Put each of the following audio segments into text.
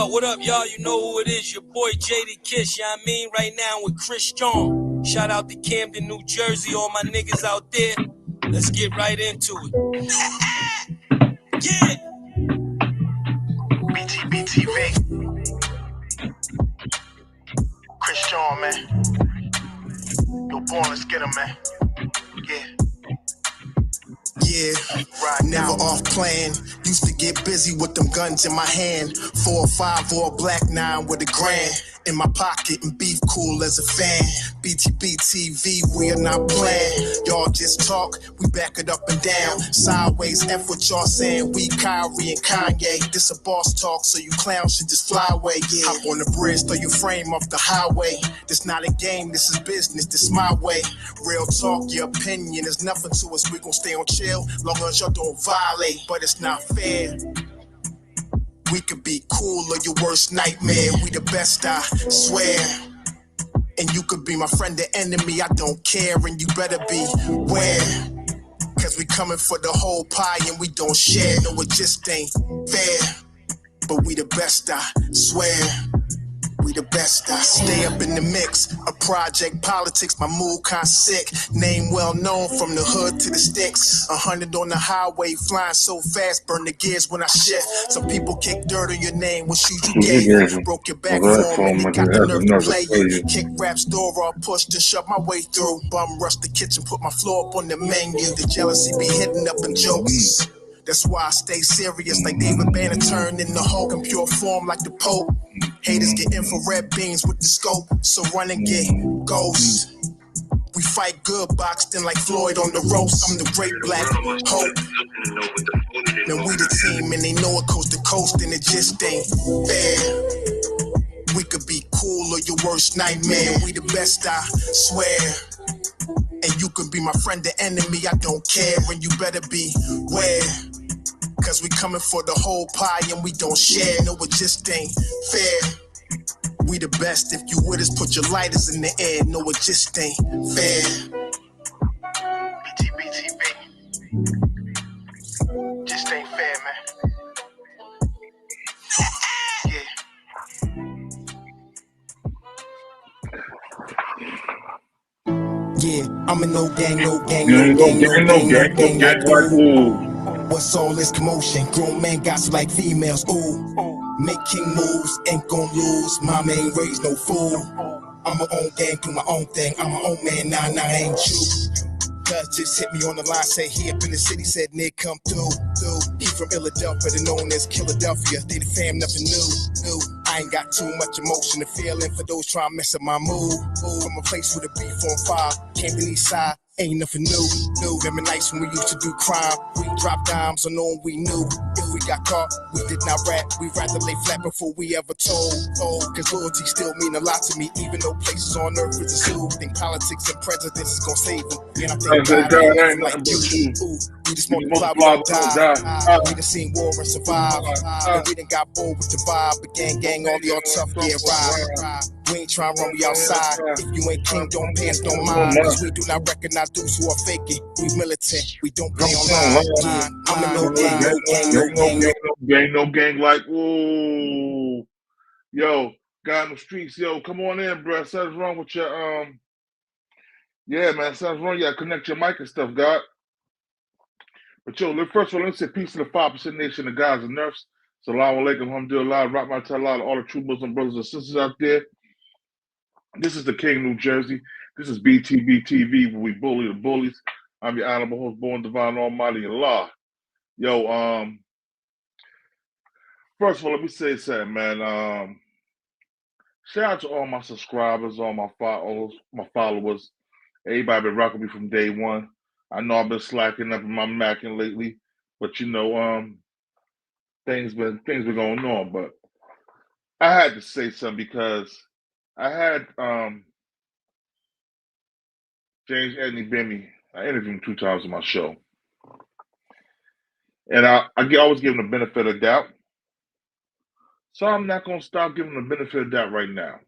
What up, y'all? You know who it is, your boy Jaded Kiss, you know what I mean? Right now with Christian. Shout out to Camden, New Jersey, all my niggas out there. Let's get right into it. Yeah! BTBTV. Christian, man. Yo, born, let's get him, man. Yeah. Yeah, never off plan. Used to get busy with them guns in my hand. 4 or 5 or a black 9 with a grand in my pocket and beef cool as a fan. BTBTV, we are not playing. Y'all just talk, we back it up and down. Sideways, F what y'all saying. We Kyrie and Kanye. This a boss talk, so you clowns should just fly away. Yeah, hop on the bridge, throw your frame off the highway. This not a game, this is business, this my way. Real talk, your opinion is nothing to us. We gon' stay on chill, long as y'all don't violate. But it's not fair. We could be cool or your worst nightmare. We the best, I swear. And you could be my friend or enemy, I don't care. And you better beware. Cause we coming for the whole pie and we don't share. No, it just ain't fair. But we the best, I swear. We the best, I stay up in the mix. A project politics, my mood kinda sick. Name well known from the hood to the sticks. 100 on the highway, flying so fast, burn the gears when I shift. Some people kick dirt on your name when shoes you gave. Broke your back for and they got the nerve to play you. Kick raps door off, pushed and shoved my way through. Bum rush the kitchen, put my floor up on the menu. The jealousy be hitting up in jokes. That's why I stay serious like David Banner turned in the Hulk in pure form like the Pope. Haters get infrared beams with the scope, so run and get ghosts. We fight good, boxed in like Floyd on the ropes. I'm the great black hope. Now we the team and they know it coast to coast and it just ain't fair. We could be cool or your worst nightmare. We the best, I swear. And you could be my friend or enemy, I don't care. And you better beware. Cause we coming for the whole pie and we don't share. No, it just ain't fair. We the best, if you with us, put your lighters in the air. No, it just ain't fair. BTBTV. Just ain't fair, man. Yeah, I'm a no gang, no gang, no gang, no gang, like ooh. What's all this commotion? Grown men got like females, ooh. Make king moves, ain't gon' lose. Mama ain't raised no fool. I'm my own gang, do my own thing. I'm my own man, nah, I ain't you. Cuz just hit me on the line, say he up in the city, said Nick come through. He from Philadelphia, they known as Philadelphia. They the fam, nothing new. I ain't got too much emotion to feel in for those trying to mess up my mood. From a place with a beef on fire, camping east side. Ain't nothing new. Remember nights when we used to do crime. We dropped dimes on all we knew. If we got caught, we did not rap. We'd rather lay flat before we ever told. Cause loyalty still mean a lot to me, even though places on earth is a zoo. Think politics and presidents is gonna save them. And I think God ain't like you. We just multiply, we don't die. We done seen war and survive. And we done got bored with the vibe. But gang, all y'all tough, yeah, ride. We ain't trying to run, we outside. If you ain't king, don't pay us, don't mind. Cause we do not recognize dudes who are faking. We militant, we don't play online. I'm a no gang, like, ooh. Yo, guy in the streets, yo, come on in, bro. Something's wrong with your, yeah, man, something's wrong. You gotta connect your mic and stuff, God. But yo, first of all, let's say peace to the 5% nation of guys and nerfs. Salaam alaikum, alhamdulillah, rahmatullah, all the true Muslim brothers and sisters out there. This is the King, New Jersey. This is BTBTV, where we bully the bullies. I'm your honorable host, born divine almighty Allah. Yo, first of all, let me say something, man. Shout out to all my subscribers, all my followers. Everybody been rocking me from day one. I know I've been slacking up in my macking lately, but you know, things been going on. But I had to say something because I had James Antney Bimmy. I interviewed him 2 times on my show, and I always give him the benefit of doubt. So I'm not gonna stop giving him the benefit of doubt right now.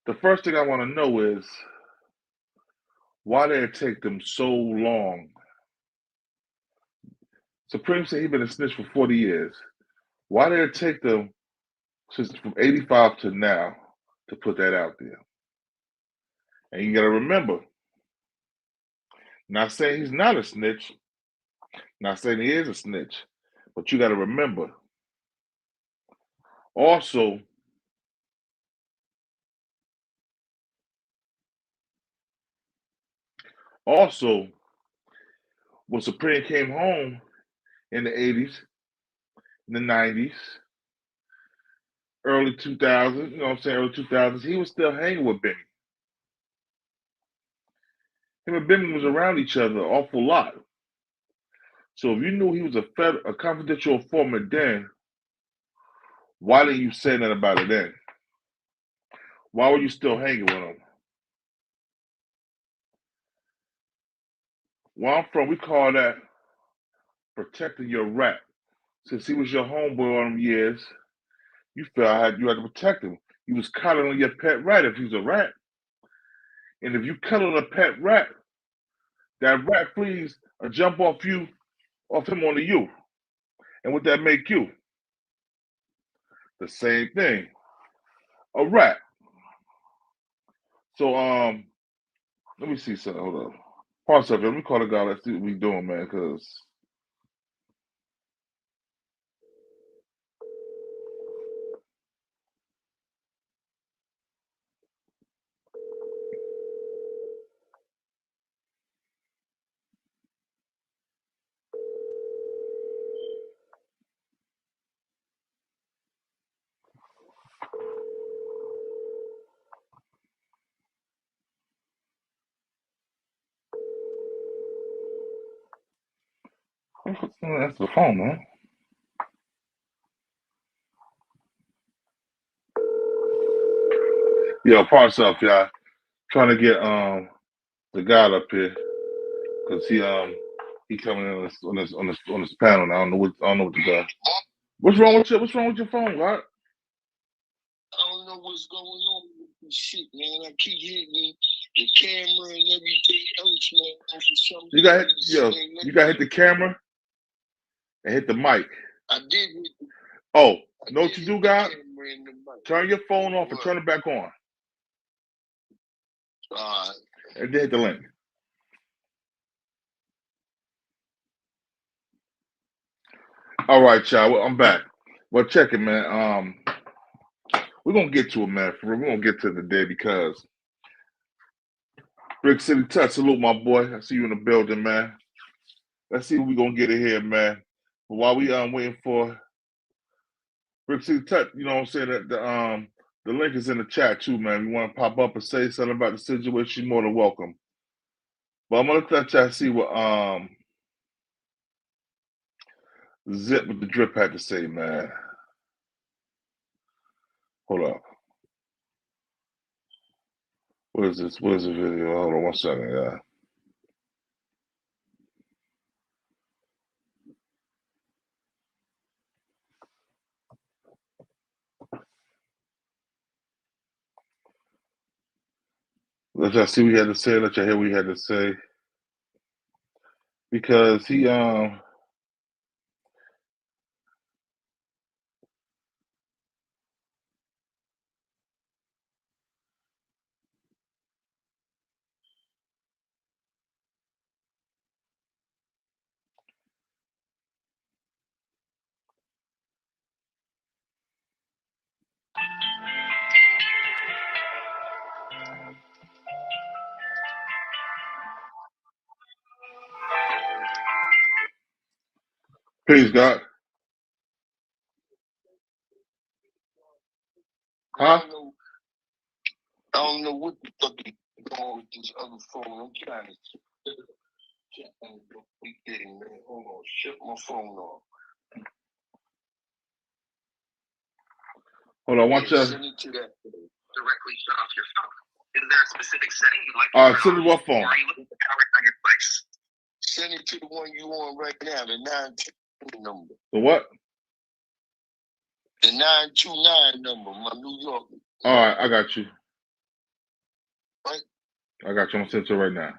The first thing I want to know is, Why did it take them so long? Supreme said he'd been a snitch for 40 years. Why did it take them since from 85 to now to put that out there? And you got to remember, not saying he's not a snitch, not saying he is a snitch, but you got to remember, also, when Supreme came home in the 80s, in the 90s, early 2000s, you know what I'm saying, early 2000s, he was still hanging with Bimmy. Him and Bimmy was around each other an awful lot. So if you knew he was a confidential informant then, why didn't you say that about it then? Why were you still hanging with him? Where I'm from, we call that protecting your rat. Since he was your homeboy all them years, you felt you had to protect him. You was counting on your pet rat if he was a rat. And if you cut on a pet rat, that rat flees or jump off him onto you. And what that make you? The same thing. A rat. So let me see something. Hold on. Pause up. Let me call the guy. Let's see what we doing, man, because that's the phone, man. Yo, parts up, y'all. Trying to get the guy up here because he coming in on this panel. Now. I don't know what the guy. What's wrong with your phone, right? I don't know what's going on with this shit, man. I keep hitting the camera and everything else, man. You got to hit the camera and hit the mic. I did. Oh, know what you do, guy? Turn your phone off and turn it back on. And then hit the link. All right, y'all. Well, I'm back. Well, check it, man. We're gonna get to it, man. We're gonna get to the day because Brick City Touch, salute my boy. I see you in the building, man. Let's see what we're gonna get in here, man. But while we waiting for Brick City Touch, you know what I'm saying? That the link is in the chat too, man. You want to pop up and say something about the situation, you're more than welcome. But I'm gonna let y'all see what Zip with the Drip had to say, man. Hold up. What is this? What is the video? Hold on 1 second, yeah. Let y'all see what he had to say. Let y'all hear what he had to say. Because he Praise God. Huh? I don't know what the fuck is going on with this other phone. I'm trying to check on the thing, man. Hold on. Shut my phone off. Hold on, watch that. Send it to that phone. Directly shut off your phone. Is there a specific setting you'd like to Send it what phone? Or are you looking for coverage on your device? Send it to the one you on right now, the 929 number. The what? The 929 number, my New York. All right, I got you. Right? I got you. I'm gonna send it to right now.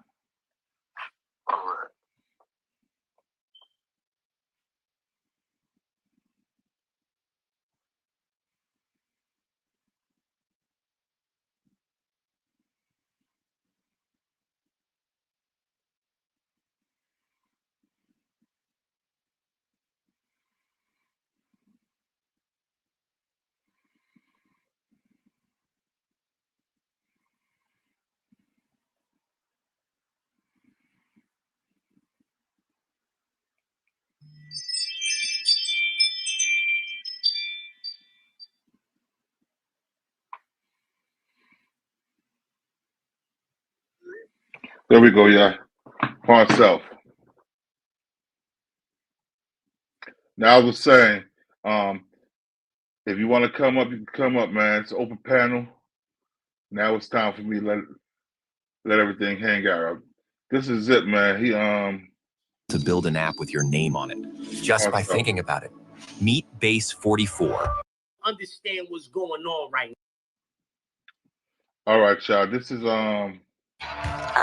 There we go, yeah. Pawn self. Now I was saying, if you want to come up, you can come up, man. It's an open panel. Now it's time for me to let everything hang out. This is it, man. To build an app with your name on it, just by thinking about it. Meet Base 44. Understand what's going on right now. All right, y'all. This is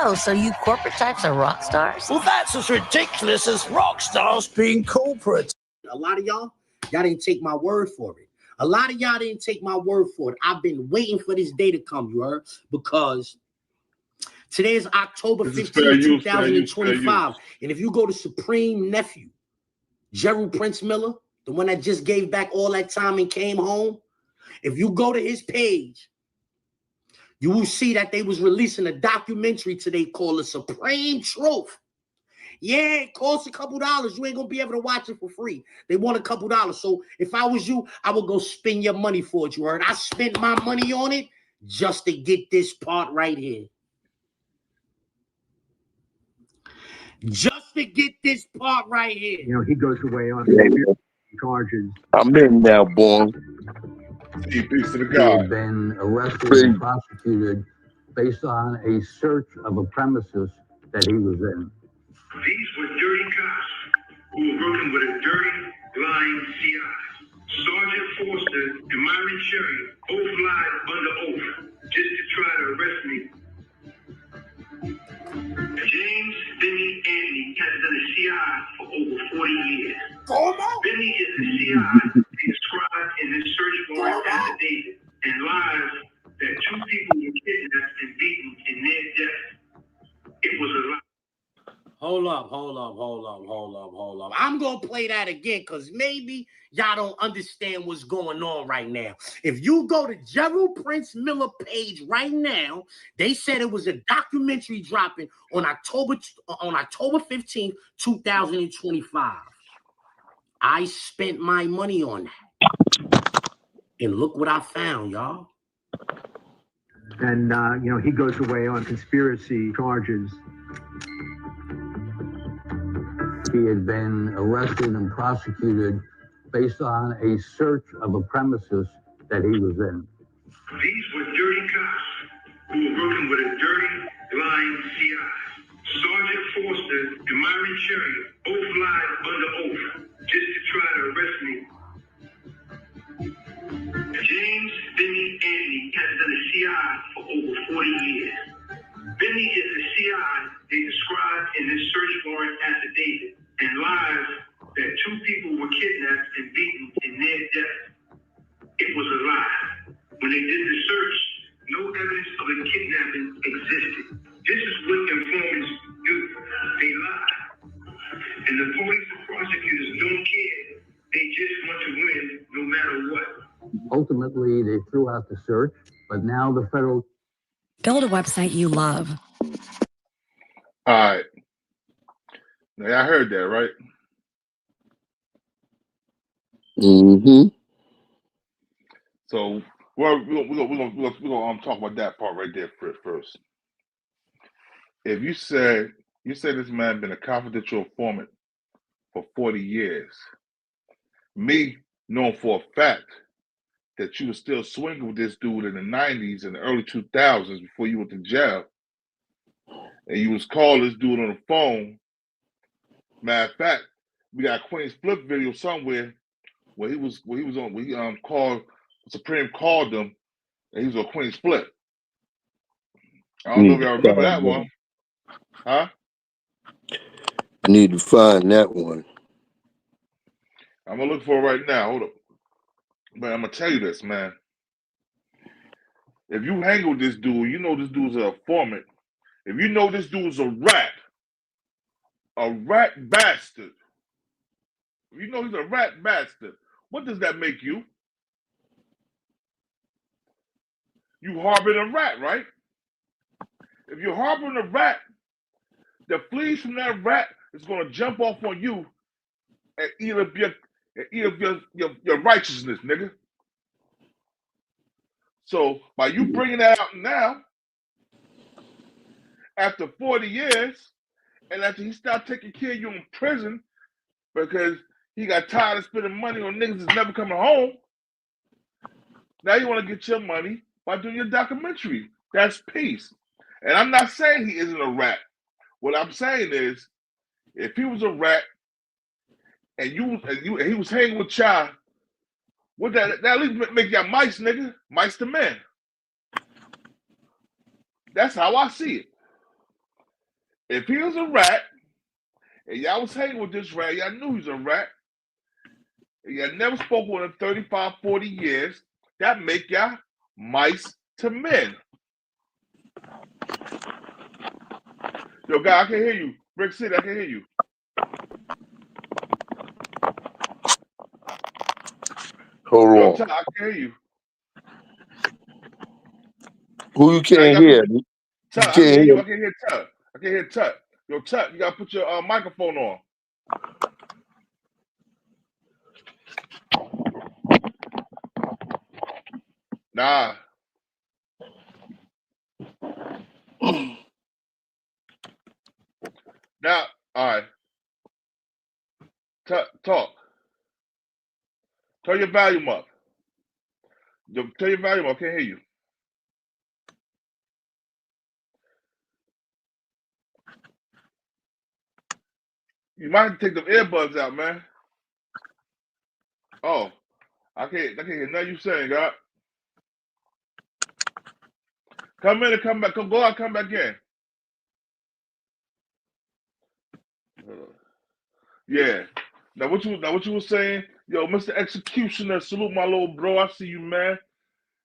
Oh, so you corporate types are rock stars? Well, that's as ridiculous as rock stars being corporate. A lot of y'all didn't take my word for it. A lot of y'all didn't take my word for it. I've been waiting for this day to come, you heard? Because today is October 15th, 2025. And if you go to Supreme Nephew, Gerald Prince Miller, the one that just gave back all that time and came home, if you go to his page, you will see that they was releasing a documentary today called The Supreme Truth. Yeah, it costs a couple dollars. You ain't gonna be able to watch it for free. They want a couple dollars. So if I was you, I would go spend your money for it, you heard? I spent my money on it just to get this part right here. Just to get this part right here. You know, he goes away on charges. I'm in now, boy. Peace to the He guy. had been arrested and prosecuted based on a search of a premises that he was in. These were dirty cops who were working with a dirty, lying CI. Sergeant Forster and Myron Cherry both lied under oath just to try to arrest me. James Bimmy Antney has been a CI for over 40 years. Bimmy is the CI described in this search warrant affidavit and lies that two people were kidnapped and beaten in near death. It was a lie. Hold up. I'm going to play that again because maybe y'all don't understand what's going on right now. If you go to Gerald Prince Miller page right now, they said it was a documentary dropping on October 15th, 2025. I spent my money on that. And look what I found, y'all. And, you know, he goes away on conspiracy charges. He had been arrested and prosecuted based on a search of a premises that he was in. These were dirty cops who were working with a dirty, lying CI. Sergeant Forster and Myron Cherry both lied under oath just to try to arrest me. James Bimmy Antney has been a CI for over 40 years. Bimmy is the CI they described in this search warrant affidavit and lies that two people were kidnapped and beaten in near death. It was a lie. When they did the search, no evidence of a kidnapping existed. This is what informants do. They lie. And the police and prosecutors don't care. They just want to win no matter what. Ultimately, they threw out the search, but now the federal... Build a website you love. All right. Now, I heard that, right? Mm-hmm. So, we're gonna talk about that part right there first. If you said this man been a confidential informant for 40 years, me knowing for a fact that you were still swinging with this dude in the 90s and the early 2000s before you went to jail, and you was calling this dude on the phone. Matter of fact, we got a Queen Split video somewhere where called Supreme called him, and he was on Queen Split. I don't know if y'all remember that one, huh? I need to find that one. I'm gonna look for it right now. Hold up, but I'm gonna tell you this, man. If you hang with this dude, you know this dude's an informant. If you know this dude's a rat bastard. If you know he's a rat bastard, what does that make you? You harboring a rat, right? If you're harboring a rat, the fleas from that rat is going to jump off on you and eat up your righteousness, nigga. So by you bringing that out now, after 40 years, and after he stopped taking care of you in prison because he got tired of spending money on niggas that's never coming home, now you want to get your money by doing your documentary. That's peace. And I'm not saying he isn't a rat. What I'm saying is, if he was a rat and he was hanging with y'all, what that at least make y'all mice, nigga. Mice to men. That's how I see it. If he was a rat and y'all was hanging with this rat, y'all knew he was a rat, and y'all never spoke with him 35, 40 years, that make y'all mice to men. Yo, guy, I can hear you. Brick City, I can hear you. Hold Yo, on. Tut, I can hear you. Who you can't hear? Tut, I can hear you. I can hear Tut. I can hear Tut. Yo, Tut, you gotta put your microphone on. Nah. Now, all right. Talk. Turn your volume up. Turn your volume up. I can't hear you. You might have to take them earbuds out, man. Oh, I can't hear nothing you saying, God. Come in and come back. Go out, come back in. Yeah. Now what you were saying? Yo, Mr. Executioner, salute my little bro. I see you, man.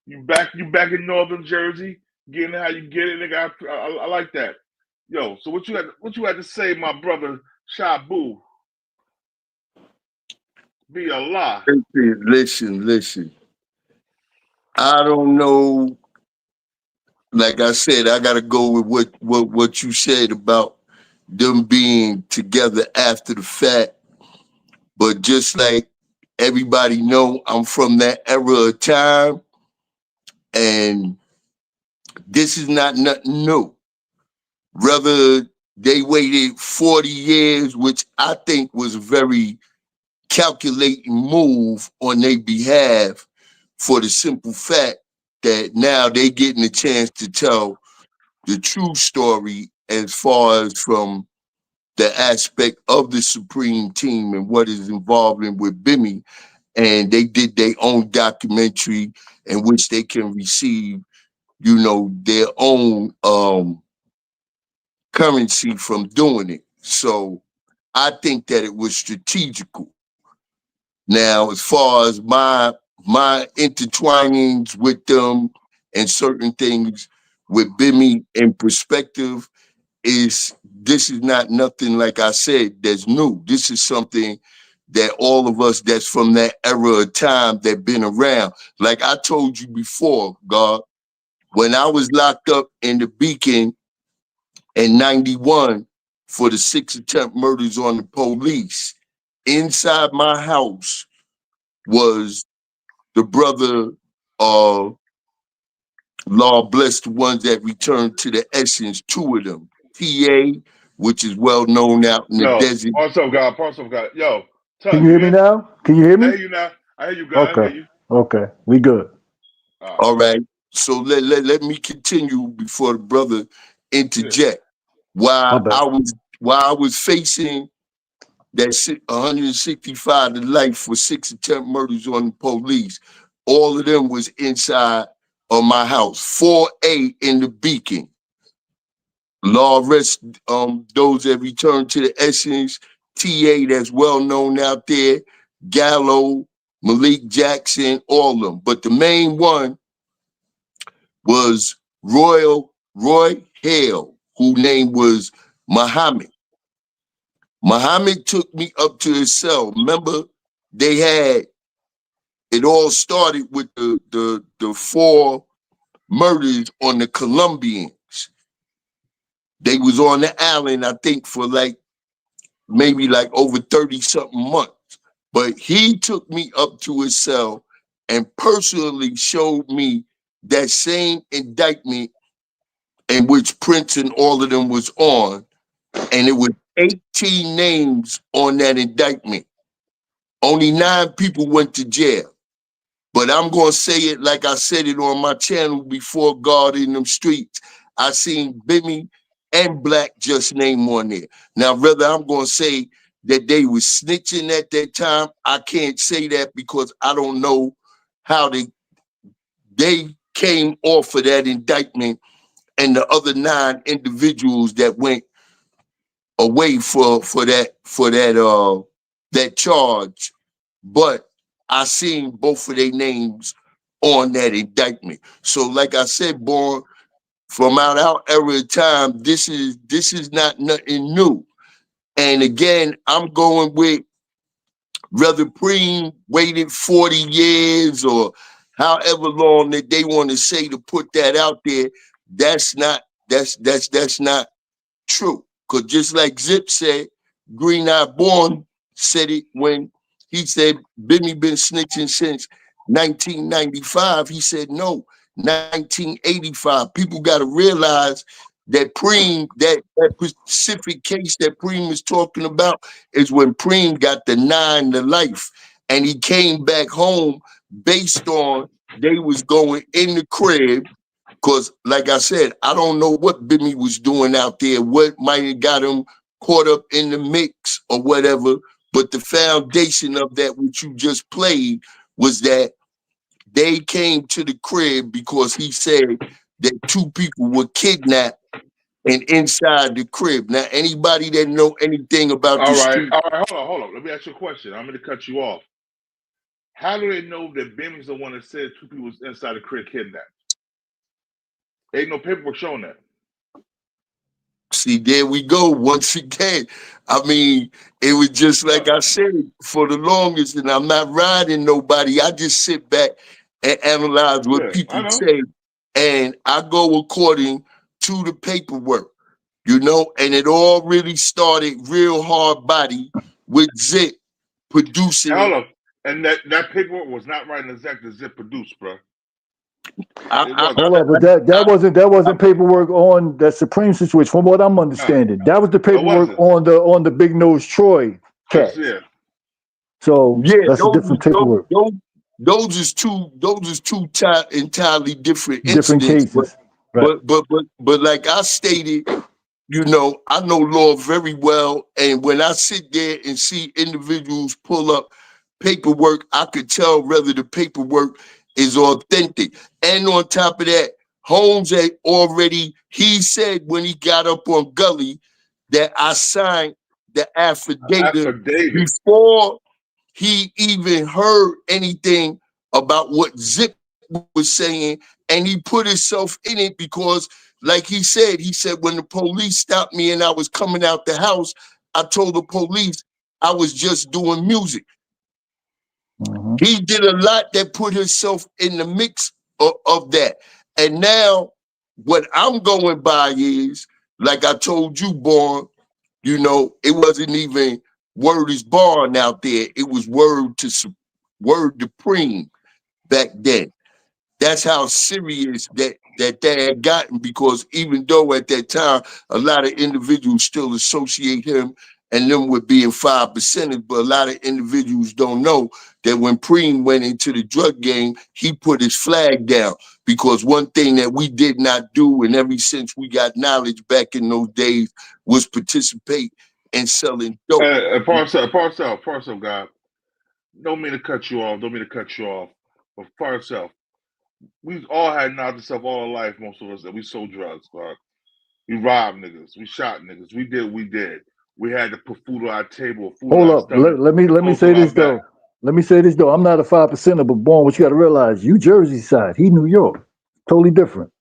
You back in Northern Jersey, getting how you get it, nigga. I like that. Yo, so what you had to say, my brother Shabu? Be a lie. Listen. I don't know. Like I said, I gotta go with what you said about them being together after the fact. But just like everybody know, I'm from that era of time, and this is not nothing new. Rather, they waited 40 years, which I think was a very calculating move on their behalf, for the simple fact that now they getting a chance to tell the true story as far as from the aspect of the Supreme Team and what is involved in with Bimmy. And they did their own documentary in which they can receive, their own currency from doing it. So I think that it was strategical. Now, as far as my intertwinings with them and certain things with Bimmy in perspective, this is not nothing, like I said, that's new. This is something that all of us that's from that era of time that been around. Like I told you before, God, when I was locked up in the Beacon in 91 for the 6 attempt murders on the police, inside my house was the brother of Law Bless, the ones that returned to the Essence, 2 of them. TA, which is well known out in the desert. Also, God. Yo, Tut, can you hear me now? Can you hear me? I hear you now. I hear you, God. Okay. I hear you. Okay. We good. All right. So let me continue before the brother interject. While I was facing that 165 to life for 6 attempt murders on the police, all of them was inside of my house. 4A in the Beacon. Law rest those that return to the Essence. TA, that's well known out there. Gallo, Malik Jackson, all of them. But the main one was Roy Hale, whose name was Muhammad. Muhammad took me up to his cell. Remember, it all started with the 4 murders on the Colombians. They was on the island, I think, for maybe over 30-something months. But he took me up to his cell and personally showed me that same indictment in which Prince and all of them was on, and it was 18 names on that indictment. Only 9 people went to jail. But I'm going to say it like I said it on my channel before, God in them streets. I seen Bimmy and Black just name on there. Now, whether I'm going to say that they was snitching at that time, I can't say that because I don't know how they came off of that indictment and the other 9 individuals that went away for that charge. But I seen both of their names on that indictment. So like I said, Born, from our era of time, this is not nothing new. And again, I'm going with whether Preem waited 40 years or however long that they want to say to put that out there, that's not true. Because just like Zip said, Green Eye Born said it when he said Bimmy been snitching since 1995. He said no, 1985. People got to realize that Preem, that specific case that Preem is talking about is when Preem got the 9 to life. And he came back home based on they was going in the crib. Because, like I said, I don't know what Bimmy was doing out there, what might have got him caught up in the mix or whatever. But the foundation of that, which you just played, was that they came to the crib because he said that 2 people were kidnapped and inside the crib. Now, anybody that know anything about all the right, street. all right, hold on. Let me ask you a question. I'm going to cut you off. How do they know that Bimmy's the one that said 2 people was inside the crib kidnapped? Ain't no paperwork showing that. See, there we go once again. I mean, it was just like I said for the longest, and I'm not riding nobody. I just sit back and analyze what people say, and I go according to the paperwork, you know, and it all really started real hard body with Zip producing. Hold up. And that paperwork was not right exactly as Zip produced, bro. Hold up, but that wasn't paperwork on that Supreme situation. From what I'm understanding, that was the paperwork on the Big Nose Troy cat. Yeah. So yeah, that's a different paperwork. Those is two entirely different cases. But like I stated, you know, I know law very well, and when I sit there and see individuals pull up paperwork, I could tell whether the paperwork is authentic. And on top of that, Holmes had already, he said when he got up on Gully that I signed the affidavit before he even heard anything about what Zip was saying, and he put himself in it because, like he said, when the police stopped me and I was coming out the house, I told the police I was just doing music. He did a lot that put himself in the mix of that. And now what I'm going by is, like I told you, Born, you know, it wasn't even word is born out there. It was word to Preem back then. That's how serious that had gotten, because even though at that time, a lot of individuals still associate him and them with being 5%ers, but a lot of individuals don't know that when Preem went into the drug game, he put his flag down, because one thing that we did not do, and ever since we got knowledge back in those days, was participate in selling dope. Parcel, God. Don't mean to cut you off. But Parcel, we all had knowledge of stuff all our life, most of us, that we sold drugs, God. We robbed niggas. We shot niggas. We did what we did. We had to put food on our table. Hold up. Let me say this though. Let me say this though. I'm not a 5%er, but Born, what you got to realize, you Jersey side, he New York, totally different.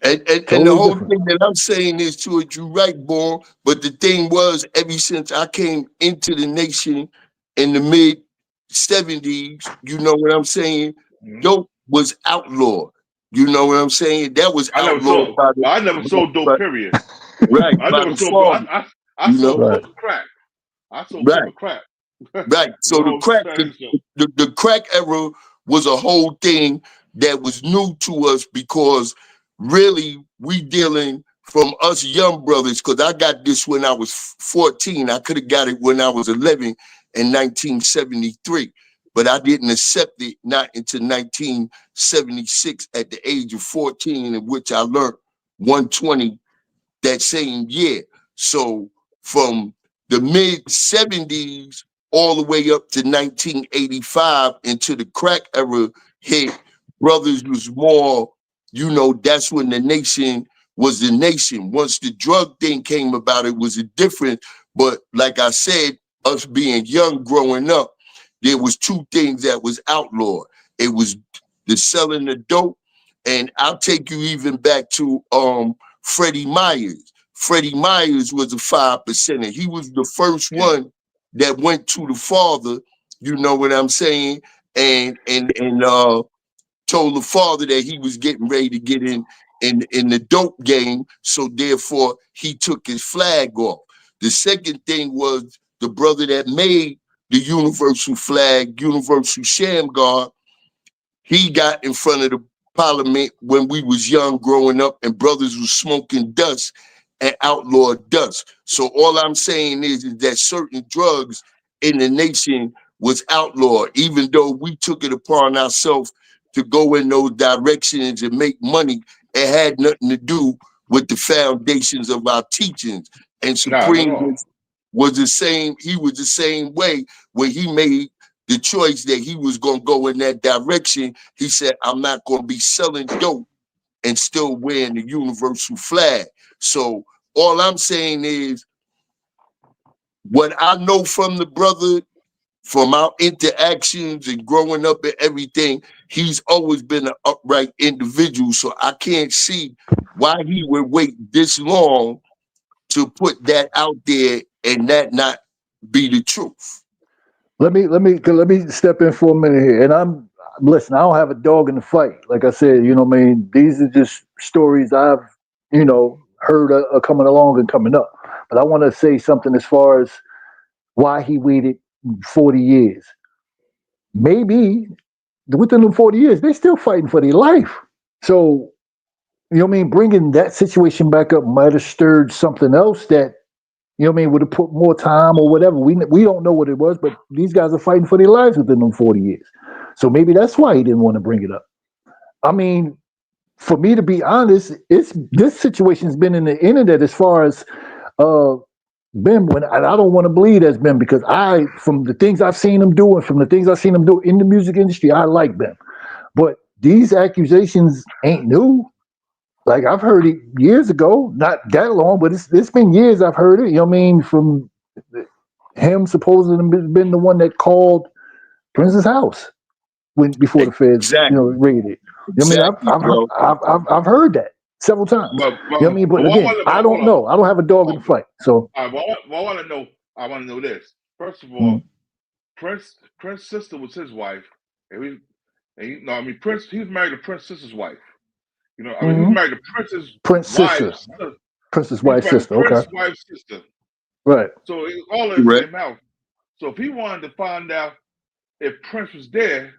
And the whole thing that I'm saying is to it, you right, Born. But the thing was, ever since I came into the nation in the mid-70s, you know what I'm saying? Dope was outlawed. You know what I'm saying? That was outlawed. I never sold dope, period. Right. I never sold dope. I sold dope crack. I sold dope crack. Right. So the crack era was a whole thing that was new to us, because really we dealing from us young brothers, because I got this when I was 14. I could have got it when I was 11 in 1973, but I didn't accept it not until 1976 at the age of 14, in which I learned 120 that same year. So from the mid 70s all the way up to 1985 into the crack era hit, brothers was more, you know, that's when the nation was the nation. Once the drug thing came about, it was a different, but like I said, us being young growing up, there was two things that was outlawed. It was the selling the dope, and I'll take you even back to Freddie Myers. Freddie Myers was a 5%er. He was the first one that went to the father, you know what I'm saying, and told the father that he was getting ready to get in the dope game, so therefore he took his flag off. The second thing was the brother that made the universal flag, Universal Shamgar, he got in front of the parliament when we was young growing up, and brothers was smoking dust and outlawed dust. So all I'm saying is that certain drugs in the nation was outlawed, even though we took it upon ourselves to go in those directions and make money. It had nothing to do with the foundations of our teachings. And Supreme was the same. He was the same way when he made the choice that he was going to go in that direction. He said, I'm not going to be selling dope and still wearing the universal flag. So all I'm saying is, what I know from the brother, from our interactions and growing up and everything, he's always been an upright individual. So I can't see why he would wait this long to put that out there and that not be the truth. Let me step in for a minute here. And listen, I don't have a dog in the fight. Like I said, you know what I mean? These are just stories I've, you know, heard are coming along and coming up. But I want to say something as far as why he waited 40 years. Maybe within them 40 years, they're still fighting for their life. So, you know what I mean? Bringing that situation back up might have stirred something else that, you know what I mean, would have put more time or whatever. We don't know what it was, but these guys are fighting for their lives within them 40 years. So maybe that's why he didn't want to bring it up. I mean, for me to be honest, this situation's been in the internet as far as Bim, I don't want to believe that's Bim, because from the things I've seen him do and from the things I've seen him do in the music industry, I like Bim. But these accusations ain't new. Like, I've heard it years ago, not that long, but it's been years I've heard it. You know what I mean? From him supposedly been the one that called Prince's house before the feds, you know, raided it. You know what I mean? I've heard that several times. You know what I mean? But again, I don't know. I don't have a dog in the fight. So I want to know this. First of all, Prince's sister was his wife, and Prince, he was married to Prince's sister's wife. You know, I mean, he was married to Prince's wife's sister. Prince's wife's sister. Okay. Prince's wife's sister. Right. So it's all in the same house. So if he wanted to find out if Prince was there,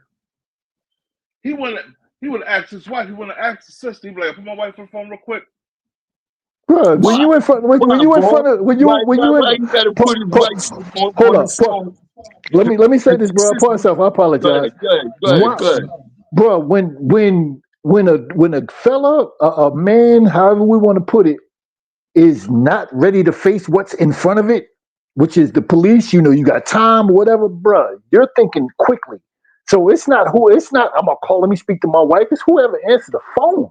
he would ask his wife. He wouldn't ask his sister. He'd be like, "Put my wife on the phone real quick." Bro, when you in front, when you hold up. Let me say this, bro. I apologize. Go ahead. Bro, when a fella, a man, however we want to put it, is not ready to face what's in front of it, which is the police, you know, you got time or whatever, bro, you're thinking quickly. So it's not, I'm gonna call, let me speak to my wife. It's whoever answers the phone.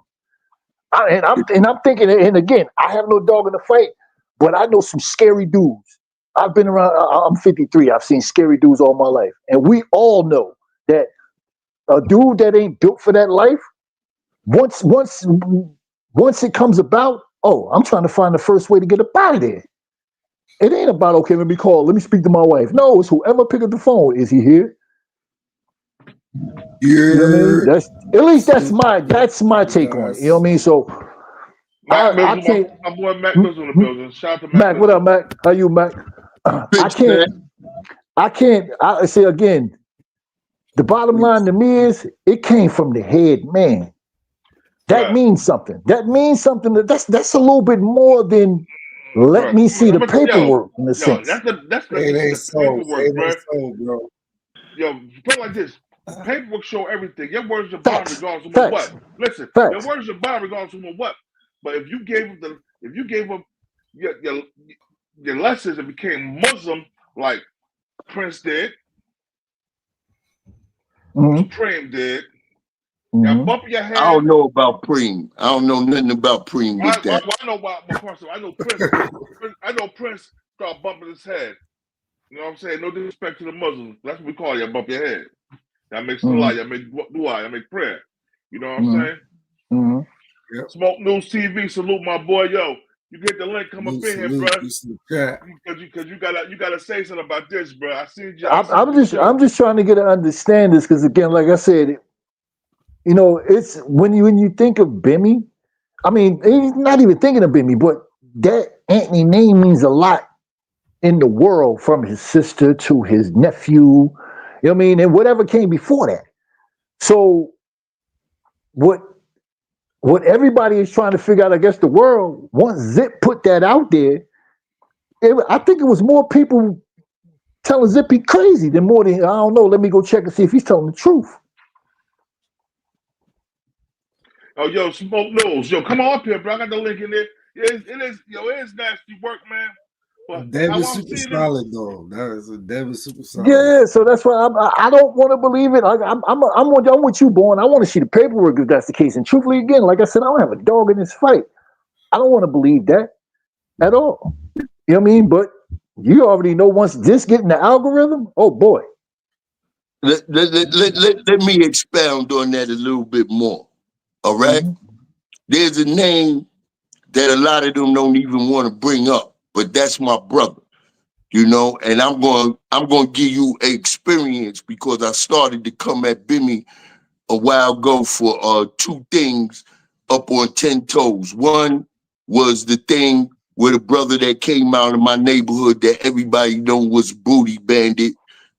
I'm thinking, and again, I have no dog in the fight, but I know some scary dudes. I've been around, I'm 53. I've seen scary dudes all my life. And we all know that a dude that ain't built for that life, once it comes about, I'm trying to find the first way to get up out of there. It ain't about, okay, let me speak to my wife. No, it's whoever pick up the phone. Is he here? You know what I mean? At least that's my take on it. You know what I mean? So I can't. My boy Mac Mills in the building. Shout out to Mac. What up, Mac? How you, Mac? I can't. I say again. The bottom line to me is it came from the head man. That means something. That means something. That's a little bit more than let Bro, me see the yo, paperwork in a sense. that's let me see the paperwork, bro. Yo, put it like this. Paperwork show everything. Your words are bond regardless of what. Listen, your words are bond regardless of what. But if you gave them your lessons and became Muslim like Prince did, Supreme did, y'all bump your head. I don't know about Preem. I don't know nothing about Preem with that. I know about my person. I know Prince. I know Prince started bumping his head. You know what I'm saying? No disrespect to the Muslims. That's what we call you. Bump your head. Y'all make salah. Y'all make dua. Y'all make prayer. You know what I'm saying? Yep. Smoke News TV. Salute my boy. Yo, you get the link. Come up in here, bro. Because you gotta say something about this, bro. I seen you. I'm just trying to get an understanding this because again, like I said, you know, it's when you think of Bimmy, I mean, he's not even thinking of Bimmy, but that Antney name means a lot in the world, from his sister to his nephew, you know what I mean, and whatever came before that. So what everybody is trying to figure out, I guess the world, once Zip put that out there, I think it was more people telling Zip he crazy than more than, I don't know, let me go check and see if he's telling the truth. Oh, yo, Smoke News. Yo, come on up here, bro. I got the link in there. It is nasty work, man. But Devin's super solid, though. That is a Devin's super solid. Yeah, so that's why I don't want to believe it. I'm with you, Born. I want to see the paperwork if that's the case. And truthfully, again, like I said, I don't have a dog in this fight. I don't want to believe that at all. You know what I mean? But you already know once this get in the algorithm, oh boy. Let me expound on that a little bit more. All right? There's a name that a lot of them don't even want to bring up, but that's my brother. You know, and I'm going to give you an experience because I started to come at Bimmy a while ago for two things up on 10 toes. One was the thing with a brother that came out of my neighborhood that everybody know was Booty Bandit.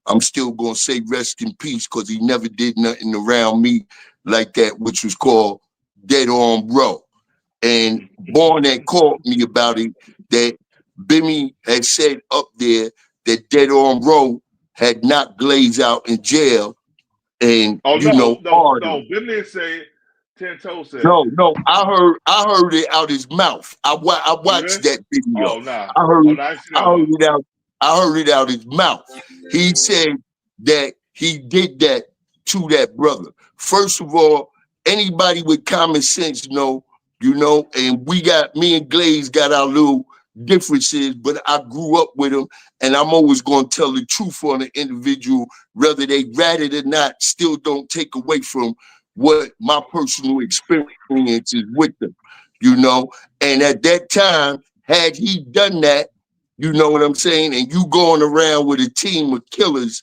I'm still going to say rest in peace because he never did nothing around me like that, which was called Dead on Row. And Born had called me about it, that Bimmy had said up there that Dead on Row had knocked Glaze out in jail. And no, Bimmy say 10 toes said. No, I heard it out his mouth. I watched that video. Oh, nah. I heard it out his mouth. He said that he did that to that brother. First of all, anybody with common sense know, you know, and me and Glaze got our little differences, but I grew up with him, and I'm always going to tell the truth on an individual, whether they rat it or not. Still don't take away from what my personal experience is with them, you know. And at that time, had he done that, you know what I'm saying, and you going around with a team of killers,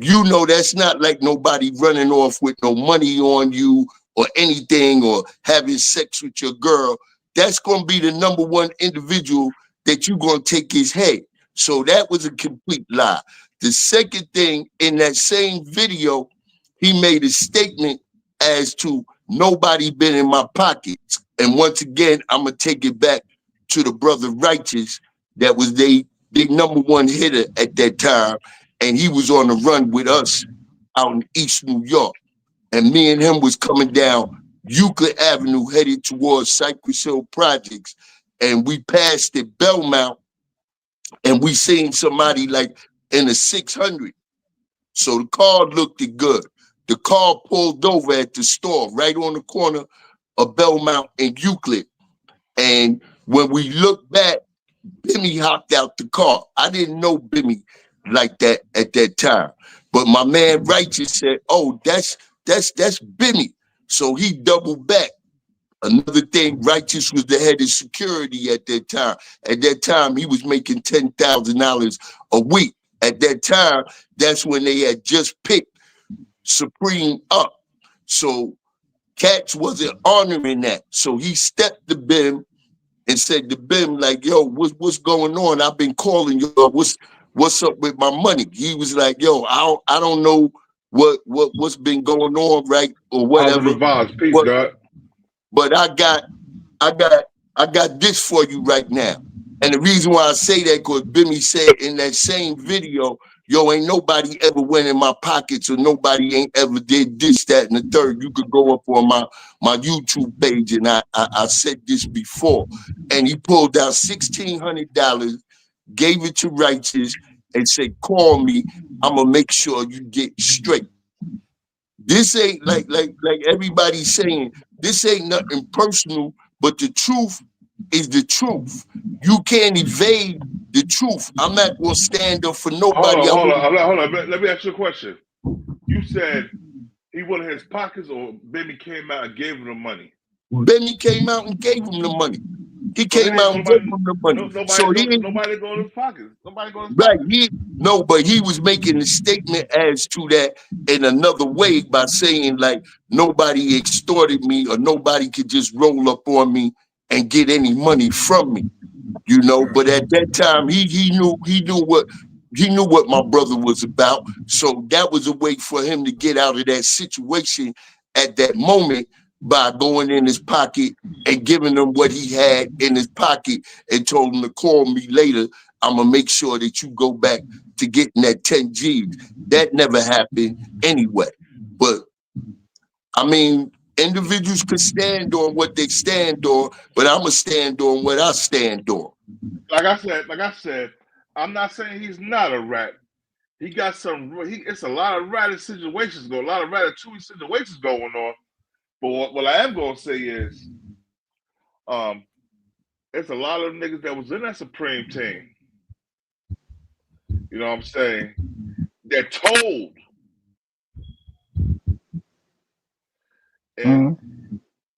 you know that's not like nobody running off with no money on you or anything or having sex with your girl. That's going to be the number one individual that you're going to take his head. So that was a complete lie. The second thing, in that same video, he made a statement as to nobody been in my pockets. And once again, I'm going to take it back to the brother Righteous that was the number one hitter at that time. And he was on the run with us out in East New York. And me and him was coming down Euclid Avenue headed towards Cypress Hill Projects. And we passed at Belmont and we seen somebody like in a 600. So the car looked good. The car pulled over at the store right on the corner of Belmont and Euclid. And when we looked back, Bimmy hopped out the car. I didn't know Bimmy like that at that time. But my man Righteous said, oh, that's Bimmy. So he doubled back. Another thing, Righteous was the head of security at that time. At that time, he was making $10,000 a week. At that time, that's when they had just picked Supreme up. So Cats wasn't honoring that. So he stepped to Bim and said to Bim, like, yo, what's going on? I've been calling you. What's up with my money? He was like, yo, I don't know what's been going on, right? Or whatever. Peace, God. But I got this for you right now. And the reason why I say that, because Bimmy said in that same video, yo, ain't nobody ever went in my pockets, or nobody ain't ever did this, that, and the third. You could go up on my YouTube page, and I said this before. And he pulled out $1,600, gave it to Righteous, and said, call me. I'm gonna make sure you get straight. This ain't like everybody's saying, this ain't nothing personal, but the truth is the truth. You can't evade the truth. I'm not gonna stand up for nobody. Hold on. Let me ask you a question. You said he went in his pockets, or Bimmy came out and gave him the money? Bimmy came out and gave him the money. He came out and gave him the money. Nobody go in his pockets. Nobody go in his right. pockets. But he was making a statement as to that in another way by saying, like, nobody extorted me, or nobody could just roll up on me and get any money from me. You know, but at that time he knew what my brother was about. So that was a way for him to get out of that situation at that moment, by going in his pocket and giving him what he had in his pocket, and told him to call me later. I'm gonna make sure that you go back to getting that 10 G's. That never happened anyway. But I mean, individuals could stand on what they stand on, but I'm gonna stand on what I stand on. Like I said, I'm not saying he's not a rat. He got some. It's a lot of ratted situations going, a lot of ratatouille situations going on. But what I am gonna say is, it's a lot of niggas that was in that Supreme team. You know what I'm saying? They're told, and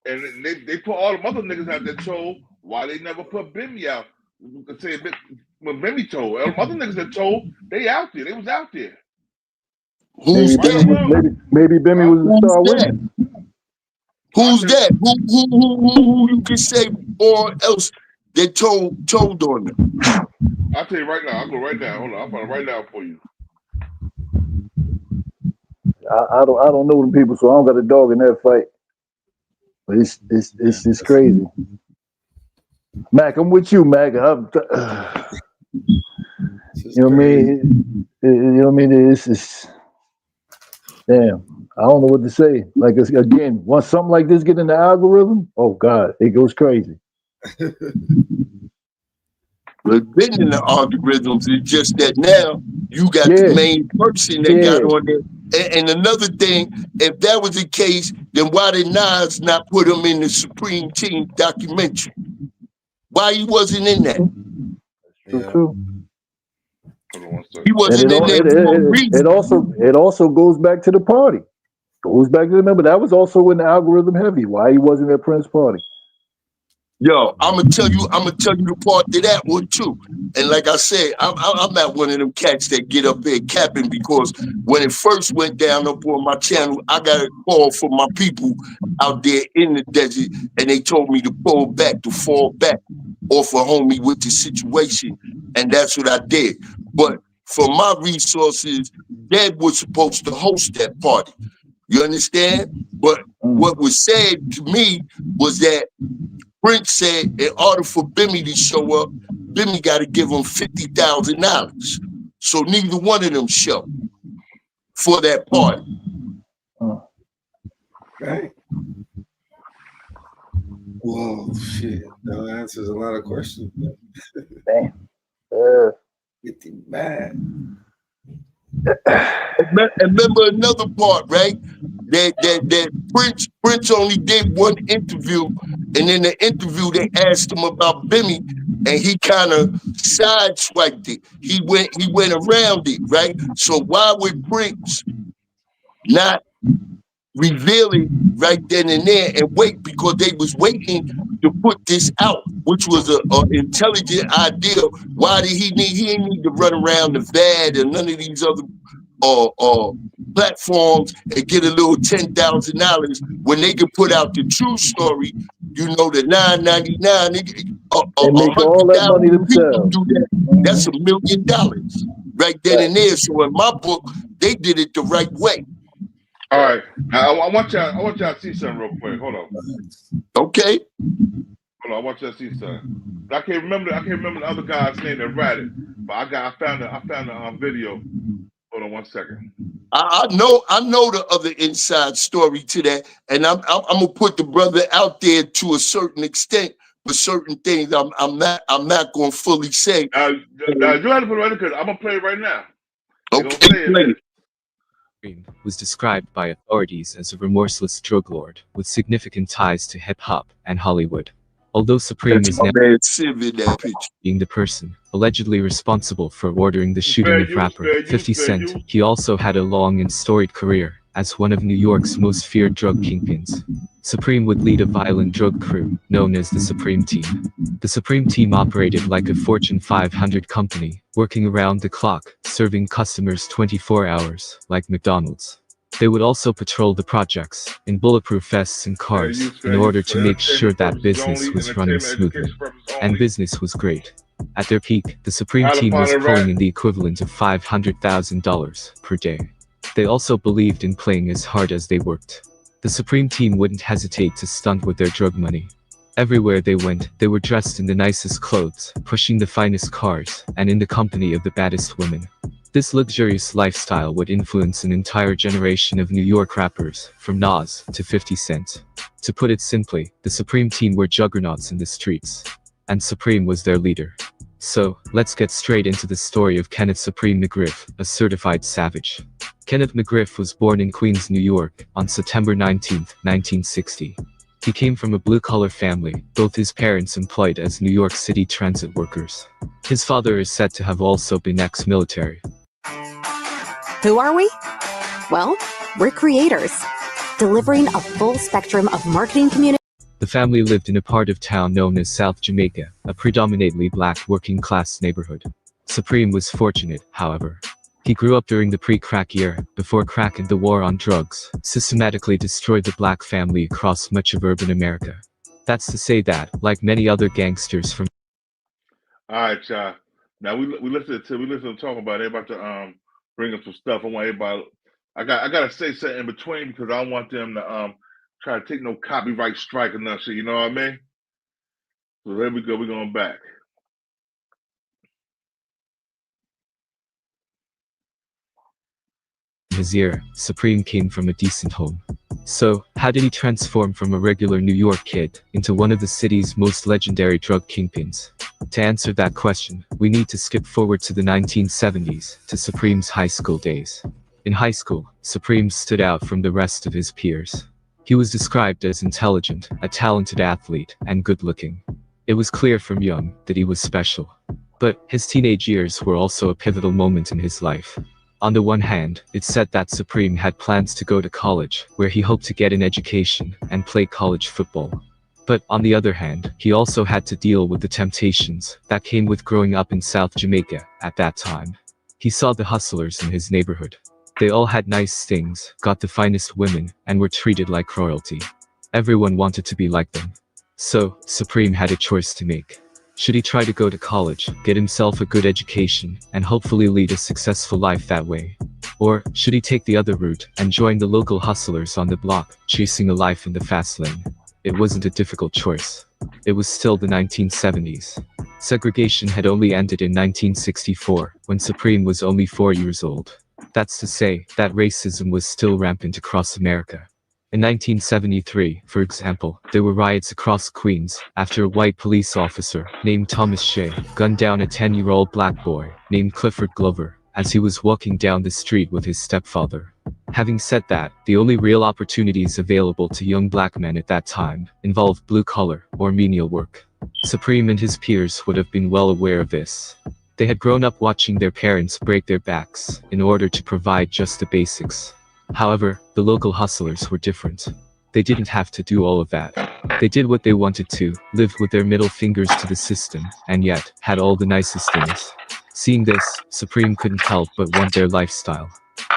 they put all the other niggas out there told. Why they never put Bimmy out? Say a bit when Bimmy told. All the other niggas that told, they out there. They was out there. Who's maybe Bimmy was the star witness. Who's that? Who you can say or else they told on them? I'll tell you right now. I'll go right now. Hold on. I'll find it right now for you. I don't know them people, so I don't got a dog in that fight. But it's crazy. Mac, I'm with you, Mac. You know what I mean? You know what I mean? It's damn. I don't know what to say. Like, again, once something like this get in the algorithm, oh God, it goes crazy. But been in the algorithms, it's just that now you got the main person that got on there. And another thing, if that was the case, then why did Nas not put him in the Supreme Team documentary? Why he wasn't in that? True. He wasn't in there for no reason. It also goes back to the party. Goes back to, remember, that was also in the algorithm heavy. Why he wasn't at Prince party? Yo, I'm gonna tell you the part to that one too. And like I said, I'm not one of them cats that get up there capping, because when it first went down up on my channel, I got a call from my people out there in the desert, and they told me to fall back off a homie with the situation, and that's what I did. But for my resources, Dad was supposed to host that party. You understand? But what was said to me was that Prince said, in order for Bimmy to show up, Bimmy got to give him $50,000. So neither one of them show for that party. Okay. Whoa, shit. That answers a lot of questions. Damn. 50 bad. Remember another part, right? That Prince only did one interview, and in the interview they asked him about Bimmy, and he kind of sideswiped it. He went around it, right? So why would Prince not reveal it right then and there and wait? Because they was waiting to put this out, which was an intelligent idea. Why did he didn't need to run around the VAD and none of these other platforms and get a little $10,000 when they could put out the true story, you know, the $9.99. They make all that money themselves. Do that. That's $1 million right then and there. So in my book, they did it the right way. All right. Now, I want y'all to see something real quick. Hold on. Okay. Hold on. I want y'all to see something. I can't remember the other guy's name that read it, but I found the video. Hold on 1 second. I know the other inside story to that, and I'm gonna put the brother out there to a certain extent, but certain things I'm not gonna fully say. Now you have to put it right because I'm gonna play it right now. Okay, play it. Was described by authorities as a remorseless drug lord with significant ties to hip-hop and Hollywood. Although Supreme is now being the person allegedly responsible for ordering the shooting of rapper 50 Cent, he also had a long and storied career as one of New York's most feared drug kingpins. Supreme would lead a violent drug crew known as the Supreme Team. The Supreme Team operated like a Fortune 500 company, working around the clock, serving customers 24 hours, like McDonald's. They would also patrol the projects in bulletproof vests and cars in order to make sure that business was running smoothly. And business was great. At their peak, the Supreme Team was pulling in the equivalent of $500,000 per day. They also believed in playing as hard as they worked. The Supreme Team wouldn't hesitate to stunt with their drug money. Everywhere they went, they were dressed in the nicest clothes, pushing the finest cars, and in the company of the baddest women. This luxurious lifestyle would influence an entire generation of New York rappers, from Nas to 50 Cent. To put it simply, the Supreme Team were juggernauts in the streets. And Supreme was their leader. So, let's get straight into the story of Kenneth Supreme McGriff, a certified savage. Kenneth McGriff was born in Queens, New York, on September 19, 1960. He came from a blue-collar family, both his parents employed as New York City transit workers. His father is said to have also been ex-military. Who are we? Well, we're creators, delivering a full spectrum of marketing communication. The family lived in a part of town known as South Jamaica, a predominantly black working-class neighborhood. Supreme was fortunate, however. He grew up during the pre-crack era, before crack and the war on drugs systematically destroyed the black family across much of urban America. That's to say that, like many other gangsters from... Alright, y'all. Now we listen to them talking about it. They're about to bring up some stuff. I want everybody. I gotta say something in between because I don't want them to try to take no copyright strike or nothing. So you know what I mean? So there we go. We're going back. His era, Supreme came from a decent home. So, how did he transform from a regular New York kid into one of the city's most legendary drug kingpins? To answer that question, we need to skip forward to the 1970s, to Supreme's high school days. In high school, Supreme stood out from the rest of his peers. He was described as intelligent, a talented athlete, and good-looking. It was clear from young that he was special. But his teenage years were also a pivotal moment in his life. On the one hand, it's said that Supreme had plans to go to college, where he hoped to get an education and play college football. But on the other hand, he also had to deal with the temptations that came with growing up in South Jamaica at that time. He saw the hustlers in his neighborhood. They all had nice things, got the finest women, and were treated like royalty. Everyone wanted to be like them. So, Supreme had a choice to make. Should he try to go to college, get himself a good education, and hopefully lead a successful life that way? Or, should he take the other route and join the local hustlers on the block, chasing a life in the fast lane? It wasn't a difficult choice. It was still the 1970s. Segregation had only ended in 1964, when Supreme was only 4 years old. That's to say, that racism was still rampant across America. In 1973, for example, there were riots across Queens after a white police officer named Thomas Shea gunned down a 10-year-old black boy named Clifford Glover as he was walking down the street with his stepfather. Having said that, the only real opportunities available to young black men at that time involved blue-collar or menial work. Supreme and his peers would have been well aware of this. They had grown up watching their parents break their backs in order to provide just the basics. However, the local hustlers were different. They didn't have to do all of that. They did what they wanted to, lived with their middle fingers to the system, and yet, had all the nicest things. Seeing this, Supreme couldn't help but want their lifestyle.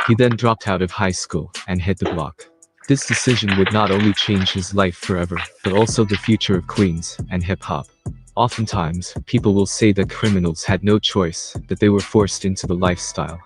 He then dropped out of high school and hit the block. This decision would not only change his life forever, but also the future of Queens and hip-hop. Oftentimes, people will say that criminals had no choice, that they were forced into the lifestyle.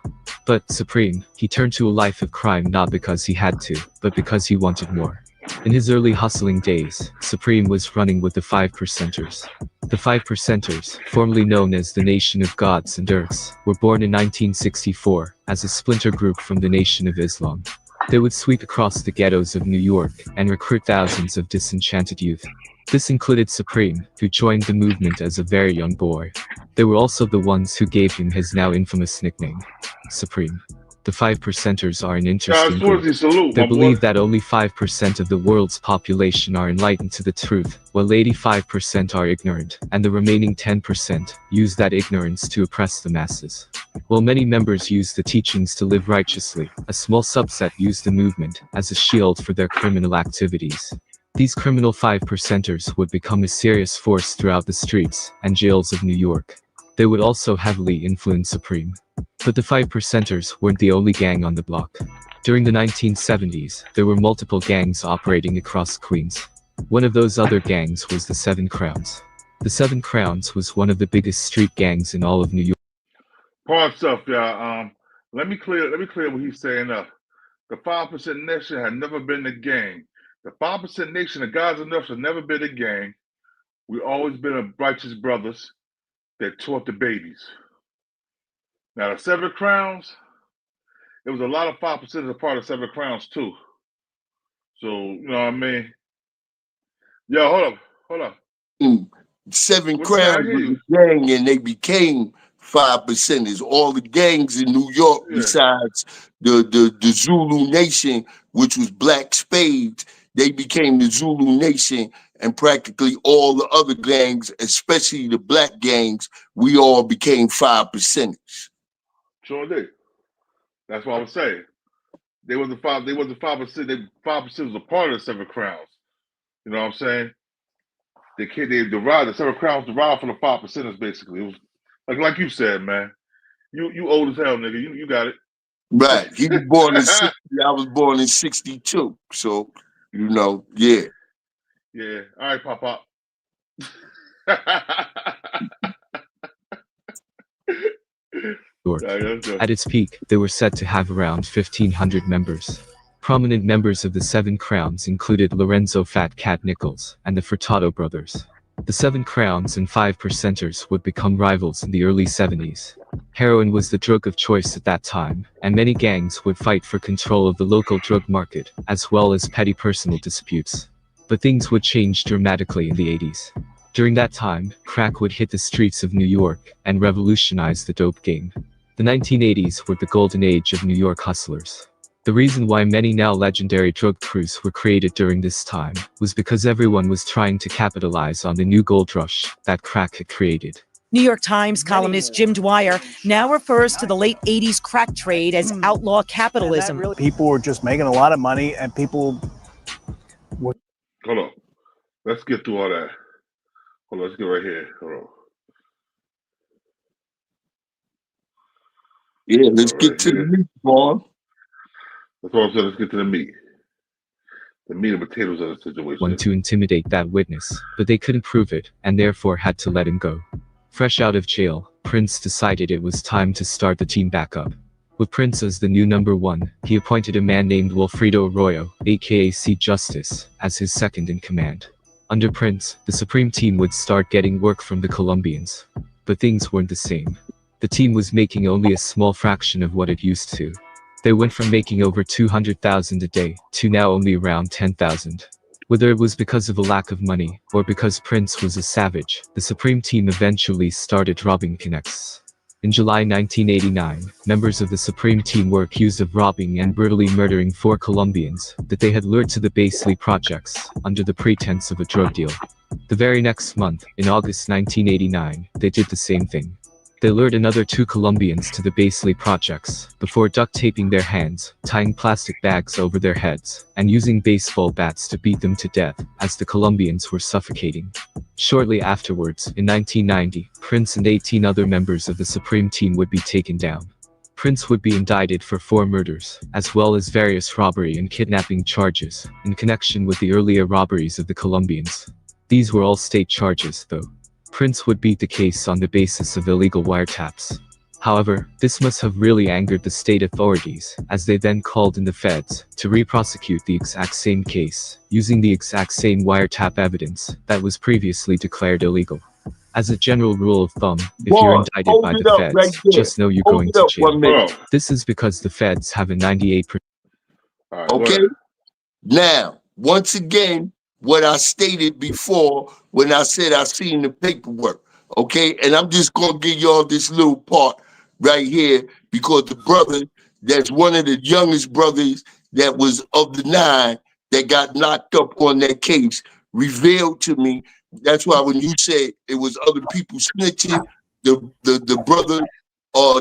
But Supreme, he turned to a life of crime not because he had to, but because he wanted more. In his early hustling days, Supreme was running with the 5%ers. The 5%ers, formerly known as the Nation of Gods and Earths, were born in 1964 as a splinter group from the Nation of Islam. They would sweep across the ghettos of New York and recruit thousands of disenchanted youth. This included Supreme, who joined the movement as a very young boy. They were also the ones who gave him his now infamous nickname, Supreme. The 5%ers are an interesting group. They believe that only 5% of the world's population are enlightened to the truth, while 85% are ignorant, and the remaining 10% use that ignorance to oppress the masses. While many members use the teachings to live righteously, a small subset use the movement as a shield for their criminal activities. These criminal 5%ers would become a serious force throughout the streets and jails of New York. They would also heavily influence Supreme. But the 5%ers weren't the only gang on the block. During the 1970s, there were multiple gangs operating across Queens. One of those other gangs was the Seven Crowns. The Seven Crowns was one of the biggest street gangs in all of New York. Pause stuff, y'all. Let me clear what he's saying up. The 5% Nation had never been a gang. The 5% Nation of Gods and Earths have never been a gang. We always been a righteous brothers that taught the babies. Now the Seven Crowns, there was a lot of 5% a part of Seven Crowns too. So, you know what I mean? Yo, hold up. Seven Crowns was a gang and they became 5%ers. All the gangs in New York, besides the Zulu Nation, which was Black Spades, they became the Zulu Nation, and practically all the other gangs, especially the black gangs, we all became 5%ers. Sure did. That's what I was saying. They was the 5%. They 5% was a part of the Seven Crowns. You know what I'm saying? The Seven Crowns derived from the 5%ers, basically. It was like you said, man. You old as hell, nigga. You got it. Right. He was born in 60. I was born in 62. So, you know, yeah. Yeah. All right, Pop. At its peak, they were said to have around 1,500 members. Prominent members of the Seven Crowns included Lorenzo Fat Cat Nichols and the Furtado brothers. The Seven Crowns and 5%ers would become rivals in the early 70s. Heroin was the drug of choice at that time, and many gangs would fight for control of the local drug market, as well as petty personal disputes. But things would change dramatically in the 80s. During that time, crack would hit the streets of New York and revolutionize the dope game. The 1980s were the golden age of New York hustlers. The reason why many now legendary drug crews were created during this time was because everyone was trying to capitalize on the new gold rush that crack had created. New York Times columnist Jim Dwyer now refers to the late 80s crack trade as outlaw capitalism. People were just making a lot of money and people were... Hold on. Let's get through all that. Hold on, let's get right here. Hold on. Yeah, let's get to the meat, Vaughn. That's what I'm saying. Let's get to the meat. The meat and potatoes of the situation. One to intimidate that witness, but they couldn't prove it, and therefore had to let him go. Fresh out of jail, Prince decided it was time to start the team back up. With Prince as the new number one, he appointed a man named Wilfredo Arroyo, aka C. Justice, as his second in command. Under Prince, the Supreme Team would start getting work from the Colombians. But things weren't the same. The team was making only a small fraction of what it used to. They went from making over 200,000 a day to now only around 10,000. Whether it was because of a lack of money or because Prince was a savage, the Supreme Team eventually started robbing connects. In July 1989, members of the Supreme Team were accused of robbing and brutally murdering 4 Colombians that they had lured to the Baisley projects under the pretense of a drug deal. The very next month, in August 1989, they did the same thing. They lured another 2 Colombians to the Baisley projects, before duct taping their hands, tying plastic bags over their heads, and using baseball bats to beat them to death, as the Colombians were suffocating. Shortly afterwards, in 1990, Prince and 18 other members of the Supreme Team would be taken down. Prince would be indicted for 4 murders, as well as various robbery and kidnapping charges, in connection with the earlier robberies of the Colombians. These were all state charges, though. Prince would beat the case on the basis of illegal wiretaps. However, this must have really angered the state authorities, as they then called in the feds to re-prosecute the exact same case, using the exact same wiretap evidence that was previously declared illegal. As a general rule of thumb, if you're Boy, indicted hold by it the up right feds, there. just know you're Hold going it to up jail. 1 minute. This is because the feds have a 98%. All right, Okay? Now, once again, what I stated before when I said I seen the paperwork, okay? And I'm just gonna give y'all this little part right here because the brother that's one of the youngest brothers that was of the 9 that got knocked up on that case revealed to me. That's why when you said it was other people snitching, the brother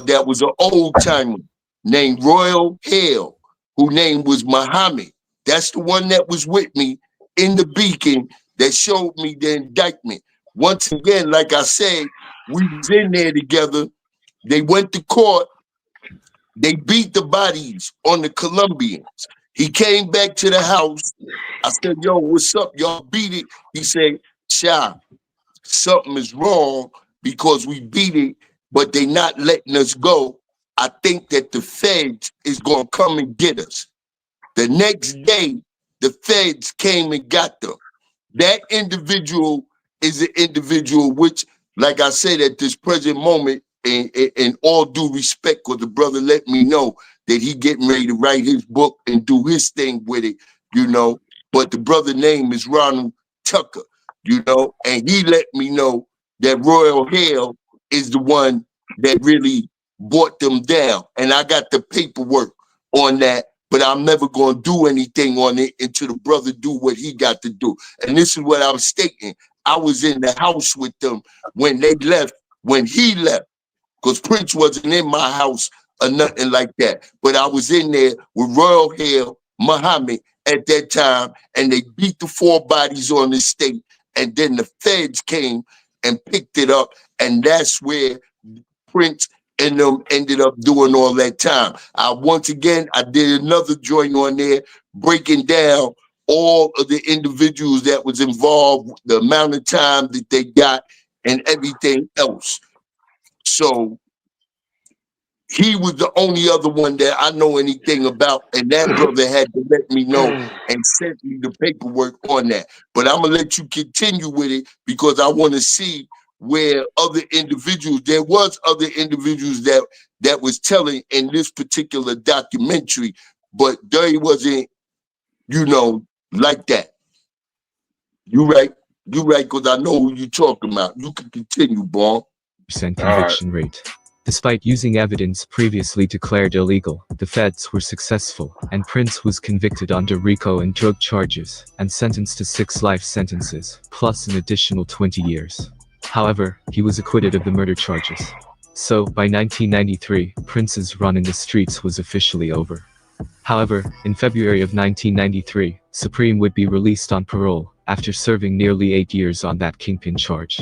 that was an old timer named Royal Hale, whose name was Muhammad. That's the one that was with me in the beacon that showed me the indictment. Once again, like I said, we was in there together. They went to court. They beat the bodies on the Colombians. He came back to the house. I said, yo, what's up? Y'all beat it. He said, Sha, something is wrong because we beat it, but they not letting us go. I think that the feds is going to come and get us. The next day, the feds came and got them. That individual is an individual which, like I said, at this present moment, in all due respect, because the brother let me know that he getting ready to write his book and do his thing with it, you know. But the brother name is Ronald Tucker, you know, and he let me know that Royal Hale is the one that really brought them down. And I got the paperwork on that, but I'm never going to do anything on it until the brother do what he got to do. And this is what I was stating. I was in the house with them when they left, when he left, because Prince wasn't in my house or nothing like that. But I was in there with Royal Hale, Muhammad at that time, and they beat the 4 bodies on the state. And then the feds came and picked it up. And that's where Prince and them ended up doing all that time. Once again, I did another joint on there breaking down all of the individuals that was involved, the amount of time that they got, and everything else. So he was the only other one that I know anything about, and that brother had to let me know and sent me the paperwork on that. But I'm gonna let you continue with it because I want to see where other individuals, there was other individuals that was telling in this particular documentary, but they wasn't, you know, like that. You right, because I know who you talking about. You can continue, Bon. Conviction rate. Despite using evidence previously declared illegal, the feds were successful, and Prince was convicted under RICO and drug charges, and sentenced to 6 life sentences, plus an additional 20 years. However, he was acquitted of the murder charges. So, by 1993, Prince's run in the streets was officially over. However, in February of 1993, Supreme would be released on parole, after serving nearly 8 years on that kingpin charge.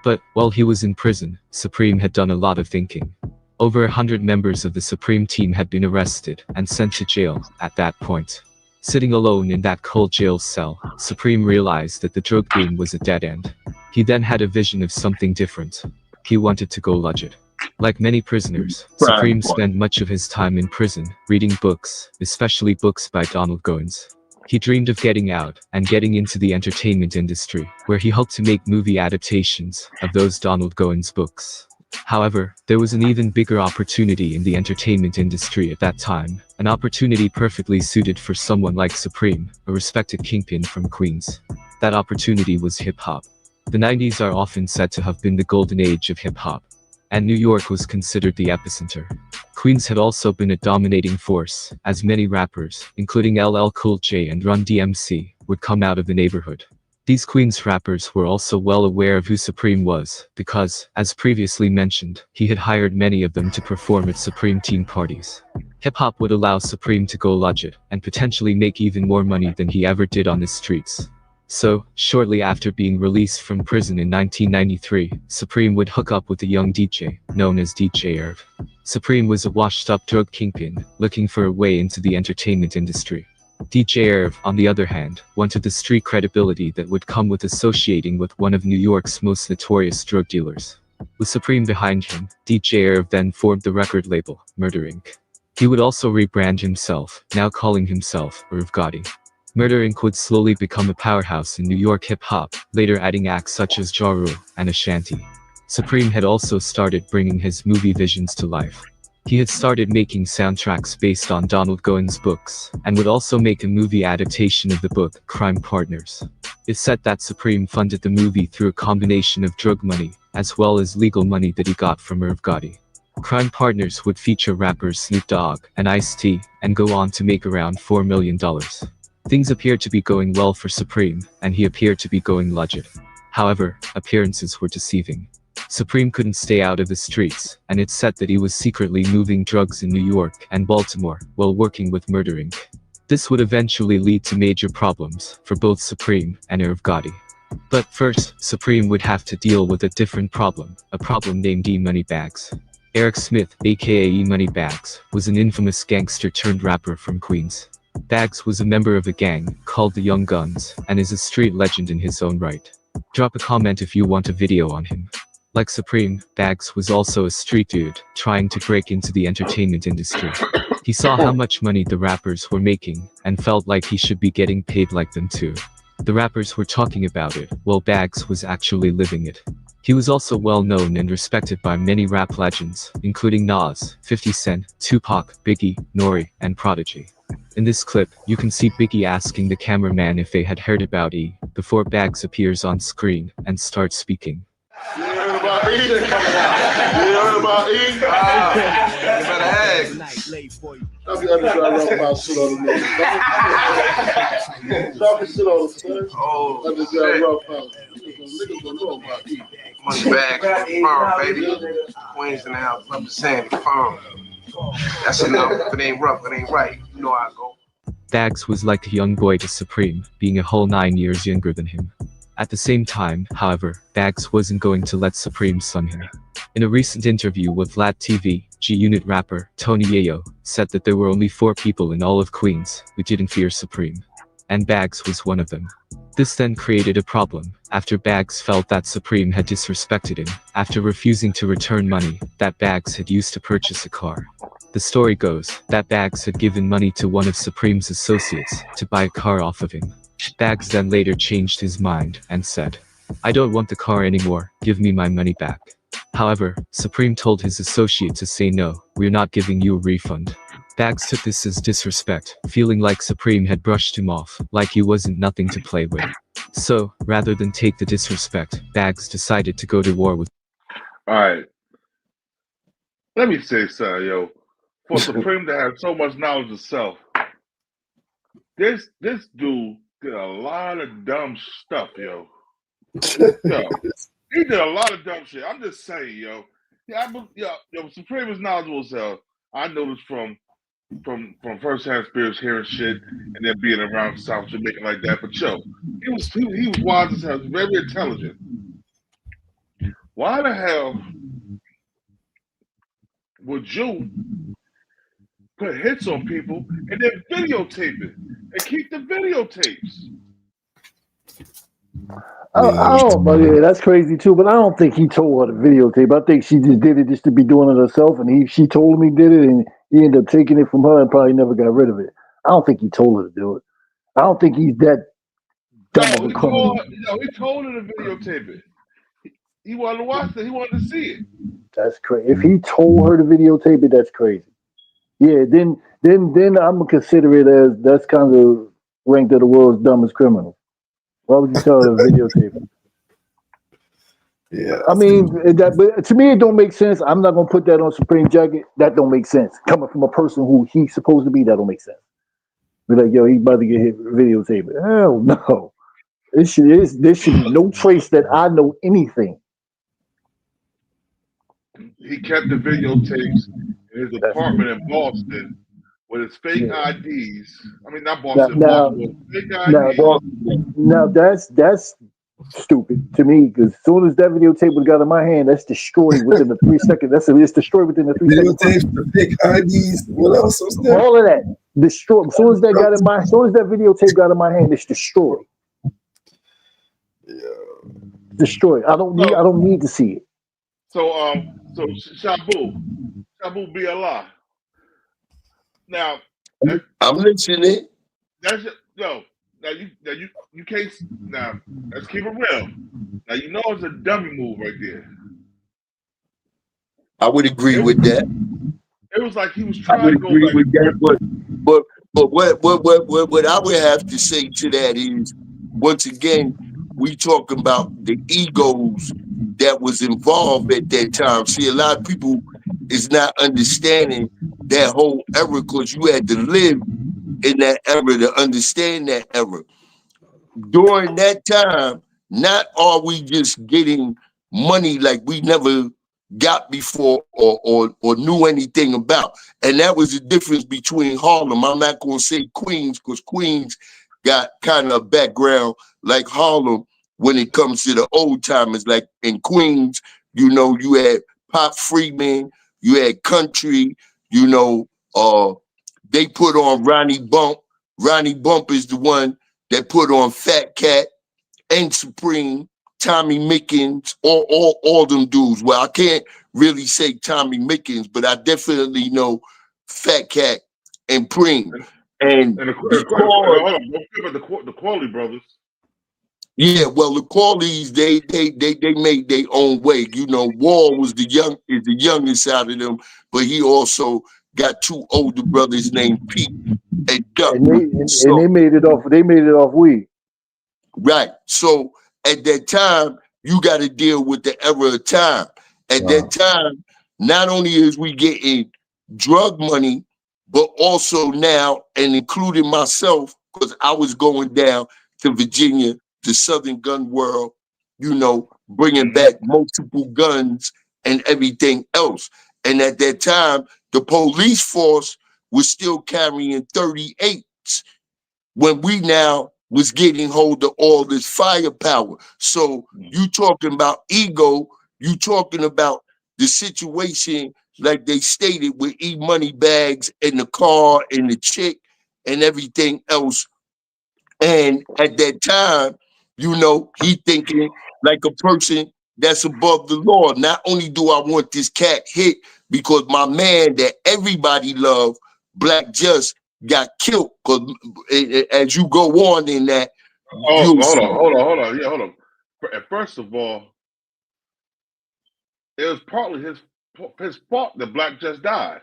But, while he was in prison, Supreme had done a lot of thinking. Over 100 members of the Supreme team had been arrested and sent to jail at that point. Sitting alone in that cold jail cell, Supreme realized that the drug game was a dead end. He then had a vision of something different. He wanted to go legit. Like many prisoners, Supreme spent much of his time in prison, reading books, especially books by Donald Goines. He dreamed of getting out and getting into the entertainment industry, where he hoped to make movie adaptations of those Donald Goines books. However, there was an even bigger opportunity in the entertainment industry at that time, an opportunity perfectly suited for someone like Supreme, a respected kingpin from Queens. That opportunity was hip-hop. The 90s are often said to have been the golden age of hip-hop, and New York was considered the epicenter. Queens had also been a dominating force, as many rappers, including LL Cool J and Run DMC, would come out of the neighborhood. These Queens rappers were also well aware of who Supreme was, because, as previously mentioned, he had hired many of them to perform at Supreme team parties. Hip-hop would allow Supreme to go legit, and potentially make even more money than he ever did on the streets. So, shortly after being released from prison in 1993, Supreme would hook up with a young DJ, known as DJ Irv. Supreme was a washed-up drug kingpin, looking for a way into the entertainment industry. DJ Irv, on the other hand, wanted the street credibility that would come with associating with one of New York's most notorious drug dealers. With Supreme behind him, DJ Irv then formed the record label, Murder Inc. He would also rebrand himself, now calling himself Irv Gotti. Murder Inc. would slowly become a powerhouse in New York hip-hop, later adding acts such as Ja Rule and Ashanti. Supreme had also started bringing his movie visions to life. He had started making soundtracks based on Donald Goines' books, and would also make a movie adaptation of the book, Crime Partners. It's said that Supreme funded the movie through a combination of drug money, as well as legal money that he got from Irv Gotti. Crime Partners would feature rappers Snoop Dogg and Ice-T, and go on to make around $4 million. Things appeared to be going well for Supreme, and he appeared to be going legit. However, appearances were deceiving. Supreme couldn't stay out of the streets, and it's said that he was secretly moving drugs in New York and Baltimore while working with Murder Inc. This would eventually lead to major problems for both Supreme and Irv Gotti. But first, Supreme would have to deal with a different problem, a problem named E-Moneybags. Eric Smith, aka E-Moneybags, was an infamous gangster turned rapper from Queens. Bags was a member of a gang called the Young Guns, and is a street legend in his own right. Drop a comment if you want a video on him. Like Supreme, Bags was also a street dude, trying to break into the entertainment industry. He saw how much money the rappers were making, and felt like he should be getting paid like them too. The rappers were talking about it, while Bags was actually living it. He was also well known and respected by many rap legends, including Nas, 50 Cent, Tupac, Biggie, Nori, and Prodigy. In this clip, you can see Biggie asking the cameraman if they had heard about E, before Bags appears on screen and starts speaking. You heard about E? You heard about E? You better ask. I'll be underground rough house shit on the niggas. Drop the shit on the man. Oh, underground rough house. Niggas don't know about E. Money bags, firm, baby. Queens in the house, love the same, firm. That's enough. If it ain't rough, it ain't right. You know how I go. Bags was like a young boy to Supreme, being a whole 9 years younger than him. At the same time, however, Bags wasn't going to let Supreme son him. In a recent interview with Vlad TV, G-Unit rapper Tony Yayo said that there were only 4 people in all of Queens who didn't fear Supreme. And Bags was one of them. This then created a problem, after Bags felt that Supreme had disrespected him, after refusing to return money that Bags had used to purchase a car. The story goes that Bags had given money to one of Supreme's associates to buy a car off of him. Bags then later changed his mind and said, "I don't want the car anymore, give me my money back." However, Supreme told his associate to say no, "We're not giving you a refund." Bags took this as disrespect, feeling like Supreme had brushed him off, like he wasn't nothing to play with. So, rather than take the disrespect, Bags decided to go to war with. Alright. Let me say something, yo. For Supreme to have so much knowledge of self, this dude did a lot of dumb stuff, yo. Yo, he did a lot of dumb shit. I'm just saying, yo. Yo, Supreme is knowledgeable as hell. I know this from first-hand experience, hearing shit, and then being around South Jamaica like that. But yo, he was wise as hell, very intelligent. Why the hell would you put hits on people and then videotape it and keep the videotapes? But yeah, that's crazy too. But I don't think he told her to videotape. I think she just did it just to be doing it herself, and she told him he did it, and he ended up taking it from her and probably never got rid of it. I don't think he told her to do it. I don't think he's that dumb of a criminal. He told her to videotape it. He wanted to watch it. He wanted to see it. That's crazy. If he told her to videotape it, that's crazy. Yeah, then I'm gonna consider it as that's kind of ranked as the world's dumbest criminal. Why would you tell her to videotape it? Yeah, I mean, but to me, it don't make sense. I'm not gonna put that on Supreme jacket. That don't make sense. Coming from a person who he's supposed to be, that don't make sense. Be like, yo, he's about to get hit videotape it. Hell no. There should be no trace that I know anything. He kept the videotapes in his apartment in Boston with his fake IDs. I mean, not Boston, Baltimore. Fake IDs. Now that's Stupid to me, because as soon as that videotape was got in my hand, that's destroyed within the 3 seconds. It's destroyed within the 3 seconds. Videotapes, the fake IDs, what else was there? All of that destroyed. As soon as that videotape got in my hand, it's destroyed. Yeah. Destroyed. I don't need to see it. So Shabu be Allah. Now I'm listening. that's yo. Now you can't. Now let's keep it real. Now you know it's a dummy move right there. I would agree with that. It was like he was trying to go back. With that, but what I would have to say to that is, once again, we talking about the egos that was involved at that time. See, a lot of people is not understanding that whole era, because you had to live in that era to understand that era. During that time, not are we just getting money like we never got before or knew anything about. And that was the difference between Harlem. I'm not going to say Queens, because Queens got kind of a background like Harlem when it comes to the old timers. Like in Queens, you know, you had Pop Freeman, you had Country, you know, they put on Ronnie Bump. Ronnie Bump is the one that put on Fat Cat and Supreme, Tommy Mickens, all them dudes. Well, I can't really say Tommy Mickens, but I definitely know Fat Cat and Preem. And the Quality brothers. Yeah, well, the Qualities, they made their own way. You know, Wall was the youngest out of them, but he also got two older brothers named Pete and Duck. And they made it off weed. Right. So at that time, you got to deal with the era of time. At that time, not only is we getting drug money, but also now, and including myself, because I was going down to Virginia, the Southern Gun World, you know, bringing back multiple guns and everything else. And at that time, the police force was still carrying 38s when we now was getting hold of all this firepower. So you talking about ego, you talking about the situation like they stated with E-money bags and the car and the chick and everything else. And at that time, you know, he thinking like a person that's above the law. Not only do I want this cat hit because my man that everybody loved, Black Just, got killed. Because as you go on in that, hold on. Yeah, hold on. First of all, it was partly his fault that Black Just died.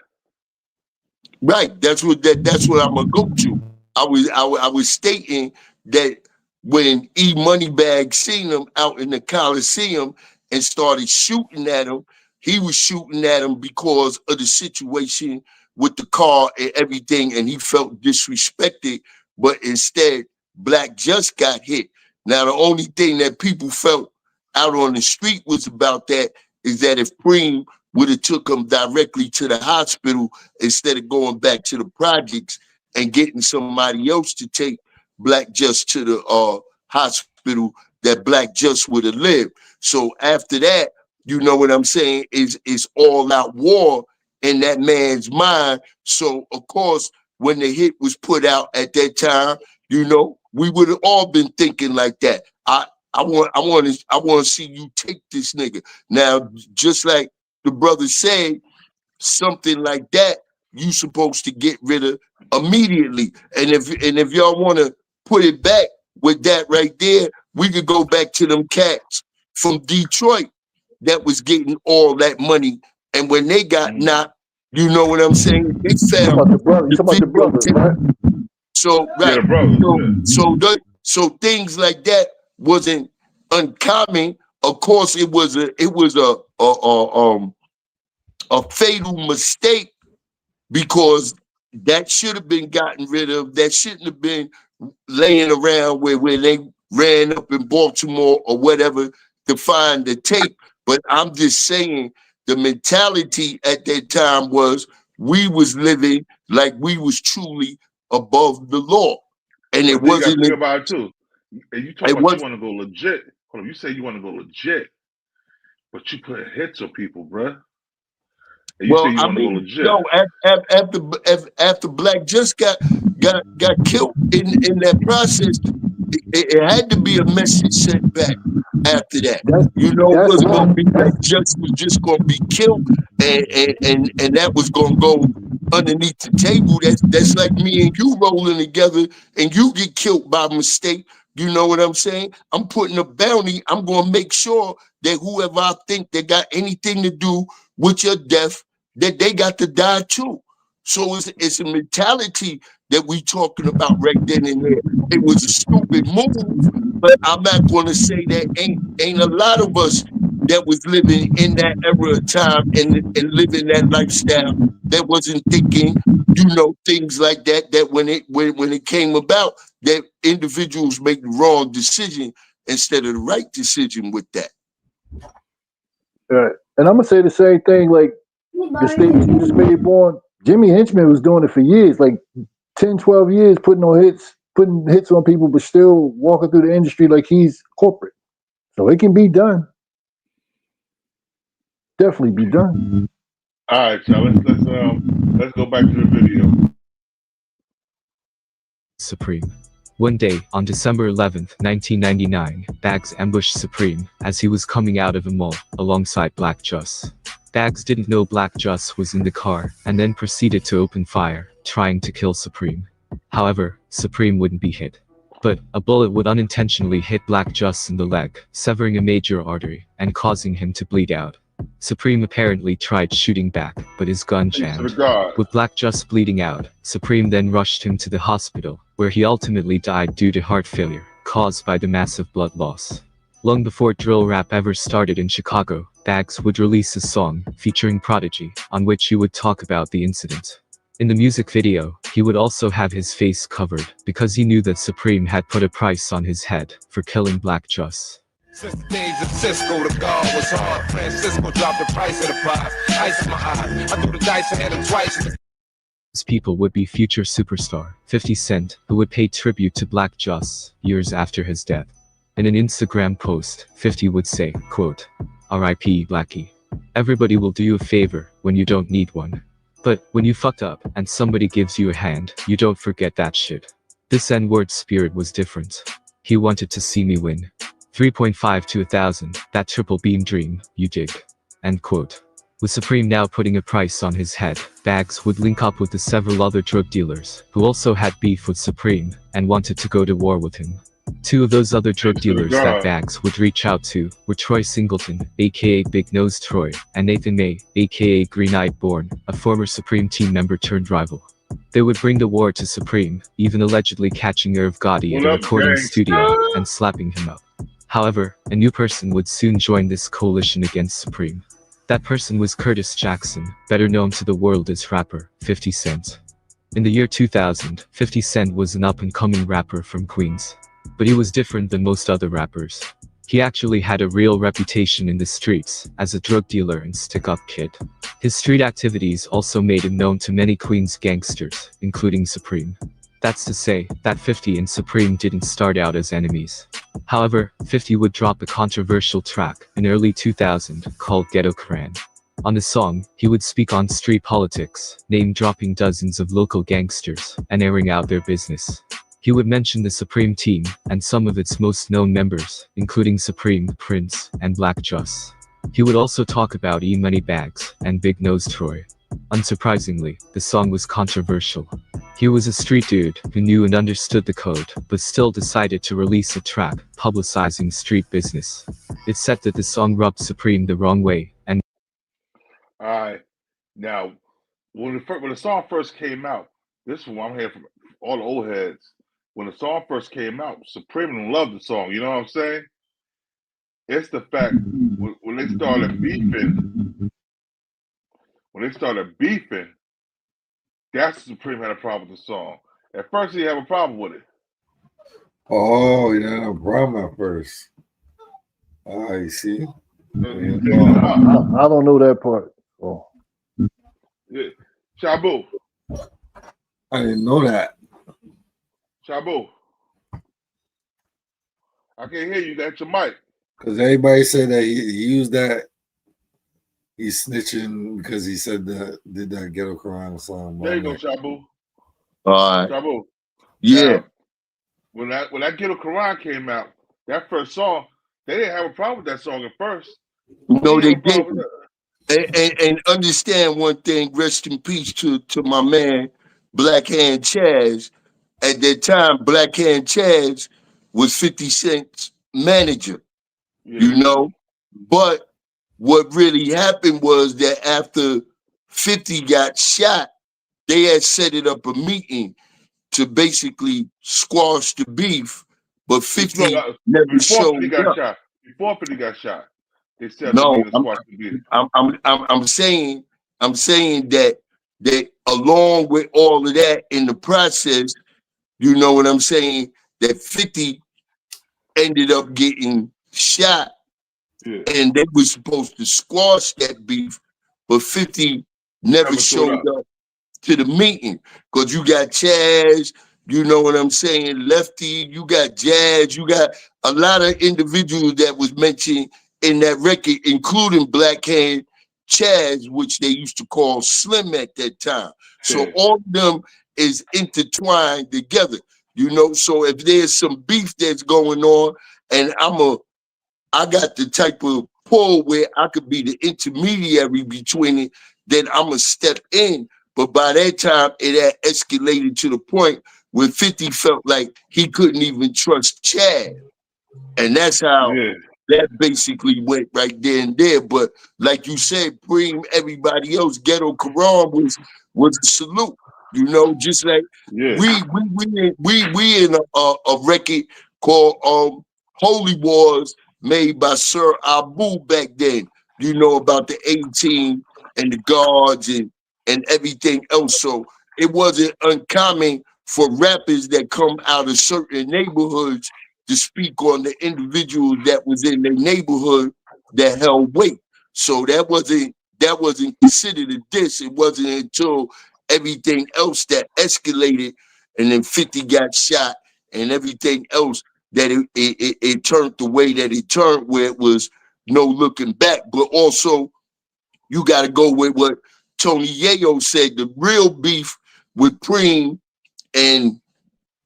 Right. That's what I'm gonna go to. I was stating that when E Moneybag seen him out in the Coliseum and started shooting at him, he was shooting at him because of the situation with the car and everything, and he felt disrespected. But instead, Black Just got hit. Now, the only thing that people felt out on the street was about that is that if Preem would have took him directly to the hospital instead of going back to the projects and getting somebody else to take Black Just to the hospital, that Black Just would have lived. So after that, you know what I'm saying, is all out war in that man's mind. So of course, when the hit was put out at that time, you know, we would have all been thinking like that. I want to see you take this nigga. Now, just like the brother said, something like that you supposed to get rid of immediately. And if y'all want to put it back with that right there, we could go back to them cats from Detroit that was getting all that money. And when they got knocked, you know what I'm saying? They found the brother. So right, so things like that wasn't uncommon. Of course, it was a fatal mistake, because that should have been gotten rid of. That shouldn't have been laying around where they ran up in Baltimore or whatever to find the tape. But I'm just saying the mentality at that time was we was living like we was truly above the law. And it wasn't about it too. And you talk about you want to go legit. Hold on, you say you want to go legit, but you put hits on people, bruh. And you say Well, you I want to go mean, legit. yo, after Black just got killed in that process, it had to be a message sent back after that. You know, it wasn't going to be Black just was just going to be killed, and that was going to go underneath the table. That's like me and you rolling together, and you get killed by mistake. You know what I'm saying? I'm putting a bounty. I'm going to make sure that whoever I think that got anything to do with your death, that they got to die too. So it's a mentality that we talking about right then and there. It was a stupid move, but I'm not going to say that ain't a lot of us that was living in that era of time and living that lifestyle that wasn't thinking, you know, things like that. That when it came about, that individuals make the wrong decision instead of the right decision with that. Right. And I'm gonna say the same thing. Like the statement you just made, Born. Jimmy Henchman was doing it for years, like 10, 12 years, putting hits on people, but still walking through the industry like he's corporate. So it can be done. Definitely be done. All right, y'all. Let's go back to the video. Supreme. One day, on December 11th, 1999, Bags ambushed Supreme as he was coming out of a mall, alongside Black Juss. Bags didn't know Black Juss was in the car, and then proceeded to open fire, trying to kill Supreme. However, Supreme wouldn't be hit. But, a bullet would unintentionally hit Black Juss in the leg, severing a major artery, and causing him to bleed out. Supreme apparently tried shooting back, but his gun jammed. With Black Juss bleeding out, Supreme then rushed him to the hospital, where he ultimately died due to heart failure, caused by the massive blood loss. Long before drill rap ever started in Chicago, Bags would release a song, featuring Prodigy, on which he would talk about the incident. In the music video, he would also have his face covered, because he knew that Supreme had put a price on his head, for killing Black Juss. Since the days of Cisco, the guard was hard. Francisco dropped the price of the prize. Ice in my eyes. I threw the dice and had him twice. These people would be future superstar 50 Cent, who would pay tribute to Black Juss years after his death. In an Instagram post, 50 would say, quote, "R.I.P. Blackie. Everybody will do you a favor when you don't need one. But when you fucked up and somebody gives you a hand, you don't forget that shit." This N-word spirit was different. He wanted to see me win. 3.5 to 1,000, that triple beam dream, you dig. End quote. With Supreme now putting a price on his head, Bags would link up with the several other drug dealers, who also had beef with Supreme, and wanted to go to war with him. Two of those other drug dealers that Bags would reach out to were Troy Singleton, aka Big Nose Troy, and Nathan May, aka Green-Eyed Born, a former Supreme team member turned rival. They would bring the war to Supreme, even allegedly catching Irv Gotti at a recording studio, and slapping him up. However, a new person would soon join this coalition against Supreme. That person was Curtis Jackson, better known to the world as rapper 50 Cent. In the year 2000, 50 Cent was an up-and-coming rapper from Queens. But he was different than most other rappers. He actually had a real reputation in the streets, as a drug dealer and stick-up kid. His street activities also made him known to many Queens gangsters, including Supreme. That's to say, that 50 and Supreme didn't start out as enemies. However, 50 would drop a controversial track in early 2000 called Ghetto Cran. On the song, he would speak on street politics, name-dropping dozens of local gangsters, and airing out their business. He would mention the Supreme team, and some of its most known members, including Supreme, Prince, and Black Juss. He would also talk about E-Money Bags, and Big Nose Troy. Unsurprisingly, the song was controversial. He was a street dude who knew and understood the code, but still decided to release a track, publicizing street business. It's said that the song rubbed Supreme the wrong way, and Alright, now, when the song first came out, this is what I'm hearing from all the old heads. When the song first came out, Supreme loved the song, you know what I'm saying? It's the fact, when they started beefing, that's Supreme had a problem with the song. At first, he had a problem with it. Oh, you had a problem at first. You see? I don't know that part. Oh. Yeah. Shabu. I didn't know that. Shabu. I can't hear you. That's your mic. Because everybody said that he used that. He's snitching because he said that did that ghetto crime song. There you go, Shabu. All right. Shabu. Yeah. Now, when that Ghetto Quran came out, that first song, they didn't have a problem with that song at first. No, they didn't. And understand one thing, rest in peace to my man, Black Hand Chaz. At that time, Black Hand Chaz was 50 Cent's manager, you know? But what really happened was that after 50 got shot, they had set it up a meeting to basically squash the beef, but 50 never before showed 50 got up. shot. Before 50 got shot, they set up No, the meeting to squash the beef. I'm saying that along with all of that in the process, you know what I'm saying, that 50 ended up getting shot, and they were supposed to squash that beef, but 50 never showed up to the meeting, because you got Chaz, you know what I'm saying, Lefty, you got Jazz, you got a lot of individuals that was mentioned in that record, including Black Hand Chaz, which they used to call Slim at that time. So all of them is intertwined together, you know. So if there's some beef that's going on, and I got the type of pull where I could be the intermediary between it, then I'm going to step in. But by that time, it had escalated to the point where 50 felt like he couldn't even trust Chad. And that's how that basically went right there and there. But like you said, Preem, everybody else, Ghetto Quran was a salute. You know, just like we in a record called Holy Wars, made by Sir Abu back then, you know, about the 18 and the guards and everything else. So it wasn't uncommon for rappers that come out of certain neighborhoods to speak on the individuals that was in their neighborhood that held weight. So that wasn't considered a diss. It wasn't until everything else that escalated and then 50 got shot and everything else that it turned the way that it turned, where it was no looking back. But also, you got to go with what Tony Yayo said. The real beef with Preem and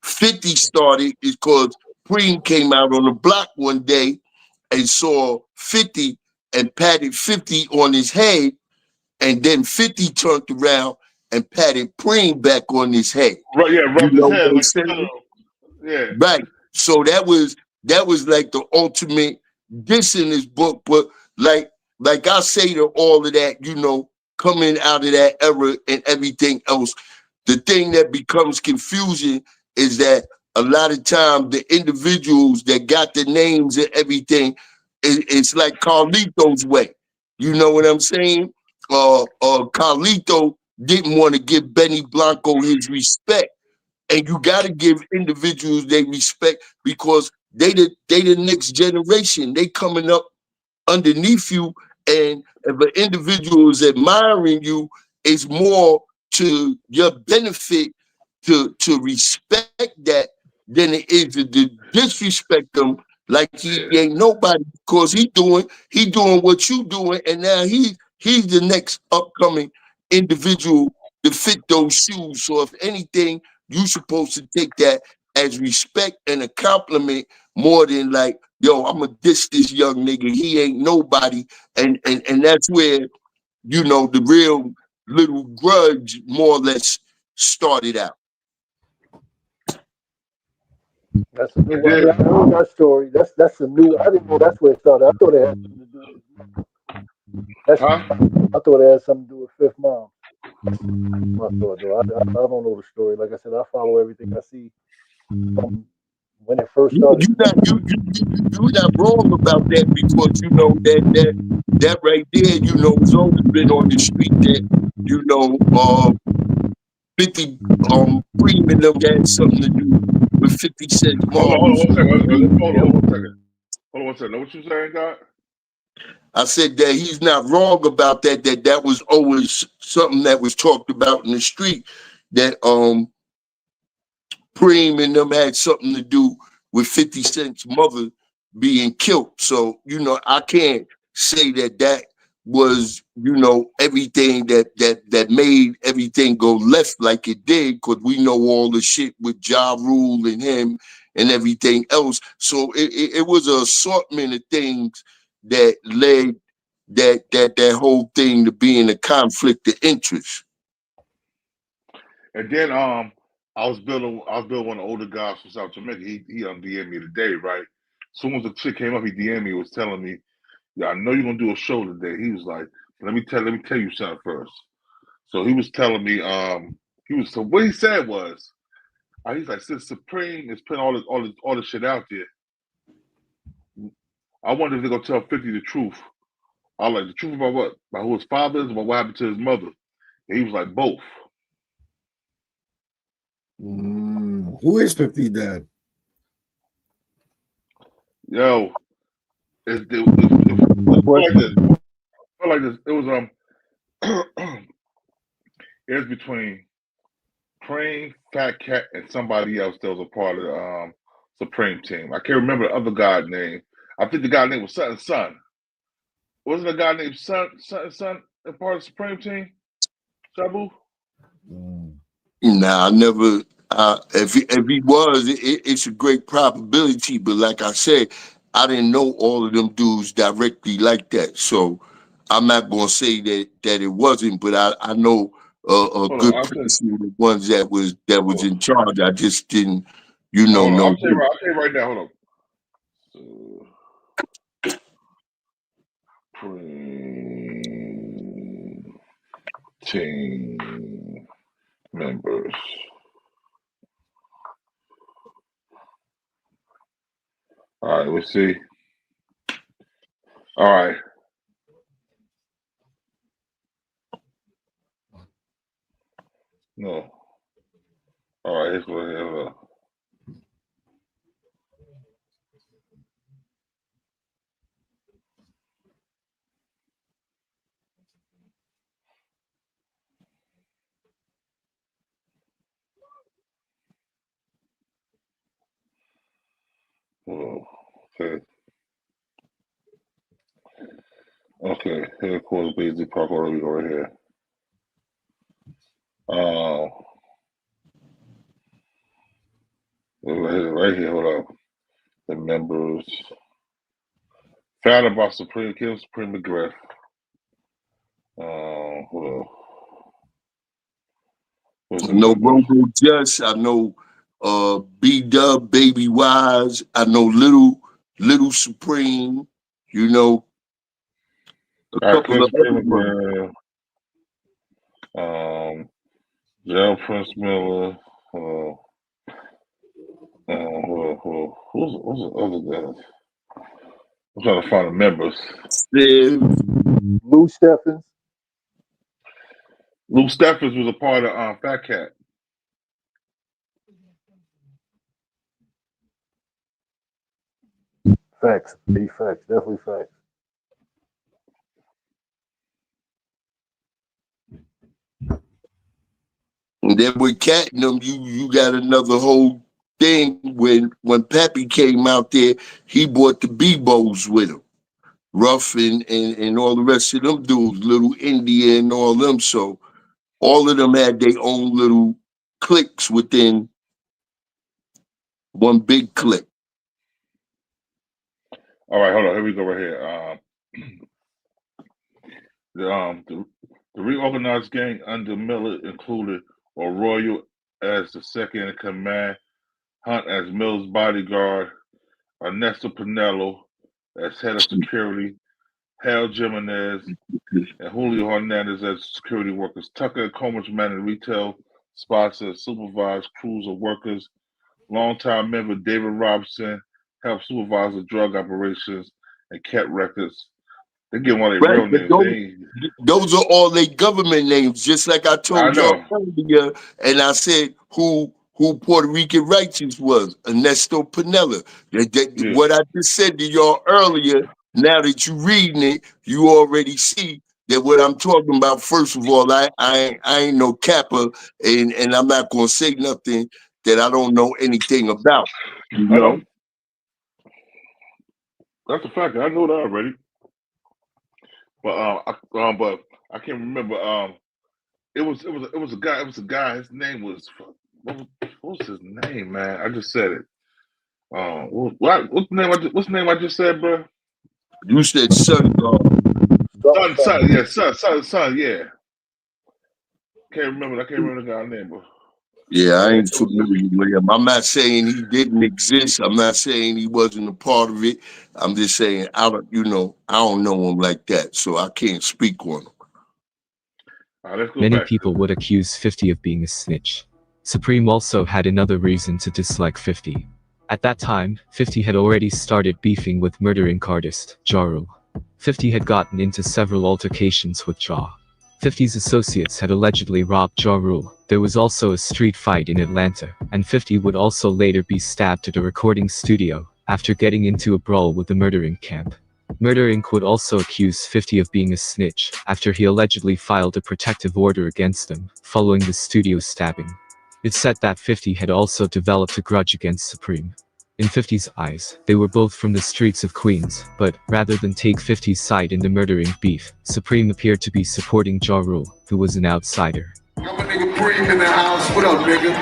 50 started is because Preem came out on the block one day and saw 50 and patted 50 on his head, and then 50 turned around and patted Preem back on his head. Right, yeah, rubbed his head like, yeah. Right. So that was like the ultimate diss in this book. But like I say to all of that, you know, coming out of that era and everything else, the thing that becomes confusing is that a lot of time the individuals that got the names and everything, it's like Carlito's way. You know what I'm saying? Carlito didn't want to give Benny Blanco his respect. And you got to give individuals their respect, because they the next generation. They coming up underneath you, and if an individual is admiring you, it's more to your benefit to respect that than it is to disrespect them like he ain't nobody, because he doing what you doing, and now he's the next upcoming individual to fit those shoes. So if anything, you supposed to take that as respect and a compliment more than like, yo, I'm gonna diss this young nigga. He ain't nobody. And that's where, you know, the real little grudge more or less started out. That's a new one. I heard that story. That's a new. I didn't know that's where it started. I thought it had something to do with. I thought it had something to do with Fifth Mom. I thought though. I don't know the story. Like I said, I follow everything I see from when it first started. You're not wrong about that, because you know that right there, you know, it's always been on the street that, you know, 50 Preem and them had something to do with 50 Cent's mom. Hold on one second. Know what you saying, God? I said that he's not wrong about that. That was always something that was talked about in the street, that Preem and them had something to do with 50 Cent's mother being killed. So, you know, I can't say that that was, you know, everything that made everything go left like it did, because we know all the shit with Ja Rule and him and everything else. So it was an assortment of things that led that whole thing to being a conflict of interest. And then I was building one of the older guys from South Jamaica. He DM'd me today, right? As soon as the chick came up, he DM'd me, was telling me, "Yeah, I know you're gonna do a show today." He was like, let me tell you something first. So he was telling me, so what he said was, he's like, since Supreme is putting all this shit out there, I wonder if they're gonna tell 50 the truth. I was like, the truth about what? About who his father is, about what happened to his mother. And he was like, both. Who is 50 dad? Yo, it like this. It was it was between Cream, Fat Cat, and somebody else that was a part of the Supreme team. I can't remember the other guy's name. I think the guy's name was Sutton Son. Wasn't a guy named Sutton Son a part of the Supreme team? Shabu? Nah, I never. If he was, it's a great probability. But like I said, I didn't know all of them dudes directly like that. So I'm not gonna say that it wasn't. But I know a good person of the ones that was in charge. I just didn't, you know. Hold on, know. I'll tell you right now. Hold on. Supreme team members. All right, let's see. All right. No. All right, here's what here. Oh, okay. Okay, headquarters Beasley Park, where we go right here. Right here, hold up. The members. Founded by Supreme King Supreme McGriff. Hold I know Robo Just. I know B-Dub, Baby Wise. I know Little Supreme. You know, a couple of other ones. Jail Prince Miller. Who's the other guys? I'm trying to find the members. Lou Steffens. Lou Steffens was a part of Fat Cat. Facts. Big facts. Definitely facts. And then with Cat and them, you got another whole thing when Pappy came out there, he brought the B-Bows with him. Ruff and all the rest of them dudes, Little India and all them. So all of them had their own little cliques within one big clique. All right, hold on. Here we go right here. The reorganized gang under Miller included Arroyo as the second in command, Hunt as Miller's bodyguard, Ernesto Pinello as head of security, Hal Jimenez and Julio Hernandez as security workers, Tucker and Comas managed retail spots as supervised crews of workers, longtime member David Robinson helped supervise the drug operations and kept records. They get one of their real names. Those are all their government names, just like I told y'all earlier. And I said who Puerto Rican Righteous was, Ernesto Pinella. What I just said to y'all earlier, now that you're reading it, you already see that what I'm talking about. First of all, I ain't no Kappa, and I'm not gonna say nothing that I don't know anything about. You know? That's a fact. I know that already. But I can't remember. It was a guy. His name was what was his name, man? I just said it. What's the name I just said, bro? You said son, Son, yeah, son, yeah. Can't remember the guy's name, bro. Yeah, I ain't familiar with him. I'm not saying he didn't exist. I'm not saying he wasn't a part of it. I'm just saying I don't know him like that, so I can't speak on him. Many people would accuse 50 of being a snitch. Supreme also had another reason to dislike 50. At that time, 50 had already started beefing with Murder Inc. artist, Ja Rule. 50 had gotten into several altercations with Ja. 50's associates had allegedly robbed Ja Rule. There was also a street fight in Atlanta, and 50 would also later be stabbed at a recording studio, after getting into a brawl with the Murder Inc. camp. Murder Inc. would also accuse 50 of being a snitch, after he allegedly filed a protective order against them, following the studio stabbing. It's said that 50 had also developed a grudge against Supreme. In 50's eyes, they were both from the streets of Queens, but, rather than take 50's side in the Murder Inc. beef, Supreme appeared to be supporting Ja Rule, who was an outsider. I'm a nigga Preem in the house. What up, nigga?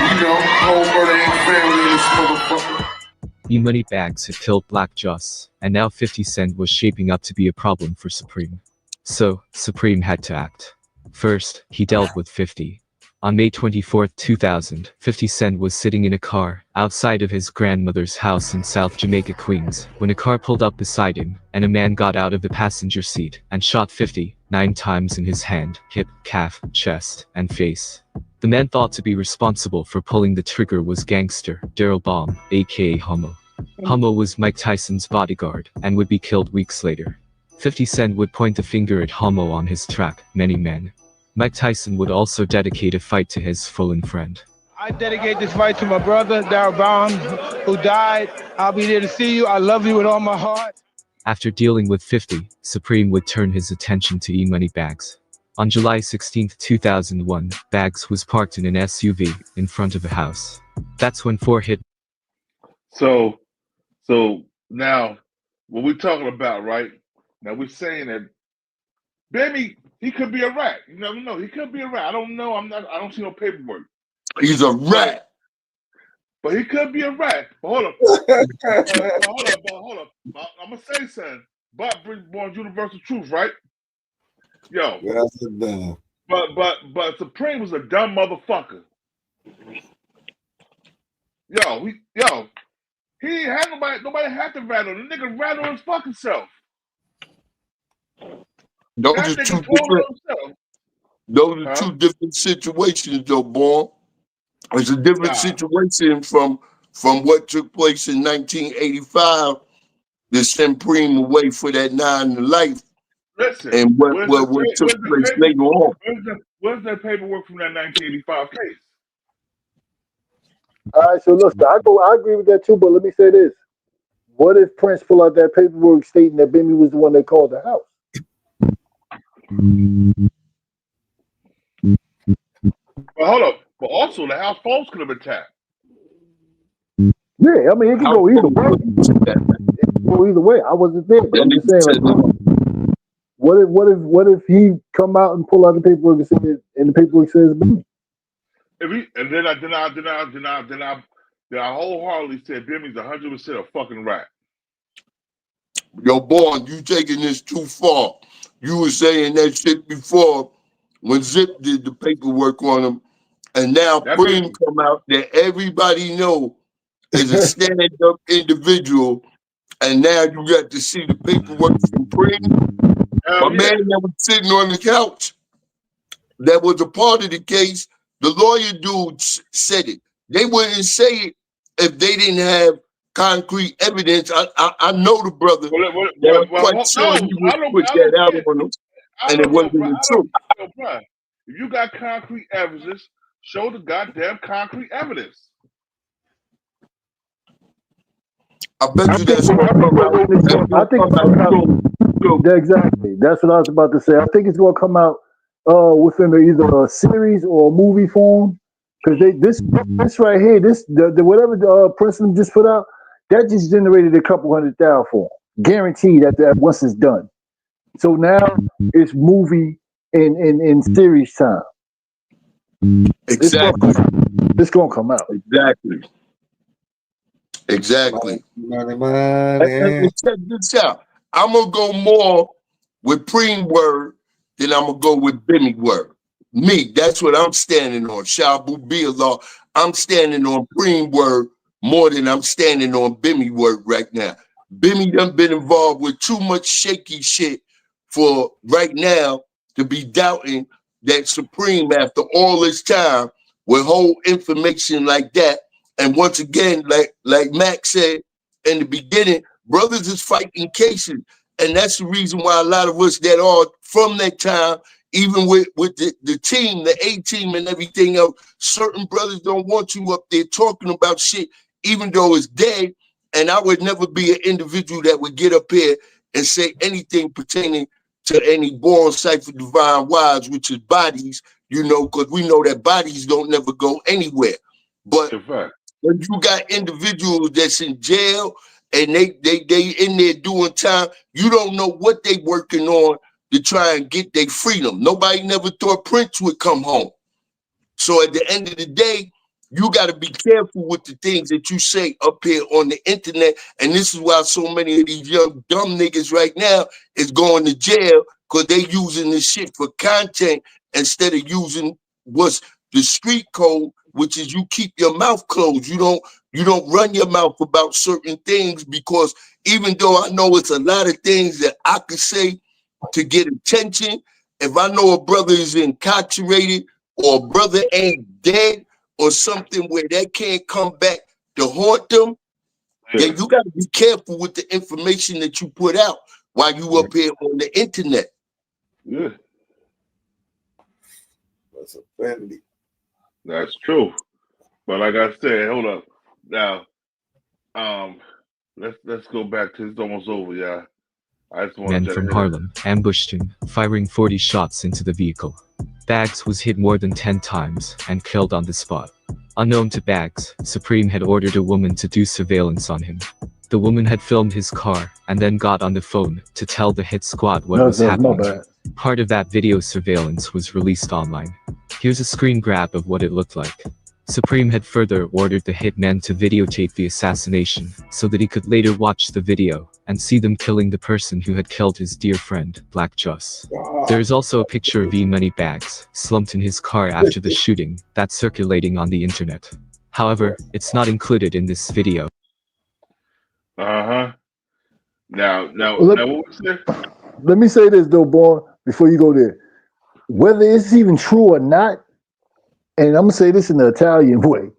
You know, whole Murder Inc. family in this motherfucker. E-Money Bags had killed Black Joss, and now 50 Cent was shaping up to be a problem for Supreme. So, Supreme had to act. First, he dealt with 50. On May 24, 2000, 50 Cent was sitting in a car, outside of his grandmother's house in South Jamaica, Queens, when a car pulled up beside him, and a man got out of the passenger seat, and shot 50, 9 times in his hand, hip, calf, chest, and face. The man thought to be responsible for pulling the trigger was gangster, Daryl Baum, aka Homo. Homo was Mike Tyson's bodyguard, and would be killed weeks later. 50 Cent would point the finger at Homo on his track, Many Men. Mike Tyson would also dedicate a fight to his fallen friend. I dedicate this fight to my brother, Daryl Baum, who died. I'll be there to see you. I love you with all my heart. After dealing with 50, Supreme would turn his attention to E-Money Bags. On July 16, 2001, Bags was parked in an SUV in front of a house. That's when 4 hit. So now, what we're talking about, right? Now we're saying that Bimmy, he could be a rat. You never know. He could be a rat. I don't know. I don't see no paperwork. He's a rat. But he could be a rat. But hold up. hold up. I'm gonna say something. But born universal truth, right? Yo. But Supreme was a dumb motherfucker. He ain't had nobody had to rattle. The nigga rattled his fucking self. Those are two different situations, though, Born. It's a different situation from what took place in 1985 to send Preem away for that 9 to life. Listen, and what took place later on. Where's that paperwork from that 1985 case? All right, so look, I agree with that too, but let me say this. What if Prince pull out that paperwork stating that Bimmy was the one that called the house? Well, hold up. But also, the house phones could have been tapped. Yeah, I mean, it can go either way. It can go either way. I wasn't there, but I'm just saying, like, what if he come out and pull out the paperwork and, and the paperwork says Bimmy? Then I wholeheartedly said Bimmy's 100% a fucking rat. Yo, Born, you taking this too far. You were saying that shit before when Zip did the paperwork on him, and now Preem come out that everybody know is a stand-up individual, and now you got to see the paperwork from Preem. A man that was sitting on the couch that was a part of the case. The lawyer dude said it. They wouldn't say it if they didn't have concrete evidence. I know the brother. I'm quite sure he would put that out on him, and it wasn't the truth. If you got concrete evidence, show the goddamn concrete evidence. I bet you that's what I think it's gonna come out. Exactly. That's what I was about to say. I think it's gonna come out within either a series or a movie form. Because this right here, the whatever the Princeton just put out, That just generated a couple $100,000 for him. Guaranteed that once it's done. So now it's movie in series time. Exactly. It's gonna come out. Exactly. Money. And check this out. I'm gonna go more with Preem word than I'm gonna go with Bimmy word. Me, that's what I'm standing on. Shabu Billah, I'm standing on Preem word more than I'm standing on Bimmy word right now. Bimmy done been involved with too much shaky shit for right now to be doubting that Supreme after all this time will hold information like that. And once again, like Max said in the beginning, brothers is fighting cases. And that's the reason why a lot of us that are from that time, even with the team, the A team and everything else, certain brothers don't want you up there talking about shit, even though it's dead. And I would never be an individual that would get up here and say anything pertaining to any born cipher divine wives, which is bodies, you know, because we know that bodies don't never go anywhere. But when you got individuals that's in jail and they in there doing time, you don't know what they working on to try and get their freedom. Nobody never thought Prince would come home. So at the end of the day, you got to be careful with the things that you say up here on the internet. And this is why so many of these young dumb niggas right now is going to jail, because they using this shit for content instead of using what's the street code, which is you keep your mouth closed. You don't run your mouth about certain things, because even though I know it's a lot of things that I could say to get attention, if I know a brother is incarcerated or a brother ain't dead or something where they can't come back to haunt them, then you got to be careful with the information that you put out while you up here on the internet. Yeah. That's offending. That's true. But like I said, hold up. Now, let's go back to it's almost over, y'all. I just want Men from Harlem ambushed him, firing 40 shots into the vehicle. Baggs was hit more than 10 times and killed on the spot. Unknown to Baggs, Supreme had ordered a woman to do surveillance on him. The woman had filmed his car and then got on the phone to tell the hit squad what was happening. Part of that video surveillance was released online. Here's a screen grab of what it looked like. Supreme had further ordered the hitman to videotape the assassination so that he could later watch the video and see them killing the person who had killed his dear friend, Black Juss. There is also a picture of E-Money Baggs slumped in his car after the shooting that's circulating on the internet. However, it's not included in this video. Now what was there? Let me say this though, boy, before you go there. Whether it's even true or not, and I'm gonna say this in the Italian way,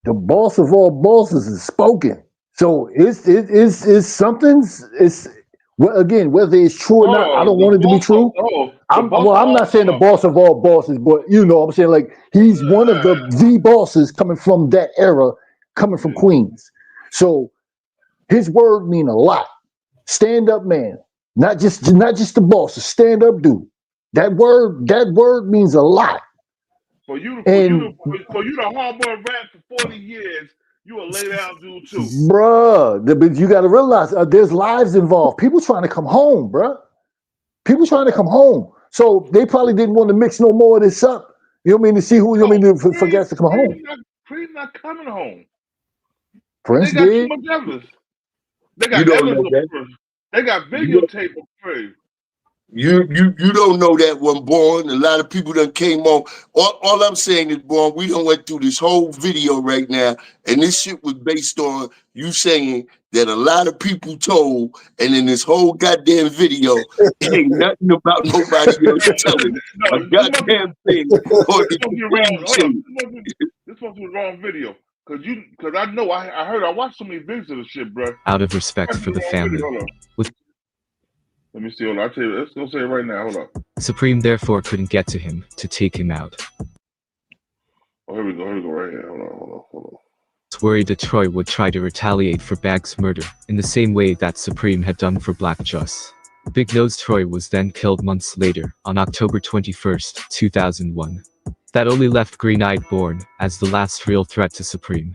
the boss of all bosses is spoken. So it's something's well, again, whether it's true or not, I don't want it to be true. I'm not saying the boss of all bosses, but you know what I'm saying, like he's one of the bosses coming from that era, coming from Queens. So his word mean a lot. Stand up man, not just the boss, a stand up dude. That word means a lot. For you to hardboy rap for 40 years, you a lay down dude too. Bruh, but you gotta realize there's lives involved. People trying to come home, bruh. People trying to come home. So they probably didn't want to mix no more of this up. You know what I mean? To see who, you know what I mean, for guys to come home. Preem not coming home. Prince They got did. too much evidence. They got evidence of Prince. They got videotape of Preem. You don't know that one, Born. A lot of people done came on. All I'm saying is, Born, we done went through this whole video right now, and this shit was based on you saying that a lot of people told, and in this whole goddamn video, it ain't nothing about nobody else telling a goddamn thing. This must be the wrong video. Cause I know I watched so many videos of this shit, bro. Out of respect for the family. Let me see. Hold on. I'll tell you. Let's go say it right now. Hold on. Supreme therefore couldn't get to him to take him out. Oh, here we go. Here we go. Right here. Hold on. Worried that Troy would try to retaliate for Baggs' murder in the same way that Supreme had done for Black Juss. Big Nose Troy was then killed months later on October 21st, 2001. That only left Green-Eyed Born as the last real threat to Supreme.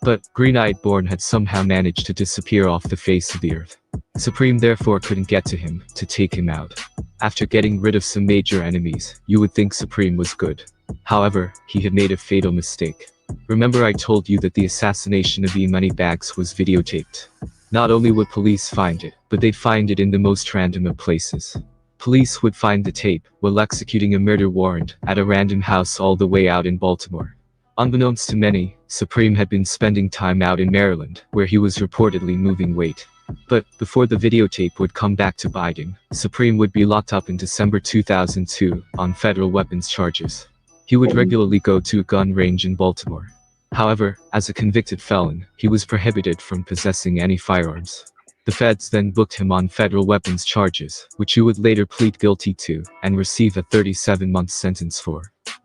But Green-Eyed Born had somehow managed to disappear off the face of the earth. Supreme therefore couldn't get to him to take him out. After getting rid of some major enemies, you would think Supreme was good. However, he had made a fatal mistake. Remember I told you that the assassination of E-Moneybags was videotaped. Not only would police find it, but they'd find it in the most random of places. Police would find the tape while executing a murder warrant at a random house all the way out in Baltimore. Unbeknownst to many, Supreme had been spending time out in Maryland, where he was reportedly moving weight. But, before the videotape would come back to bite him, Supreme would be locked up in December 2002, on federal weapons charges. He would regularly go to a gun range in Baltimore. However, as a convicted felon, he was prohibited from possessing any firearms. The feds then booked him on federal weapons charges, which he would later plead guilty to, and receive a 37-month sentence for.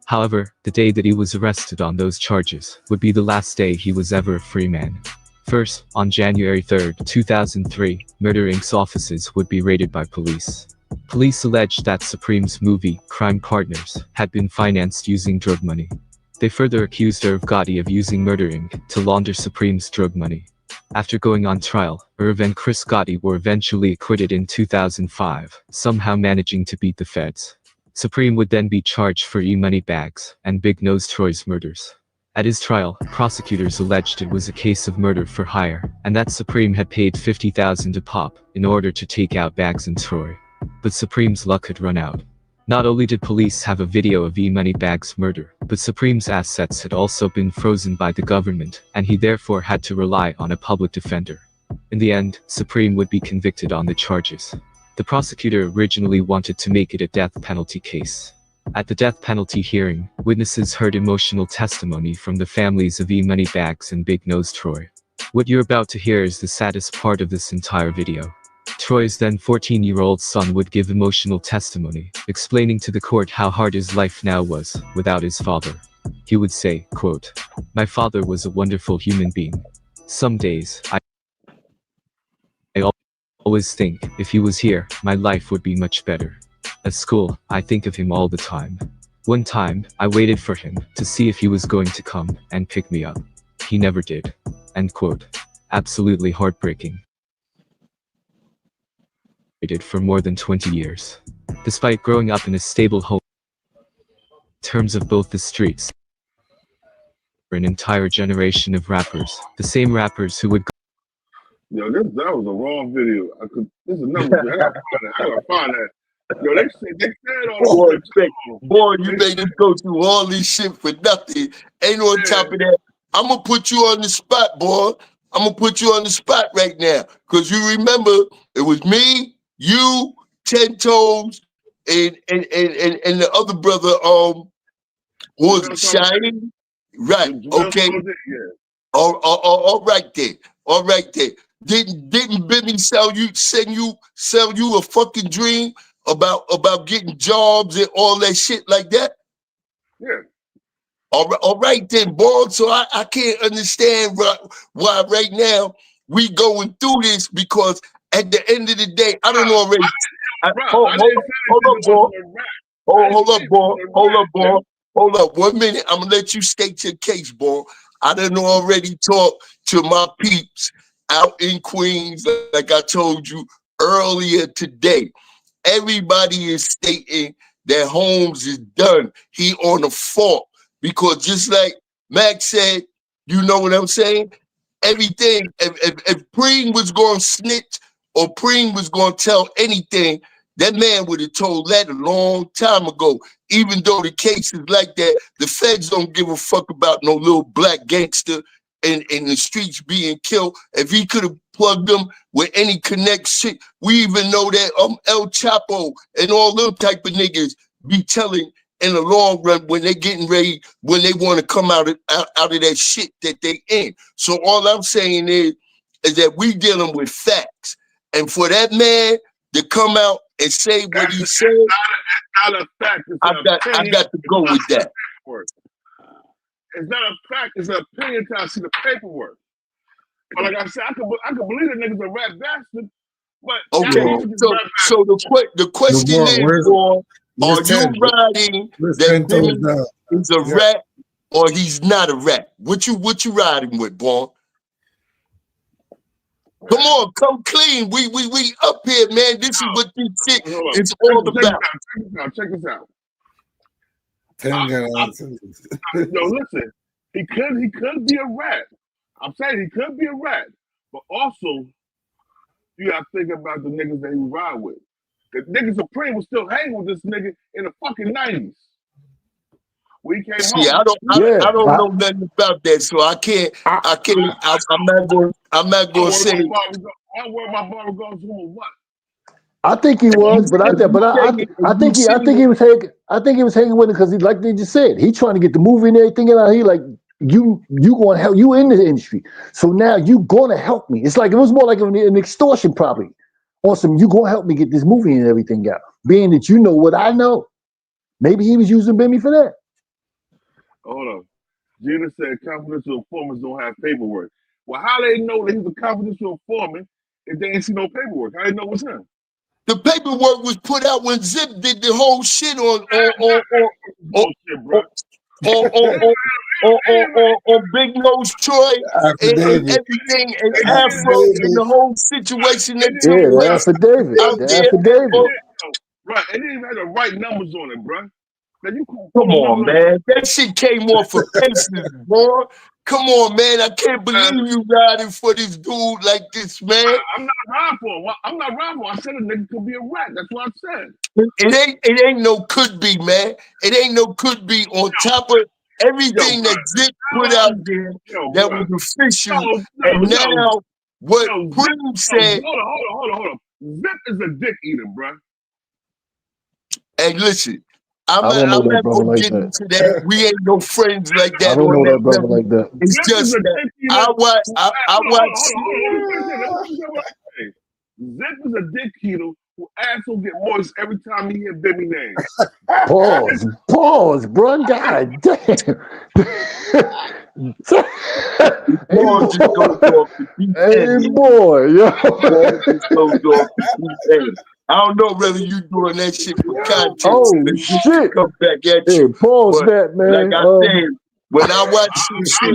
However, the day that he was arrested on those charges would be the last day he was ever a free man. First, on January 3, 2003, Murder Inc.'s offices would be raided by police. Police alleged that Supreme's movie, Crime Partners, had been financed using drug money. They further accused Irv Gotti of using Murder Inc. to launder Supreme's drug money. After going on trial, Irv and Chris Gotti were eventually acquitted in 2005, somehow managing to beat the feds. Supreme would then be charged for E-Moneybags and Big Nose Troy's murders. At his trial, prosecutors alleged it was a case of murder for hire, and that Supreme had paid $50,000 a pop in order to take out Bags and Troy. But Supreme's luck had run out. Not only did police have a video of E-Moneybags' murder, but Supreme's assets had also been frozen by the government, and he therefore had to rely on a public defender. In the end, Supreme would be convicted on the charges. The prosecutor originally wanted to make it a death penalty case. At the death penalty hearing, witnesses heard emotional testimony from the families of E-Moneybags and Big Nose Troy. What you're about to hear is the saddest part of this entire video. Troy's then 14-year-old son would give emotional testimony, explaining to the court how hard his life now was, without his father. He would say, quote, "My father was a wonderful human being. Some days, I always think, if he was here, my life would be much better. At school, I think of him all the time. One time, I waited for him, to see if he was going to come and pick me up. He never did." End quote. Absolutely heartbreaking. For more than 20 years. Despite growing up in a stable home, in terms of both the streets, an entire generation of rappers, the same rappers who would Yo, that was a wrong video. This is another video. I gotta find that. Yo, they said all boy, you made us go through all this shit for nothing. Ain't on top of that. I'm gonna put you on the spot, boy. I'm gonna put you on the spot right now. Cause you remember it was me, you, 10 Toes, and the other brother, who was it, Shiny? Right, okay. All right there. All right there. Didn't Bimmy sell you a fucking dream about getting jobs and all that shit like that? Yeah. All right then, boy. So I can't understand why right now we going through this, because at the end of the day, I don't know already. Hold up, 1 minute. I'm gonna let you state your case, boy. I done already talked to my peeps out in Queens, like I told you earlier today. Everybody is stating that Holmes is done. He on the fault, because just like Max said, you know what I'm saying? Everything, if Preem was going to snitch or Preem was going to tell anything, that man would have told that a long time ago. Even though the case is like that, the feds don't give a fuck about no little black gangster in the streets being killed. If he could have plugged them with any connect shit, we even know that El Chapo and all them type of niggas be telling in the long run when they getting ready, when they want to come out of that shit that they in. So all I'm saying is that we dealing with facts. And for that man to come out and say what he said, not a fact. I got to go with that. It's not a fact. It's an opinion till I see the paperwork. But like I said, I could believe the nigga's a rap bastard. But okay, so the question is, are you riding that Bimmy is a rat or he's not a rat? What you riding with, Born? Come on, come clean. We up here, man. This is what this shit is all about. Check this out. Yo, listen. He could be a rat. I'm saying he could be a rat, but also you gotta think about the niggas that he ride with. The nigga Supreme was still hanging with this nigga in the fucking 90s. We came home. I don't know nothing about that, so I can't. I'm not gonna say. I worry about Barbara going to what? I think he was, but I think he was hanging with him because he, like they just said, he trying to get the movie and everything out. He like you going to help you in the industry, so now you gonna help me. It's like it was more like an extortion, probably. Awesome, you gonna help me get this movie and everything out. Being that you know what I know, maybe he was using Bimmy for that. Hold on, Gina said confidential informants don't have paperwork. Well, how they know that he's a confidential informant if they ain't see no paperwork? How they know it's him? The paperwork was put out when Zip did the whole shit on Big Nose Troy and everything and Afro and the whole situation that took place out there. Right, and they even had the right numbers on it, bro. Come on, man. That shit came off of faces, boy. Come on, man. I can't believe you riding for this dude like this, man. I'm not riding for him. I'm not riding for him. I said a nigga could be a rat. That's what I said. It ain't no could be, man. It ain't no could be on top of everything that Zip put out there that was official. And now what Prim said. Hold on. Zip is a dick eater, bro. Hey, listen. I'm not gonna get into that. We ain't no friends like that. I don't know that brother like that. It's just that I watch. Zip is a dick eater who asshole get moist every time he hear Bimmy name. Pause, bro. God damn. Hey, boy, yo. I don't know whether you doing that shit for content. Oh shit! Come back at you. Hey, pause that, man. Like I said, when I watch some shit,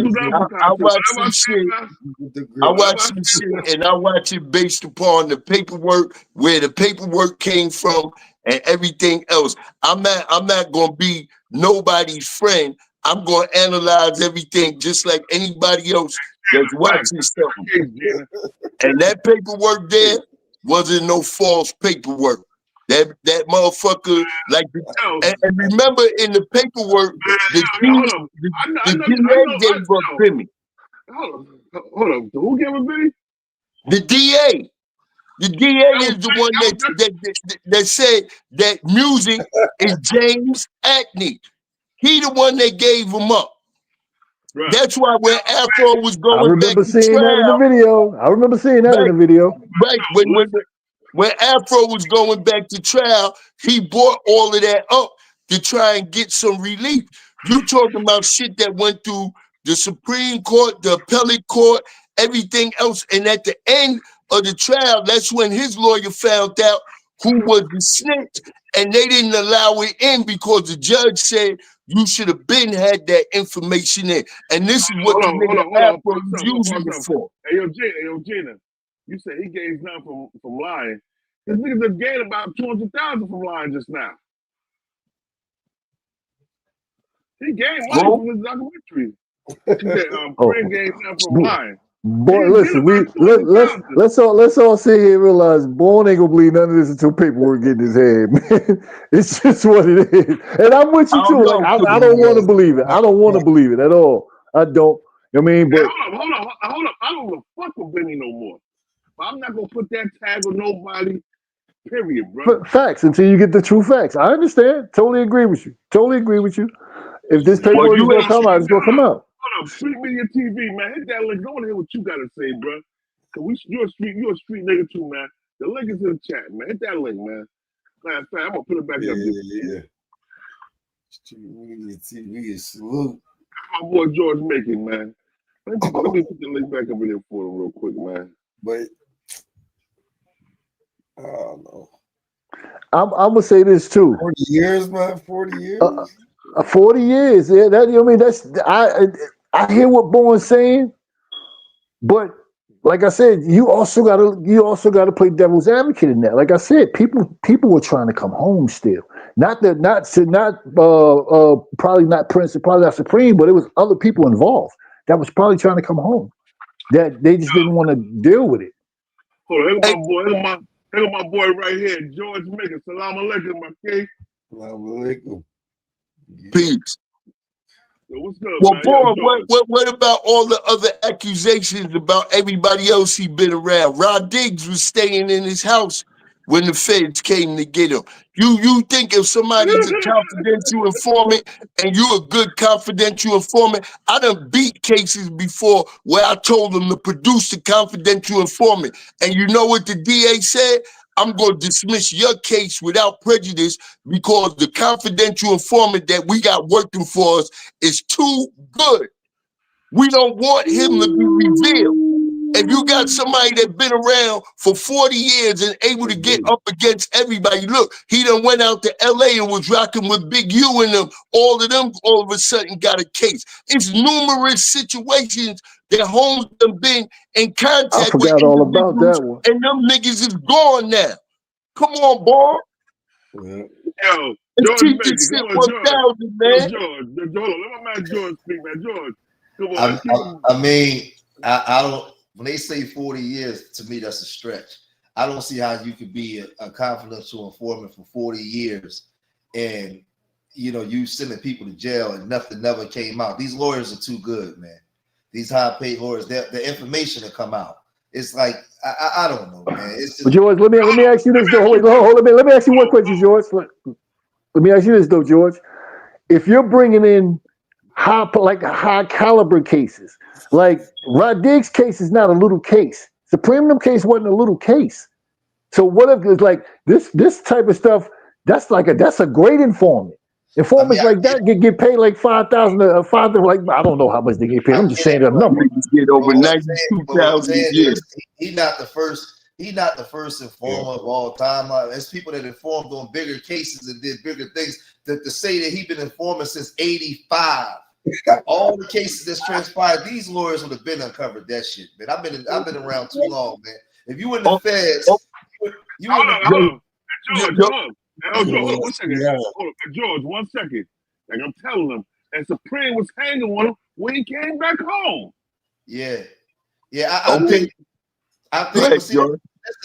I watch some shit, and I watch it based upon the paperwork, where the paperwork came from, and everything else. I'm not gonna be nobody's friend. I'm gonna analyze everything just like anybody else that's watching something. And that paperwork there wasn't no false paperwork. That motherfucker, like, and remember in the paperwork, the DA gave up Bimmy. Hold on. Who gave up Bimmy? The DA. The DA is the one that said that music is James Antney. He the one that gave him up. Right. That's why when Afro was going back to trial, that in the video. I remember seeing that in the video. Right. When Afro was going back to trial, he brought all of that up to try and get some relief. You talking about shit that went through the Supreme Court, the appellate court, everything else. And at the end of the trial, that's when his lawyer found out who was the snitch, and they didn't allow it in because the judge said you should have been had that information in. And this is what the nigga Afro was using it for. Hey, yo, Gina, you said he gained nothing from lying. This nigga just gained about 200,000 from lying just now. He gained money from his documentary. He gained nothing from lying. Boy, listen, let's all sit here and realize Born ain't gonna believe none of this until paperwork get in his head, man. It's just what it is. And I'm with you too. Like I don't want to believe it. I don't want to believe it at all. I don't. I mean, but hold up. I don't give a fuck with Benny no more. I'm not gonna put that tag on nobody. Period, bro. Facts until you get the true facts. I understand. Totally agree with you. If this paperwork is gonna come out, it's gonna come out. Hold up, Street Media TV, man. Hit that link. I want to hear what you gotta say, bro. Cause you're a street nigga too, man. The link is in the chat, man. Hit that link, man. Matter of fact, I'm gonna put it back up. Yeah. Street Media TV is salute. My boy George Making, man. Let me put the link back up in there for him real quick, man. But I don't know. I'm gonna say this too. 40 years, man. 40 years. 40 years. Yeah, that, I mean, that's I hear what Bourne's saying, but like I said, you also gotta play devil's advocate in that. Like I said, people were trying to come home still. Probably not Prince, probably not Supreme, but it was other people involved that was probably trying to come home. That they just didn't want to deal with it. Hold on, here go my boy right here, George Maker. Salam alaikum, my king. Salam alaikum. Peace. Yo, what's good, Well, man? boy, Yo, what about all the other accusations about everybody else he been around? Rod Diggs was staying in his house when the feds came to get him. You think if somebody's a confidential informant and you're a good confidential informant, I done beat cases before where I told them to produce the confidential informant. And you know what the DA said? I'm going to dismiss your case without prejudice because the confidential informant that we got working for us is too good. We don't want him to be revealed. If you got somebody that's been around for 40 years and able to get up against everybody, look, he done went out to LA and was rocking with Big U and them. All of them all of a sudden got a case. It's numerous situations that Holmes done been in contact with. I forgot all about that one. And them niggas is gone now. Come on, boy. Yo, George Maker, come on, George. man. George, hold on, let my man George speak, man. George, come on. I mean, I don't. When they say 40 years, to me, that's a stretch. I don't see how you could be a confidential informant for 40 years and, you know, you sending people to jail and nothing never came out. These lawyers are too good, man. These high-paid lawyers, the information will come out. It's like, I don't know, man. It's just, George, let me ask you this, though. Hold on, let me ask you one question, George. Let me ask you this, though, George. If you're bringing in high caliber cases, like Rod Diggs' case is not a little case. Supreme case wasn't a little case. So what if it's like this type of stuff? That's a great informant. Informants like that get paid like $5,000. Like I don't know how much they get paid. I'm just saying that number. Get over 92,000 a year. He's not the first. He's not the first informer of all time. There's people that informed on bigger cases and did bigger things. That to say that he's been informing since '85. All the cases that's transpired, these lawyers would have been uncovered that shit, man. I've been around too long, man. If you in the feds, you hold on. George, 1 second. Hold on, George, 1 second. Like I'm telling them, and Supreme was hanging on him when he came back home. Yeah. I think that's the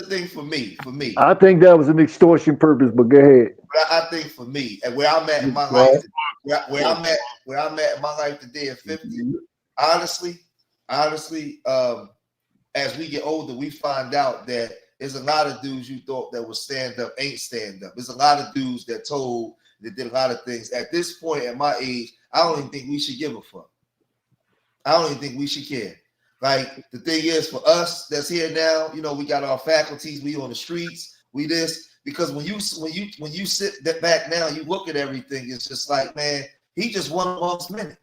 thing for me. I think that was an extortion purpose, but go ahead. I think for me, and where I'm at in my life, where I'm at in my life today at 50, honestly, as we get older, we find out that there's a lot of dudes you thought that would stand up ain't stand up. There's a lot of dudes that did a lot of things. At this point, at my age, I don't even think we should give a fuck. I don't even think we should care. Like the thing is, for us that's here now, you know, we got our faculties, we on the streets, we this. Because when you sit back now, you look at everything, it's just like, man, he just one amongst many.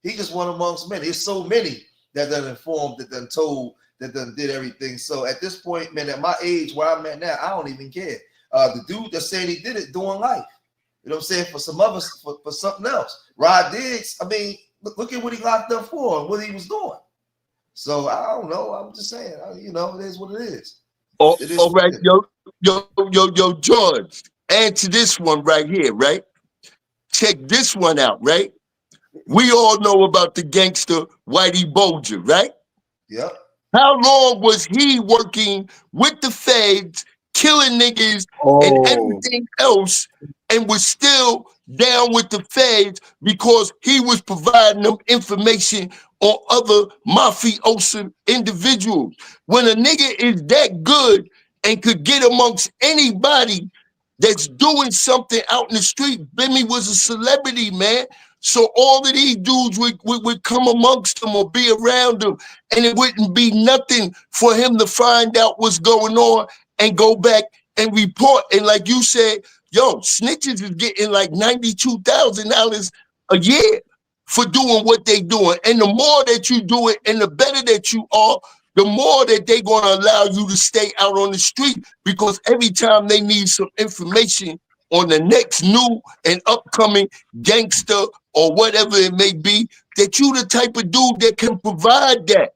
He just one amongst many. There's so many that done informed, that done told, that done did everything. So at this point, man, at my age where I'm at now, I don't even care. The dude that's saying he did it doing life. You know what I'm saying? For some of us, for something else. Rod Diggs, I mean, look at what he locked up for and what he was doing. So I don't know. I'm just saying, you know, it is what it is. All right, yo, George, answer this one right here, right? Check this one out, right? We all know about the gangster Whitey Bulger, right? Yep. How long was he working with the feds, killing niggas and everything else, and was still down with the feds because he was providing them information on other mafioso individuals? When a nigga is that good and could get amongst anybody that's doing something out in the street, Bimmy was a celebrity, man. So all of these dudes would come amongst them or be around them, and it wouldn't be nothing for him to find out what's going on and go back and report. And like you said, yo, snitches is getting like $92,000 a year for doing what they doing. And the more that you do it and the better that you are, the more that they're going to allow you to stay out on the street, because every time they need some information, on the next new and upcoming gangster or whatever it may be, that you the type of dude that can provide that.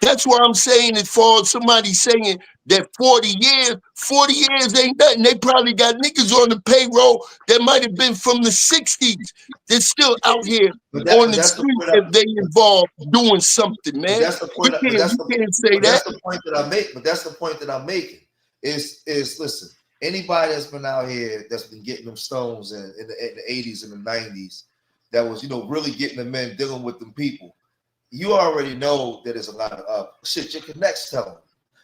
That's what I'm saying as far as somebody saying that 40 years ain't nothing. They probably got niggas on the payroll that might have been from the 60s. They're still out here on the street if they involved doing something, man. That's the point. You can't say that. That's the point that I make. But that's the point that I'm making. Is listen, anybody that's been out here that's been getting them stones in the 80s and the 90s, that was, you know, really getting them in, dealing with them people. You already know that there's a lot of shit your connects telling.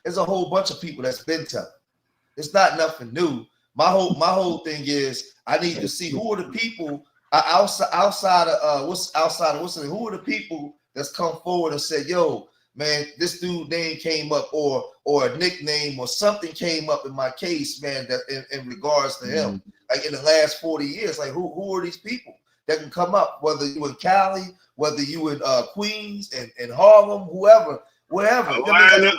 There's a whole bunch of people that's been telling. It's not nothing new. My whole thing is I need to see who are the people outside of who are the people that's come forward and said, yo, man, this dude name came up or a nickname or something came up in my case, man, that in regards to him. Like in the last 40 years, like who are these people that can come up, whether you in Cali, whether you in Queens and Harlem, whoever, wherever. Atlanta.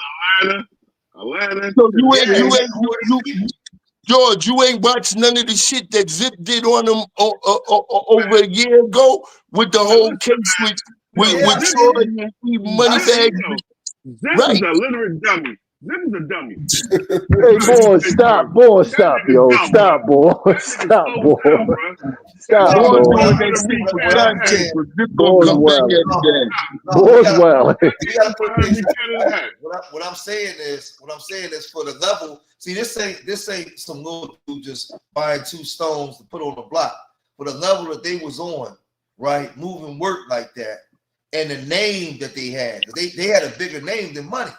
So George, you ain't watched none of the shit that Zip did on him over a year ago with the whole case with Troy and Moneybag. Zip is a literate dummy. Zip is a dummy. Hey, boy, stop, yo. Stop, boy. Stop, boy. Stop, boy. Boy's well. What I'm saying is for the level. See, this ain't some little dude just buying 2 stones to put on the block. For the level that they was on, right, moving work like that, and the name that they had, they had a bigger name than money.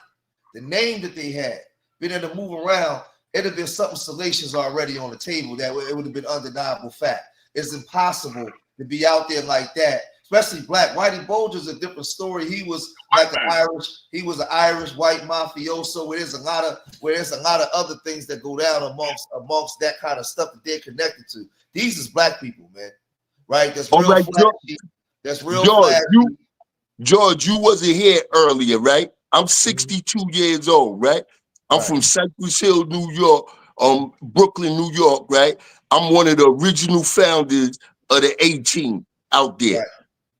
The name that they had, being able to move around, it'd have been something salacious already on the table that it would have been undeniable fact. It's impossible to be out there like that, especially black. Whitey Bulger's a different story. He was like an Irish white mafioso. Where there's a lot of other things that go down amongst that kind of stuff that they're connected to. These is black people, man. Right? That's real flashy. That's real flashy. George, you wasn't here earlier, right? I'm 62 years old, right? I'm from Cypress Hill, New York, Brooklyn, New York, right? I'm one of the original founders of the A-Team out there. Right.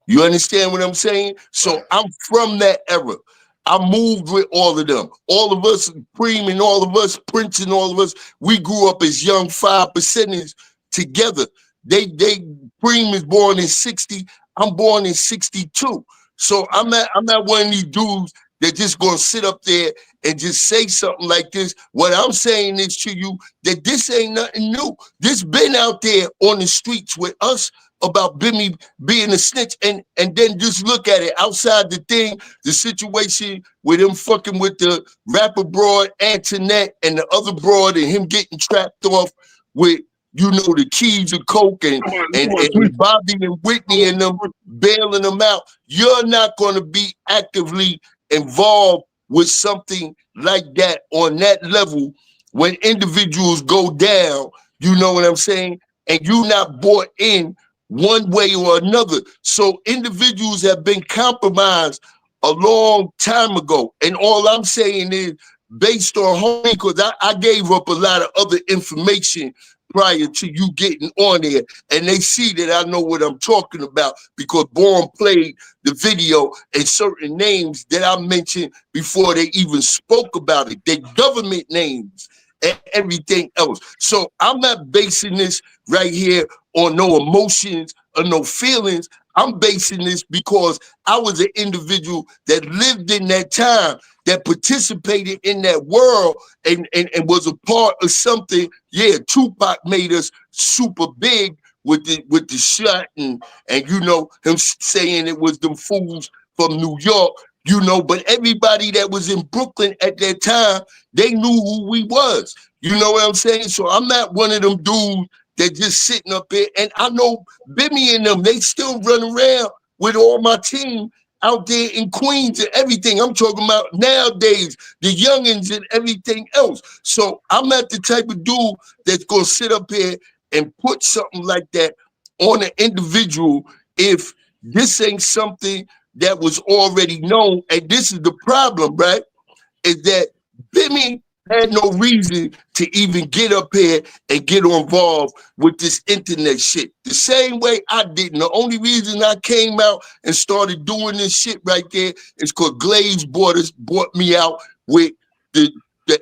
You understand what I'm saying? So I'm from that era. I moved with all of them. All of us, Preem and all of us, Prince and all of us, we grew up as young 5%ers together. Preem is born in 60, I'm born in 62. So I'm not one of these dudes that just gonna sit up there and just say something like this. What I'm saying is to you that this ain't nothing new. This been out there on the streets with us about Bimmy being a snitch, and then just look at it outside the thing, the situation with him fucking with the rapper broad Antoinette and the other broad and him getting trapped off with, you know, the keys of coke and Bobby and Whitney and them bailing them out. You're not going to be actively involved with something like that on that level when individuals go down, you know what I'm saying? And you not bought in one way or another. So individuals have been compromised a long time ago. And all I'm saying is based on homie, because I gave up a lot of other information prior to you getting on there, and they see that I know what I'm talking about because Born played the video and certain names that I mentioned before they even spoke about it, their government names and everything else. So I'm not basing this right here on no emotions or no feelings. I'm basing this because I was an individual that lived in that time, that participated in that world and was a part of something. Yeah, Tupac made us super big with the shot and you know, him saying it was them fools from New York, you know, but everybody that was in Brooklyn at that time, they knew who we was. You know what I'm saying? So I'm not one of them dudes that just sitting up here. And I know Bimmy and them, they still run around with all my team out there in Queens and everything. I'm talking about nowadays, the youngins and everything else. So I'm not the type of dude that's going to sit up here and put something like that on an individual if this ain't something that was already known. And this is the problem, right? Is that Bimmy had no reason to even get up here and get involved with this internet shit. The same way I didn't. The only reason I came out and started doing this shit right there is because Glaze bought me out with the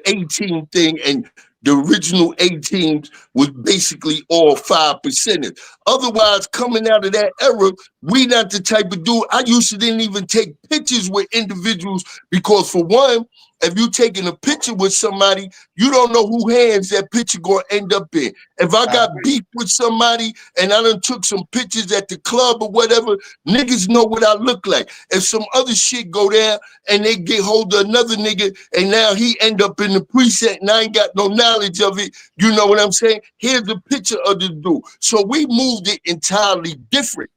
18 thing, and the original 18s was basically all 5%ers. Otherwise, coming out of that era, we not the type of dude. I used to didn't even take pictures with individuals because, for one, if you taking a picture with somebody, you don't know who hands that picture gonna end up in. If I got beef with somebody and I done took some pictures at the club or whatever, niggas know what I look like. If some other shit go down and they get hold of another nigga and now he end up in the precinct and I ain't got no knowledge of it, you know what I'm saying? Here's a picture of the dude. So we moved it entirely different.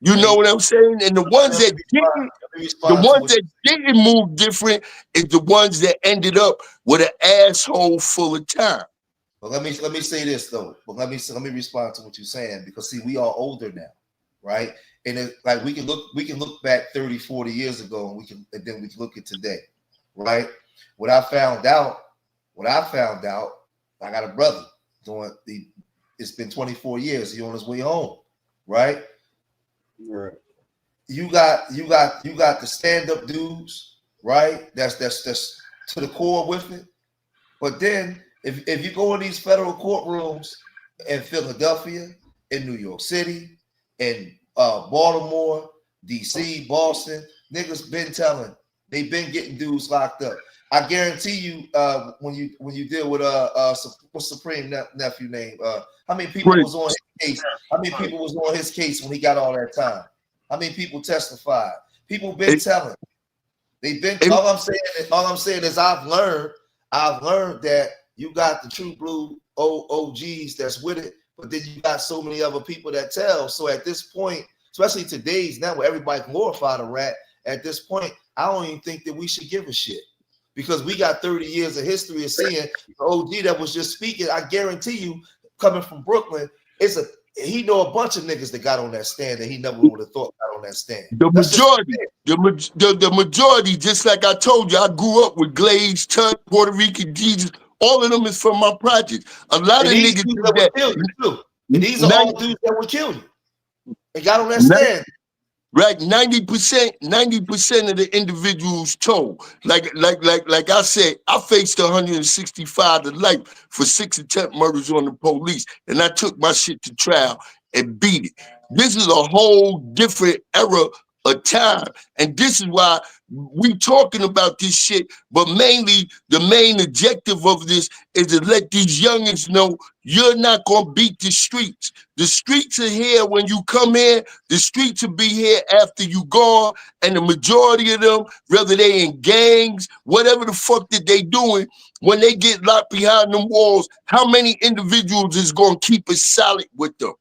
You know what I'm saying? And the ones that didn't move different is the ones that ended up with an asshole full of time. But let me say this though. But let me respond to what you're saying, because see, we are older now, right? And it, like we can look back 30, 40 years ago, and then we can look at today, right? What I found out, I got a brother it's been 24 years. He's on his way home, right? Right. You got the stand-up dudes, right? That's to the core with it. But then if you go in these federal courtrooms in Philadelphia, in New York City, in Baltimore, DC, Boston, niggas been telling, they've been getting dudes locked up. I guarantee you, when you deal with what's Supreme nephew name? How many people was on his case? How many people was on his case when he got all that time? How many people testified? People been telling. They've been. All I'm saying is I've learned that you got the true blue OGs that's with it, but then you got so many other people that tell. So at this point, especially today's now where everybody glorify the rat, at this point, I don't even think that we should give a shit. Because we got 30 years of history of seeing the OG that was just speaking. I guarantee you, coming from Brooklyn, he know a bunch of niggas that got on that stand that he never would have thought got on that stand. The majority, just like I told you, I grew up with Glaze, Tut, Puerto Rican Jesus. All of them is from my project. A lot of niggas do that. Too. And these are all dudes that would kill you. They got on that stand. Right, 90% of the individuals told. Like I said, I faced 165 to life for 6 attempt murders on the police, and I took my shit to trial and beat it. This is a whole different era of time, and this is why we talking about this shit. But mainly, the main objective of this is to let these youngins know you're not gonna beat the streets. The streets are here when you come in. The streets will be here after you gone. And the majority of them, whether they in gangs, whatever the fuck that they doing, when they get locked behind them walls, how many individuals is gonna keep it solid with them?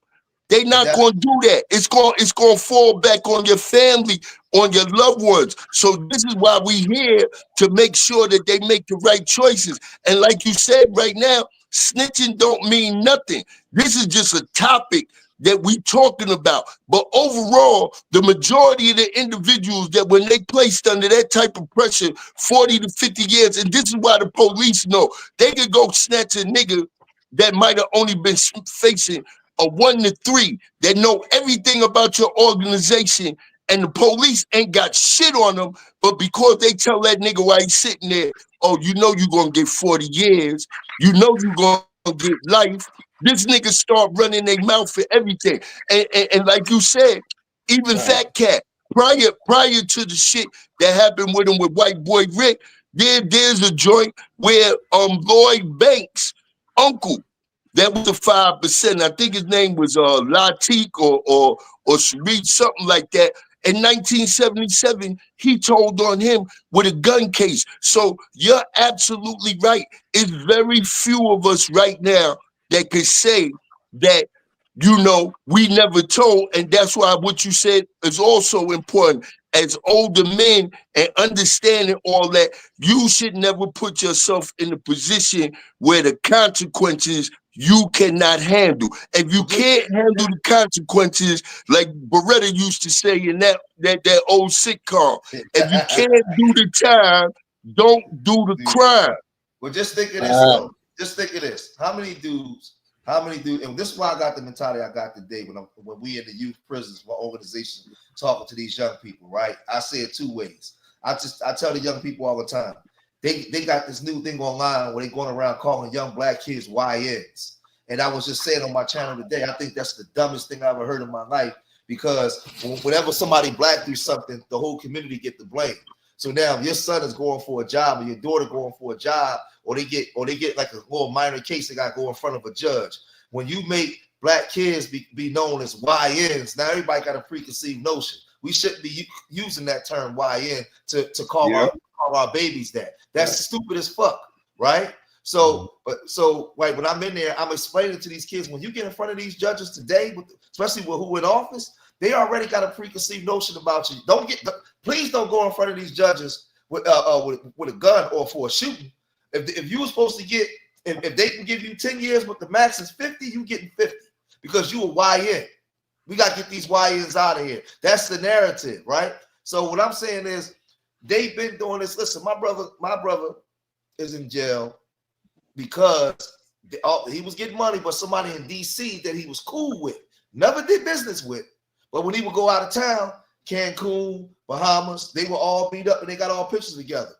They not gonna do that. It's gonna fall back on your family, on your loved ones. So this is why we here, to make sure that they make the right choices. And like you said right now, snitching don't mean nothing. This is just a topic that we talking about. But overall, the majority of the individuals that when they placed under that type of pressure, 40 to 50 years, and this is why the police know, they could go snatch a nigga that might have only been facing a 1 to 3 that know everything about your organization, and the police ain't got shit on them, but because they tell that nigga while he's sitting there, oh, you know you're gonna get 40 years, you know you're gonna get life, this nigga start running their mouth for everything. And like you said, even Fat Cat, prior to the shit that happened with him with White Boy Rick, there's a joint where Lloyd Banks' uncle, that was the 5%. I think his name was Latik or Sharif, something like that. In 1977, he told on him with a gun case. So you're absolutely right. It's very few of us right now that could say that, you know, we never told. And that's why what you said is also important. As older men and understanding all that, you should never put yourself in a position where the consequences you cannot handle. If you can't handle the consequences, like Beretta used to say in that old sitcom, if you can't do the time, don't do the crime. But just think of this though. Just think of this. How many dudes, and this is why I got the mentality I got today when we in the youth prisons, my organization, talking to these young people, right? I say it two ways. I tell the young people all the time, they got this new thing online where they going around calling young black kids YNs. And I was just saying on my channel today, I think that's the dumbest thing I ever heard in my life, because whenever somebody black do something, the whole community get the blame. So now if your son is going for a job or your daughter going for a job, or they get like a little minor case they got to go in front of a judge. When you make black kids be known as YNs, now everybody got a preconceived notion. We shouldn't be using that term YN to call our babies that. That's stupid as fuck, right? So like when I'm in there, I'm explaining to these kids, when you get in front of these judges today, especially with who in office, they already got a preconceived notion about you. Please don't go in front of these judges with a gun or for a shooting. If you were supposed to get, if they can give you 10 years, but the max is 50, you getting 50 because you a YN. We got to get these YNs out of here. That's the narrative, right? So what I'm saying is they've been doing this. Listen, my brother is in jail because he was getting money, but somebody in DC that he was cool with, never did business with. But when he would go out of town, Cancun, Bahamas, they were all beat up and they got all pictures together.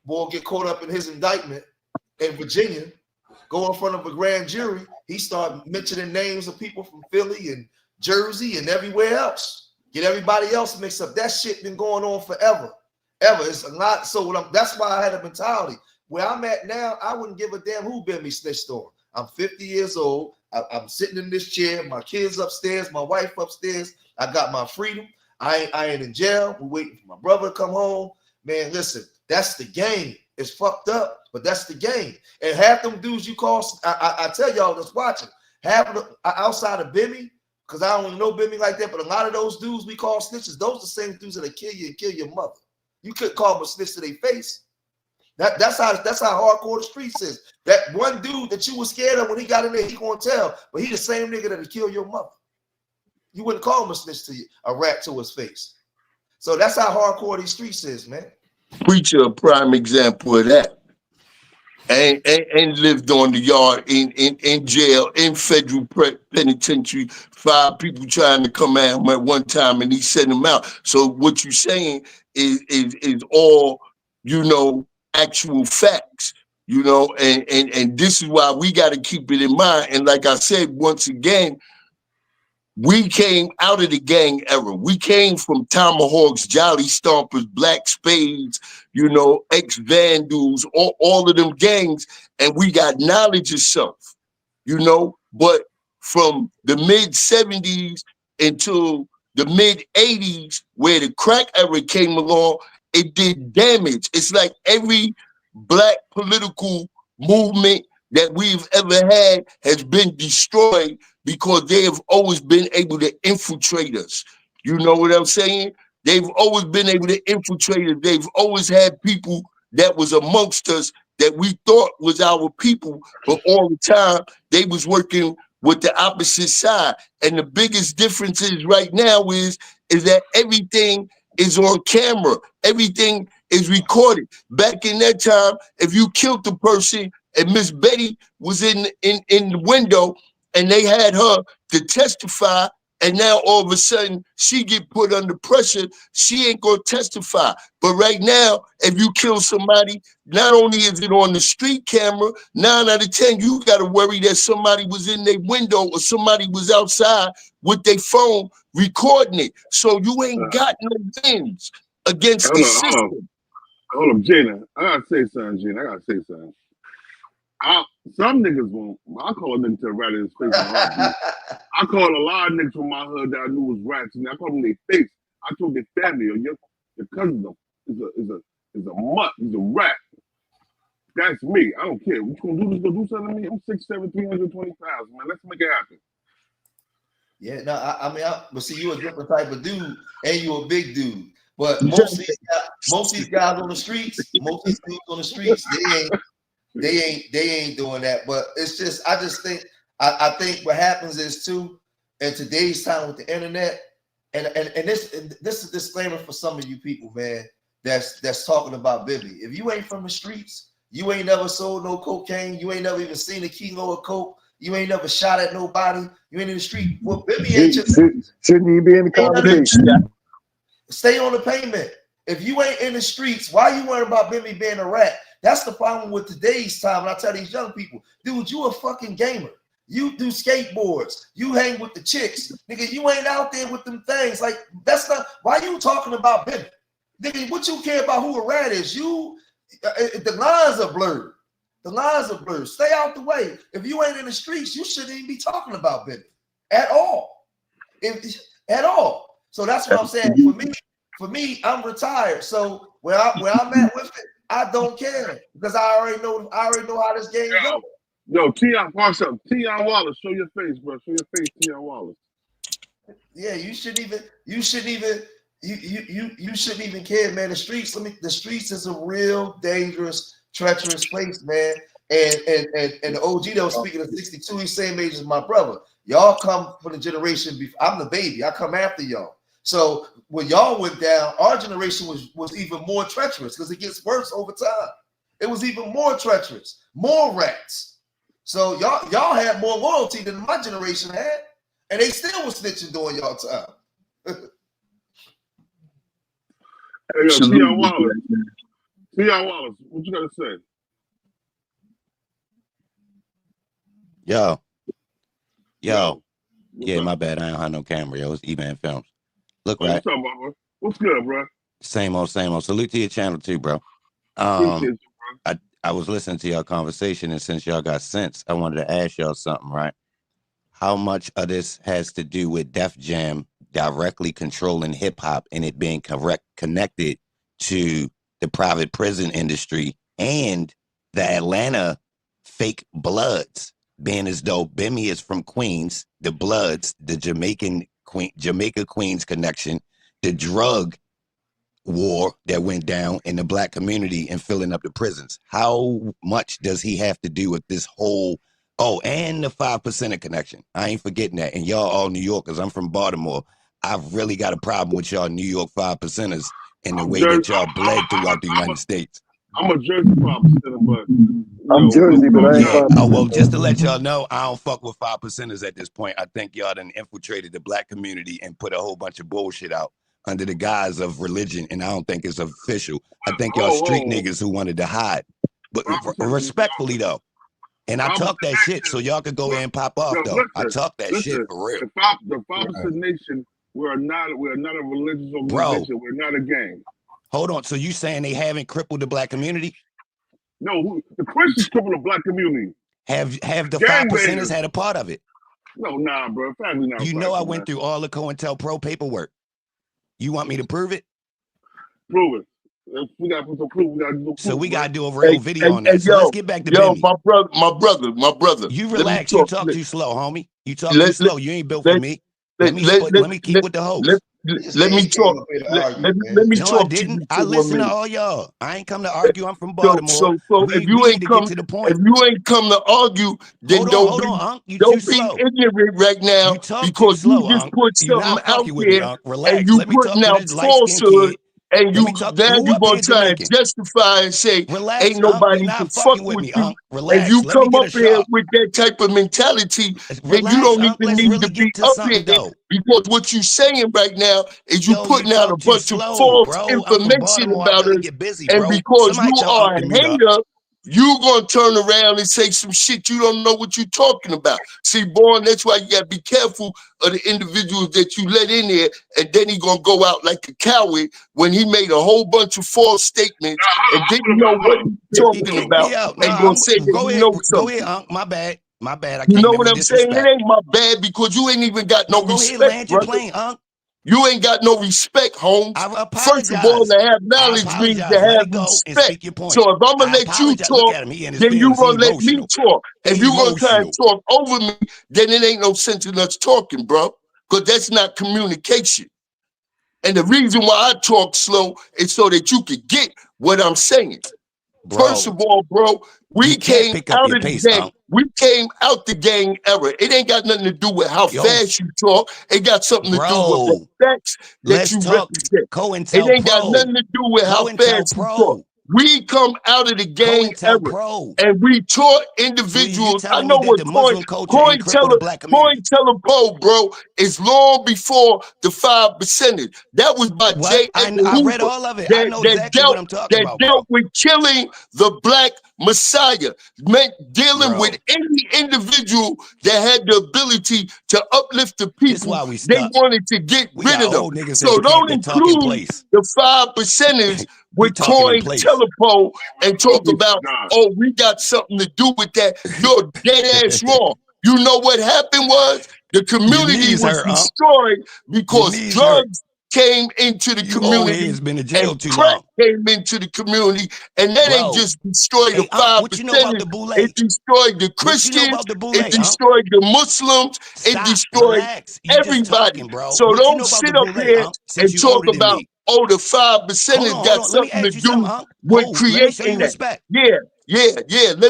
Boy get caught up in his indictment in Virginia, go in front of a grand jury. He started mentioning names of people from Philly and Jersey and everywhere else. Get everybody else mixed up. That shit been going on forever. It's a lot. So that's why I had a mentality. Where I'm at now, I wouldn't give a damn who Bimmy snitched on. I'm 50 years old. I'm sitting in this chair. My kids upstairs. My wife upstairs. I got my freedom. I ain't in jail. We're waiting for my brother to come home. Man, listen, that's the game. It's fucked up, but that's the game. And half them dudes you call, I tell y'all that's watching, half of outside of Bimmy, because I don't even know Bimmy like that, but a lot of those dudes we call snitches, those are the same dudes that'll kill you and kill your mother. You couldn't call them a snitch to their face. That's how hardcore the streets is. That one dude that you were scared of when he got in there, he gonna tell, but he the same nigga that'll kill your mother. You wouldn't call him a snitch to you, a rat to his face. So that's how hardcore these streets is, man. Preacher, a prime example of that. And lived on the yard in jail, in federal penitentiary. 5 people trying to come at him at one time, and he sent them out. So what you're saying is all, actual facts, and this is why we got to keep it in mind. And like I said, once again, we came out of the gang era. We came from Tomahawks, Jolly Stompers, Black Spades, ex-Vandals, all of them gangs, and we got knowledge of self, But from the mid-70s until the mid-80s, where the crack era came along, it did damage. It's like every black political movement that we've ever had has been destroyed because they have always been able to infiltrate us. You know what I'm saying? They've always been able to infiltrate us. They've always had people that was amongst us that we thought was our people, but all the time they was working with the opposite side. And the biggest difference is right now is that everything is on camera. Everything is recorded. Back in that time, if you killed the person and Miss Betty was in the window and they had her to testify, and now all of a sudden she get put under pressure, she ain't gonna testify. But right now, if you kill somebody, not only is it on the street camera, 9 out of 10, you gotta worry that somebody was in their window or somebody was outside with their phone recording it. So you ain't got no wins against the system. Hold up, Gina. I gotta say something, Gina. Some niggas won't. I call a nigga to the rat in his face in a heartbeat. I call a lot of niggas from my hood that I knew was rats, and I call them their face. I told their family, or your cousin is a mutt, he's a rat. That's me. I don't care. What you gonna do something to me? I'm 6'7", 320 pounds, man. Let's make it happen. Yeah, no, but see, you a different type of dude, and you a big dude. But most of these guys on the streets, most of these dudes on the streets, they ain't doing that. But it's just, I think what happens is too, in today's time with the internet, and this is a disclaimer for some of you people, man, that's talking about Bimmy. If you ain't from the streets, You ain't never sold no cocaine. You ain't never even seen a kilo of coke. You ain't never shot at nobody. You ain't in the street. Well, Bimmy ain't just shouldn't you be in the conversation? Stay on the pavement. If you ain't in the streets, why you worrying about Bimmy being a rat? That's the problem with today's time. And I tell these young people, dude, you a fucking gamer. You do skateboards. You hang with the chicks. Nigga, you ain't out there with them things. Like, that's not, why you talking about Bimmy? Nigga, what you care about who a rat is? You, the lines are blurred. The lines are blurred. Stay out the way. If you ain't in the streets, you shouldn't even be talking about Bimmy at all. At all. So that's what I'm saying. For me, I'm retired. So where I'm at with it, I don't care because I already know how this game goes. Yo, Tion, watch up. Tion Wallace, show your face, bro. Show your face, Tion Wallace. Yeah, you shouldn't even care, man. The streets is a real dangerous, treacherous place, man. And the OG that was speaking of 62, he's same age as my brother. Y'all come from the generation before. I'm the baby. I come after y'all. So when y'all went down, our generation was even more treacherous because it gets worse over time. It was even more treacherous, more rats. So y'all had more loyalty than my generation had, and they still was snitching during y'all time. Hey, yo, Tion Wallace. Tion Wallace, what you got to say? Yo. Yeah, my bad. I don't have no camera, yo. It's E-Man Films. Look, right. What's up, bro? What's good, bro? Same old. Salute to your channel too, bro. Appreciate you, bro. I was listening to y'all conversation, and since y'all got sense, I wanted to ask y'all something, right? How much of this has to do with Def Jam directly controlling hip hop and it being connected to the private prison industry and the Atlanta fake Bloods, being as though Bimmy is from Queens, the Bloods, the Jamaica Queens connection, the drug war that went down in the black community and filling up the prisons. How much does he have to do with this whole, and the 5% connection? I ain't forgetting that. And y'all all New Yorkers, I'm from Baltimore. I've really got a problem with y'all New York 5%ers and the way that y'all bled throughout the United States. I'm a Jersey 5%er, but I'm Jersey, but I ain't 5%. Oh, well, just to let y'all know, I don't fuck with 5%ers at this point. I think y'all done infiltrated the black community and put a whole bunch of bullshit out under the guise of religion, and I don't think it's official. I think y'all street niggas who wanted to hide. But respectfully, though, and I talk that shit, so y'all could go ahead and pop off, though. I talk that shit for real. The 5% Nation, we're not a religious organization. Bro, we're not a gang. Hold on. So you saying they haven't crippled the black community? No, the Christians crippled the black community. Have the 5%ers had a part of it? No, nah, bro. Family not. You know I went through all the COINTELPRO paperwork. You want me to prove it? Prove it. If we got to put some proof. We got to do proof. So we got to do a real video on that. So let's get back to Bimmy. My brother. You relax. You talk too slow, homie. You talk too slow. You ain't built for me. Let me keep with the host. Let me talk. Let me talk. I didn't. I listen to all y'all. I ain't come to argue. I'm from Baltimore. So if you ain't come to the point, if you ain't come to argue, then don't be ignorant right now because you just put something out there and you putting out falsehood. And you gonna try and justify and say ain't nobody can fuck with you. And you come up here with that type of mentality, then you don't even need to be up here because what you saying right now is you putting out a bunch of false information about us. And because you are a hater, you gonna turn around and say some shit you don't know what you're talking about. See, boy, that's why you gotta be careful of the individuals that you let in there, and then he gonna go out like a coward when he made a whole bunch of false statements and didn't know what he's talking about. And gonna say that go he ahead, knows something. Go ahead, Unc. My bad. I You know what I'm saying? It ain't my bad because you ain't even got no respect, go ahead, land your brother. plane, Unc. You ain't got no respect, Holmes. First of all, to have knowledge means to have respect. So if I'm gonna let you talk, then you gonna let me talk. If you gonna try and talk over me, then it ain't no sense in us talking, bro. Because that's not communication. And the reason why I talk slow is so that you can get what I'm saying. Bro. First of all, bro, we came out of the gang. We came out the gang era. It ain't got nothing to do with how fast you talk. It got something to do with the facts that you represent. It ain't got nothing to do with how fast you talk. We come out of the gang era, COINTELPRO. and we taught So you individuals. I telling know me that what the Muslim culture ain't crippled the black community? COINTELPRO, bro, is long before the 5%. That was by What? J. I Edgar read Hoover. all of it. I know exactly what I'm talking about, bro. Dealt with killing the black messiah, meant dealing Bro. with any individual that had the ability to uplift the This people. why we They stuck. wanted to get We rid got of them. old niggas So don't that talk in include place. the 5%ers We with talking in place. COINTELPRO and talk Focus, about, John. oh, we got something to do with that. You're dead ass wrong. You know what happened was the community knees was hurt, Unc. destroyed Your because knees hurt. drugs came into the You old community heads been in jail and too crack long. came into the community, and that ain't Bro. just destroyed the Hey, Unc, what you know about 5%. the boule? It destroyed the What you know Christians. about the boule, It Unc? destroyed the Muslims. It Stop. destroyed Relax. You just everybody. talking, bro. So What you don't know about sit the up boule, here Unc, since and you talk older than about, me? oh, the 5% Hold has on. got Let me something to ask you something, do Unc. with Hold. Let me show you creating that. respect. Yeah. Let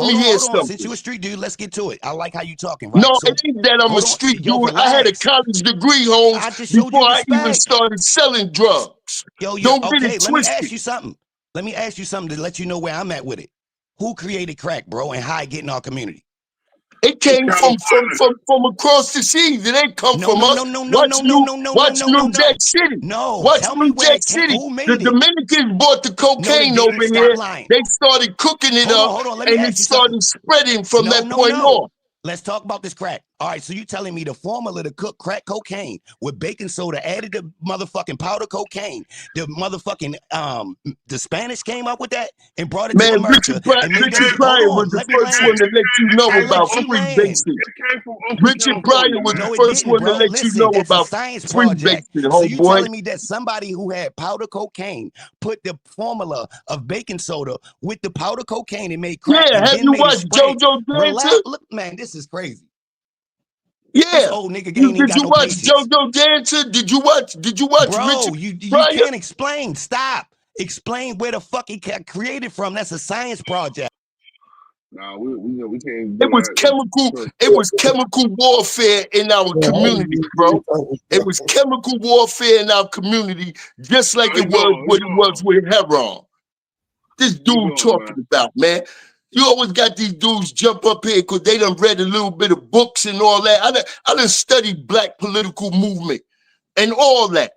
Hold me on, hear hold on. something. Since you a street dude, let's get to it. I like how you talking, No, right? So it ain't that I'm a hold on. street Yo, dude. I had a relax. college degree, Holmes, I just showed you before I even respect. started selling drugs. Yo, Don't get okay, it let me twisted. ask you something. Let me ask you something to let you know where I'm at with it. Who created crack, bro, and how it get in our community? It came from across the seas. It ain't come from us. Watch New Jack City. No, Watch tell me New where Jack it came. City. Who made The it? Dominicans bought the cocaine didn't. over Stop here. lying. They started cooking it up, Hold on. Let me and ask it you something. started spreading from that point on. Let's talk about this crack. All right, so you telling me the formula to cook crack cocaine with baking soda added to motherfucking powder cocaine. The motherfucking the Spanish came up with that and brought it to Man, America and made that shit. Pryor Hold was on, the let me first land. one to let you know I about let you free land. basic. It came from Oakland, Richard Pryor California, was man. the No, it first didn't, one to bro. let you Listen, know that's a about science free project. basic, So you homeboy. telling me that somebody who had powder cocaine put the formula of baking soda with the powder cocaine and made crack Yeah, and have then you made it watched spread? JoJo Relax. Dancer? Look, man, this is crazy. Yeah. This old nigga ain't Did got you no watch patience. JoJo Dancer? Did you watch Bro, Richard you Pryor? can't explain. Stop. Explain where the fuck he got created from. That's a science project. Nah, we can't It do was that. chemical warfare in our community, bro. It was chemical warfare in our community, just like it was what it was with heroin. This dude talking about, man. You always got these dudes jump up here because they done read a little bit of books and all that. I done studied black political movement and all that.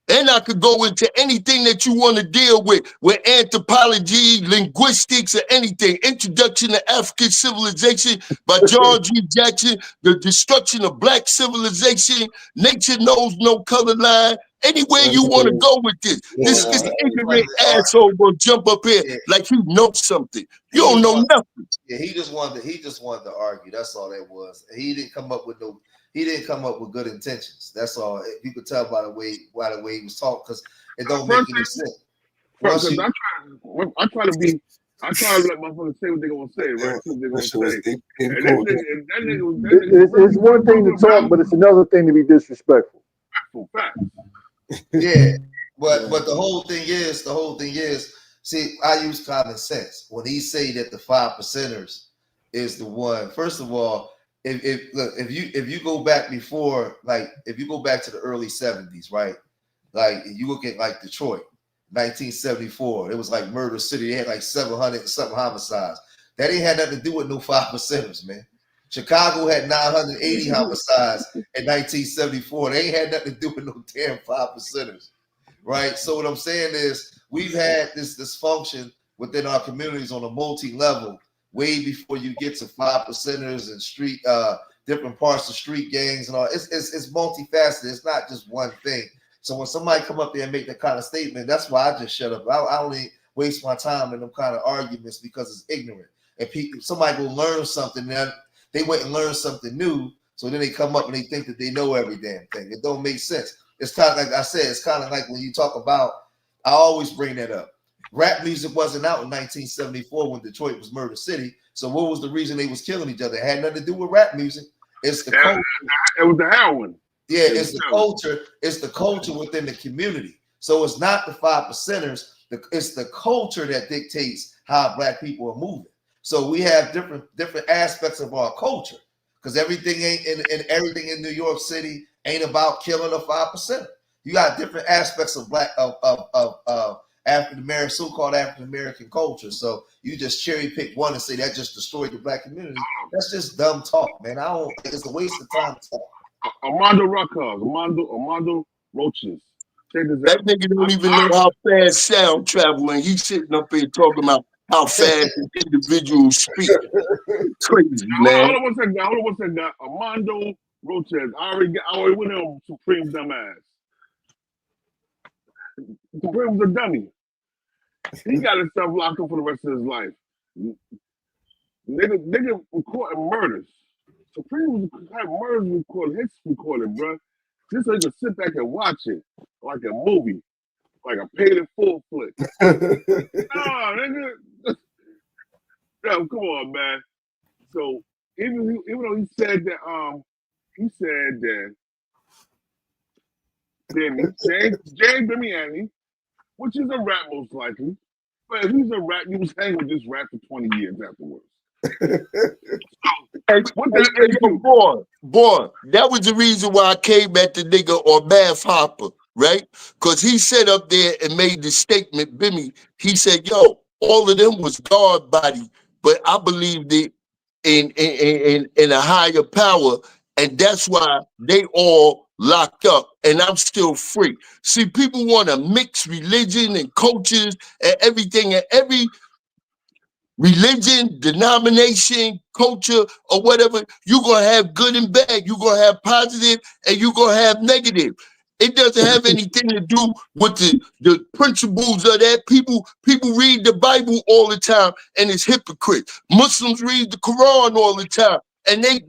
And I could go into anything that you want to deal with anthropology, linguistics, or anything. Introduction to African Civilization by John G. Jackson, the destruction of black civilization, nature knows no color line. Anywhere you want to go with this. This ignorant asshole will jump up here like he knows something. You don't know nothing. Yeah, he just wanted to argue. That's all that was. He didn't come up with good intentions. That's all. You could tell by the way he was talking, because it don't make any sense. I try to let motherfuckers say what they're gonna say, right? See what they're gonna say. And It's one thing to talk, but it's another thing to be disrespectful. Yeah, but the whole thing is, see, I use common sense when he say that the 5%ers is the one. First of all, if you go back before, like if you go back to the early 70s, right? Like you look at like Detroit, 1974, it was like murder city. They had like 700 and something homicides. That ain't had nothing to do with no 5%ers, man. Chicago had 980 homicides in 1974. They ain't had nothing to do with no damn 5%ers, right? So what I'm saying is we've had this dysfunction within our communities on a multi-level way before you get to 5%ers and street, different parts of street gangs and all. It's multifaceted. It's not just one thing. So when somebody come up there and make that kind of statement, that's why I just shut up. I only waste my time in them kind of arguments because it's ignorant. And somebody will learn something, and they went and learn something new. So then they come up and they think that they know every damn thing. It don't make sense. It's kind of like I said. It's kind of like when you talk about. I always bring that up. Rap music wasn't out in 1974 when Detroit was Murder City. So what was the reason they was killing each other? It had nothing to do with rap music. It's the culture. It was the heroin. Yeah, it's the culture. It's the culture within the community. So it's not the 5%ers. It's the culture that dictates how black people are moving. So we have different aspects of our culture, because everything ain't in everything in New York City ain't about killing a 5%. You got different aspects of so-called African American culture. So you just cherry pick one and say that just destroyed the black community. That's just dumb talk, man. I don't. It's a waste of time. Armando Rojas, Armando Roaches. Check this That out. nigga don't even know how fast sound travel, and he's sitting up here talking about how fast individuals speak. Crazy, man. Hold on one second. Armando Roaches. I already went on Supreme dumbass. Supreme was a dummy. He got himself locked up for the rest of his life. Nigga recording murders. Supreme had murders recorded, hits recorded, bro. Just so you can sit back and watch it like a movie, like a paid in full flick. Nah, nigga. Yo, come on, man. So even though he said that James Bimmy Antney, which is a rat most likely, but if he's a rat, he was hanging with this rat for 20 years afterwards. Boy, that was the reason why I came at the nigga on Math Hopper, right? Because he sat up there and made the statement, Bimmy. He said, "Yo, all of them was God body, but I believed it in a higher power, and that's why they all locked up, and I'm still free." See, people want to mix religion and cultures and everything, and every religion, denomination, culture, or whatever, you're going to have good and bad. You're going to have positive and you're going to have negative. It doesn't have anything to do with the principles of that. People read the Bible all the time and it's hypocrites. Muslims read the Quran all the time and they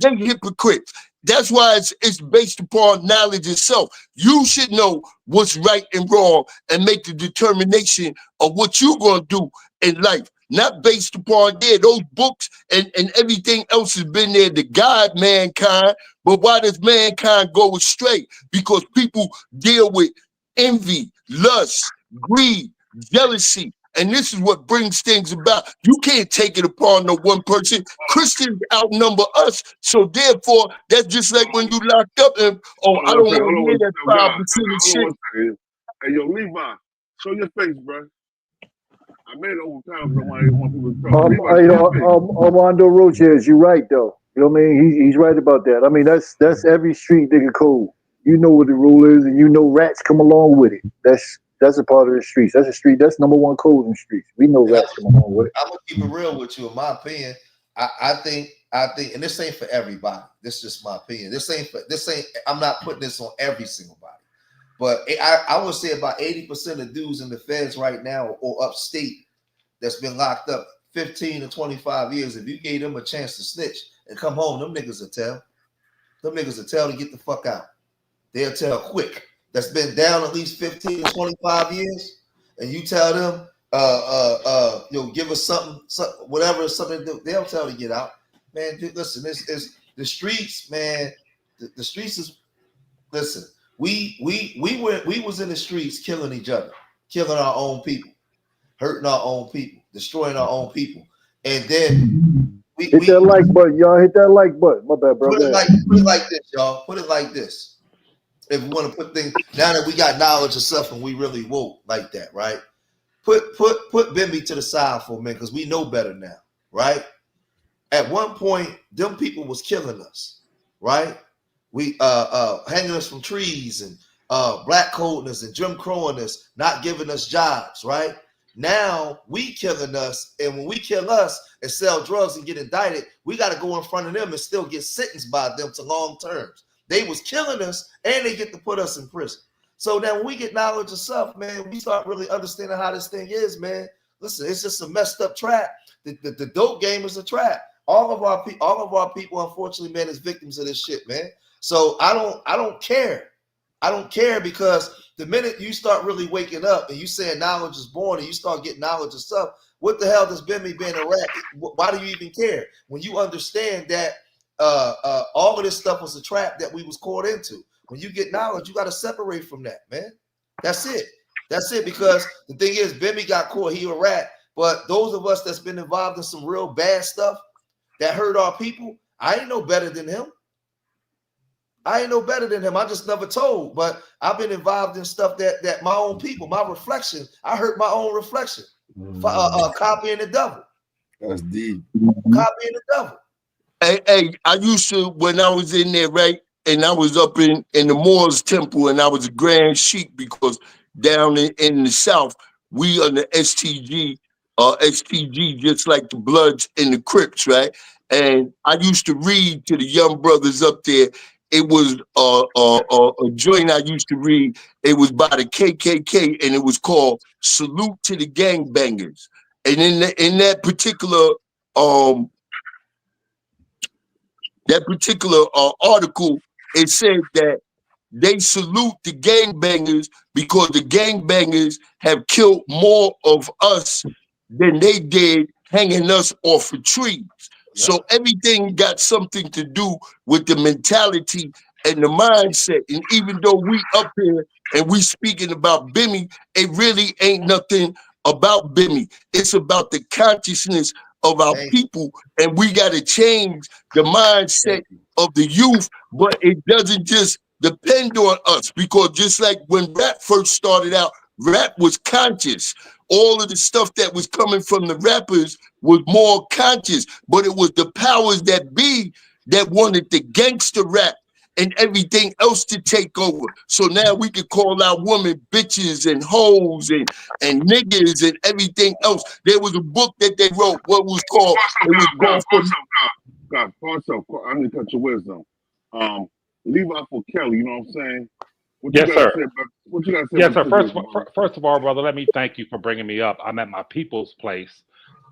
hypocrites. That's why it's based upon knowledge itself. You should know what's right and wrong and make the determination of what you're going to do in life. Not based upon those books and everything else has been there to guide mankind. But why does mankind go astray? Because people deal with envy, lust, greed, jealousy. And this is what brings things about. You can't take it upon no one person. Christians outnumber us. So therefore, that's just like when you locked up and, I don't want to hear that 5% of shit. Hey, yo, Levi, show your face, bro. I made it over time because I want people to talk. Armando Roaches, you're right though. You know what I mean? He's right about that. I mean, that's every street nigga code. You know what the rule is, and you know rats come along with it. That's a part of the streets. That's a street. That's number one code in the streets. We know rats come along with it. I'm gonna keep it real with you. In my opinion, I think, and this ain't for everybody. This is just my opinion. This ain't. I'm not putting this on every single body. But I would say about 80% of dudes in the feds right now or upstate that's been locked up 15 to 25 years, if you gave them a chance to snitch and come home, them niggas will tell. Them niggas will tell to get the fuck out. They'll tell quick. That's been down at least 15 to 25 years, and you tell them, give us something, something to do, they'll tell to get out. Man, dude, listen, this is the streets, man. The streets is, listen. We was in the streets killing each other, killing our own people, hurting our own people, destroying our own people, and then hit that like button, y'all. Hit that like button. My bad, bro. Put it like this, y'all. Put it like this. If we want to put things now that we got knowledge of stuff and we really woke like that, right? Put Bimby to the side for a minute because we know better now, right? At one point, them people was killing us, right? We hanging us from trees and black coding us and Jim Crowing us, not giving us jobs, right? Now we killing us, and when we kill us and sell drugs and get indicted, we got to go in front of them and still get sentenced by them to long terms. They was killing us, and they get to put us in prison. So now when we get knowledge of stuff, man, we start really understanding how this thing is, man. Listen, it's just a messed up trap. The dope game is a trap. All of our people, unfortunately, man, is victims of this shit, man. So I don't care. I don't care because the minute you start really waking up and you saying knowledge is born and you start getting knowledge of stuff, what the hell does Bimmy being a rat? Why do you even care? When you understand that all of this stuff was a trap that we was caught into. When you get knowledge, you got to separate from that, man. That's it. That's it. Because the thing is, Bimmy got caught, he a rat. But those of us that's been involved in some real bad stuff that hurt our people, I ain't no better than him. I ain't no better than him. I just never told. But I've been involved in stuff that my own people, my reflection. I hurt my own reflection. Copying the devil. That's deep. Copying the devil. Hey, I used to, when I was in there, right, and I was up in the Moors Temple, and I was a Grand Sheik, because down in the South, we are the STG, just like the Bloods and the Crips, right? And I used to read to the young brothers up there. It was a joint I used to read. It was by the KKK, and it was called "Salute to the Gangbangers." And in that particular article, it said that they salute the gangbangers because the gangbangers have killed more of us than they did hanging us off of trees. Yeah. So everything got something to do with the mentality and the mindset. And even though we up here and we speaking about Bimmy, it really ain't nothing about Bimmy. It's about the consciousness of our people, and we got to change the mindset of the youth. But it doesn't just depend on us, because just like when rap first started out, rap was conscious. All of the stuff that was coming from the rappers was more conscious, but it was the powers that be that wanted the gangster rap and everything else to take over. So now we can call our women bitches and hoes and niggas and everything else. There was a book that they wrote, what was called, God, I need to cut your wisdom. Leave out for Kelly, you know what I'm saying? Yes, sir. What you got to say? Yes, sir. First of all, brother, let me thank you for bringing me up. I'm at my people's place.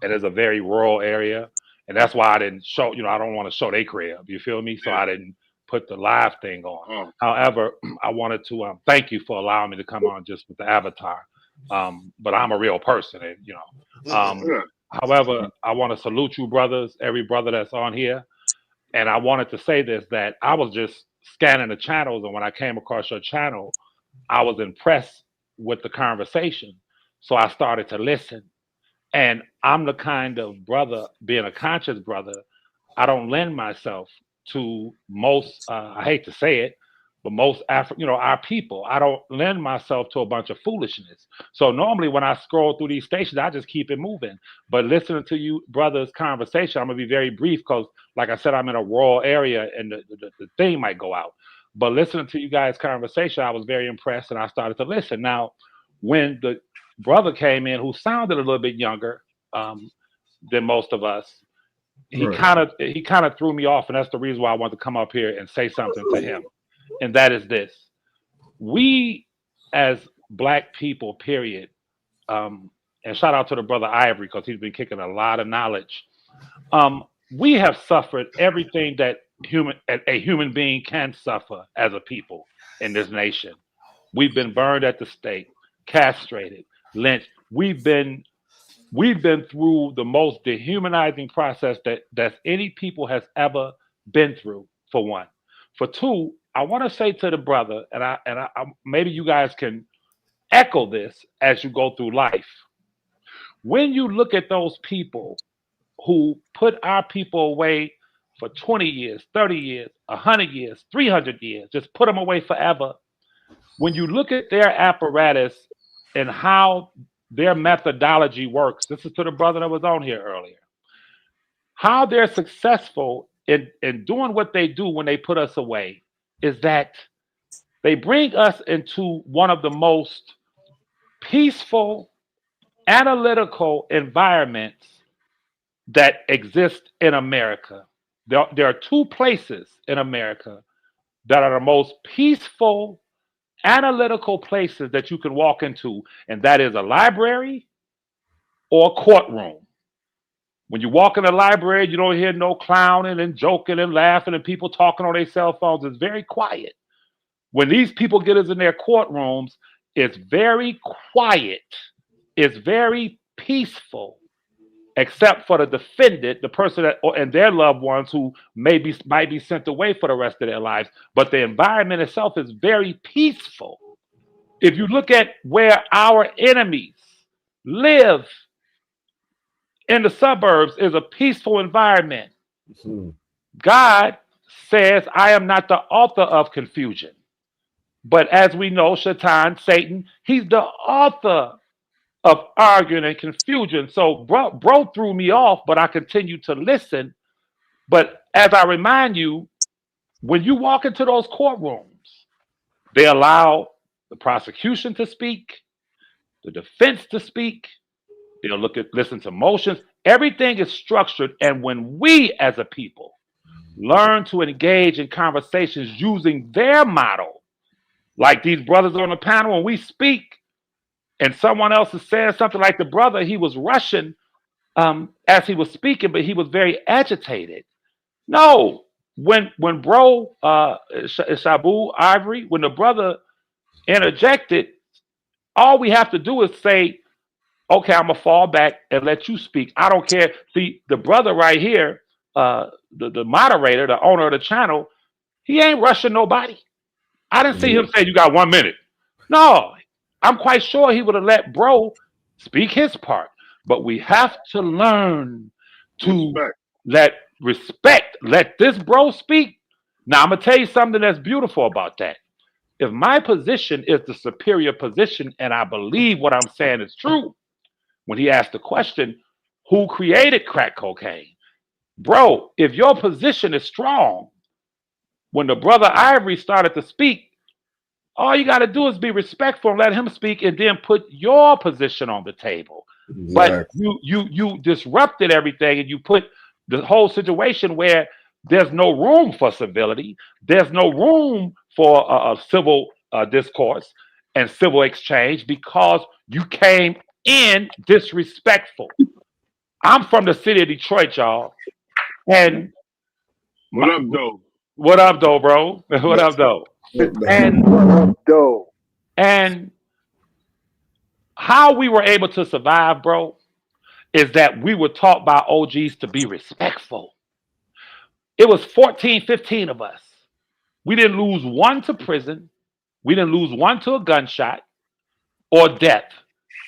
It is a very rural area, and that's why I didn't show, I don't want to show their crib. You feel me? So I didn't put the live thing on. However, I wanted to thank you for allowing me to come on just with the avatar. But I'm a real person, and however, I want to salute you, brothers, every brother that's on here. And I wanted to say this, that I was just scanning the channels, and when I came across your channel, I was impressed with the conversation. So I started to listen. And I'm the kind of brother, being a conscious brother, I don't lend myself to most, I hate to say it, but most our people. I don't lend myself to a bunch of foolishness. So normally when I scroll through these stations, I just keep it moving. But listening to you brothers' conversation, I'm gonna be very brief because, like I said, I'm in a rural area and the thing might go out. But listening to you guys' conversation, I was very impressed, and I started to listen. Now, when the brother came in who sounded a little bit younger than most of us, he kind of threw me off, and that's the reason why I wanted to come up here and say something to him. And that is this: we as Black people, period, and shout out to the brother Ivory because he's been kicking a lot of knowledge. We have suffered everything that a human being can suffer as a people in this nation. We've been burned at the stake, castrated, lynched. We've been through the most dehumanizing process that any people has ever been through, for one. For two, I want to say to the brother, and I maybe you guys can echo this as you go through life. When you look at those people who put our people away for 20 years, 30 years, 100 years, 300 years, just put them away forever. When you look at their apparatus and how their methodology works, this is to the brother that was on here earlier, how they're successful in doing what they do when they put us away is that they bring us into one of the most peaceful, analytical environments that exist in America. There are two places in America that are the most peaceful, analytical places that you can walk into, and that is a library or a courtroom. When you walk in the library, you don't hear no clowning and joking and laughing and people talking on their cell phones. It's very quiet. When these people get us in their courtrooms, it's very quiet. It's very peaceful, except for the defendant, the person and their loved ones who might be sent away for the rest of their lives. But the environment itself is very peaceful. If you look at where our enemies live in the suburbs, is a peaceful environment. God says, I am not the author of confusion. But as we know, Shaitan, Satan, he's the author of arguing and confusion. So bro threw me off, but I continue to listen. But as I remind you, when you walk into those courtrooms, they allow the prosecution to speak, the defense to speak. They'll listen to motions. Everything is structured. And when we as a people learn to engage in conversations using their model, like these brothers on the panel, when we speak and someone else is saying something, like the brother, he was rushing as he was speaking, but he was very agitated. No, when bro Shabu Ivory, when the brother interjected, all we have to do is say, okay, I'm gonna fall back and let you speak. I don't care. See, the brother right here, the moderator, the owner of the channel, he ain't rushing nobody. I didn't see him say you got 1 minute. No, I'm quite sure he would have let bro speak his part. But we have to learn to let this bro speak. Now I'm gonna tell you something that's beautiful about that. If my position is the superior position and I believe what I'm saying is true, when he asked the question, who created crack cocaine? Bro, if your position is strong, when the brother Ivory started to speak, all you got to do is be respectful and let him speak and then put your position on the table. Exactly. But you disrupted everything and you put the whole situation where there's no room for civility. There's no room for civil discourse and civil exchange because you came in disrespectful. I'm from the city of Detroit, y'all. And what up, though? What up, though, bro? What up, though? And how we were able to survive, bro, is that we were taught by OGs to be respectful. It was 14, 15 of us. We didn't lose one to prison. We didn't lose one to a gunshot or death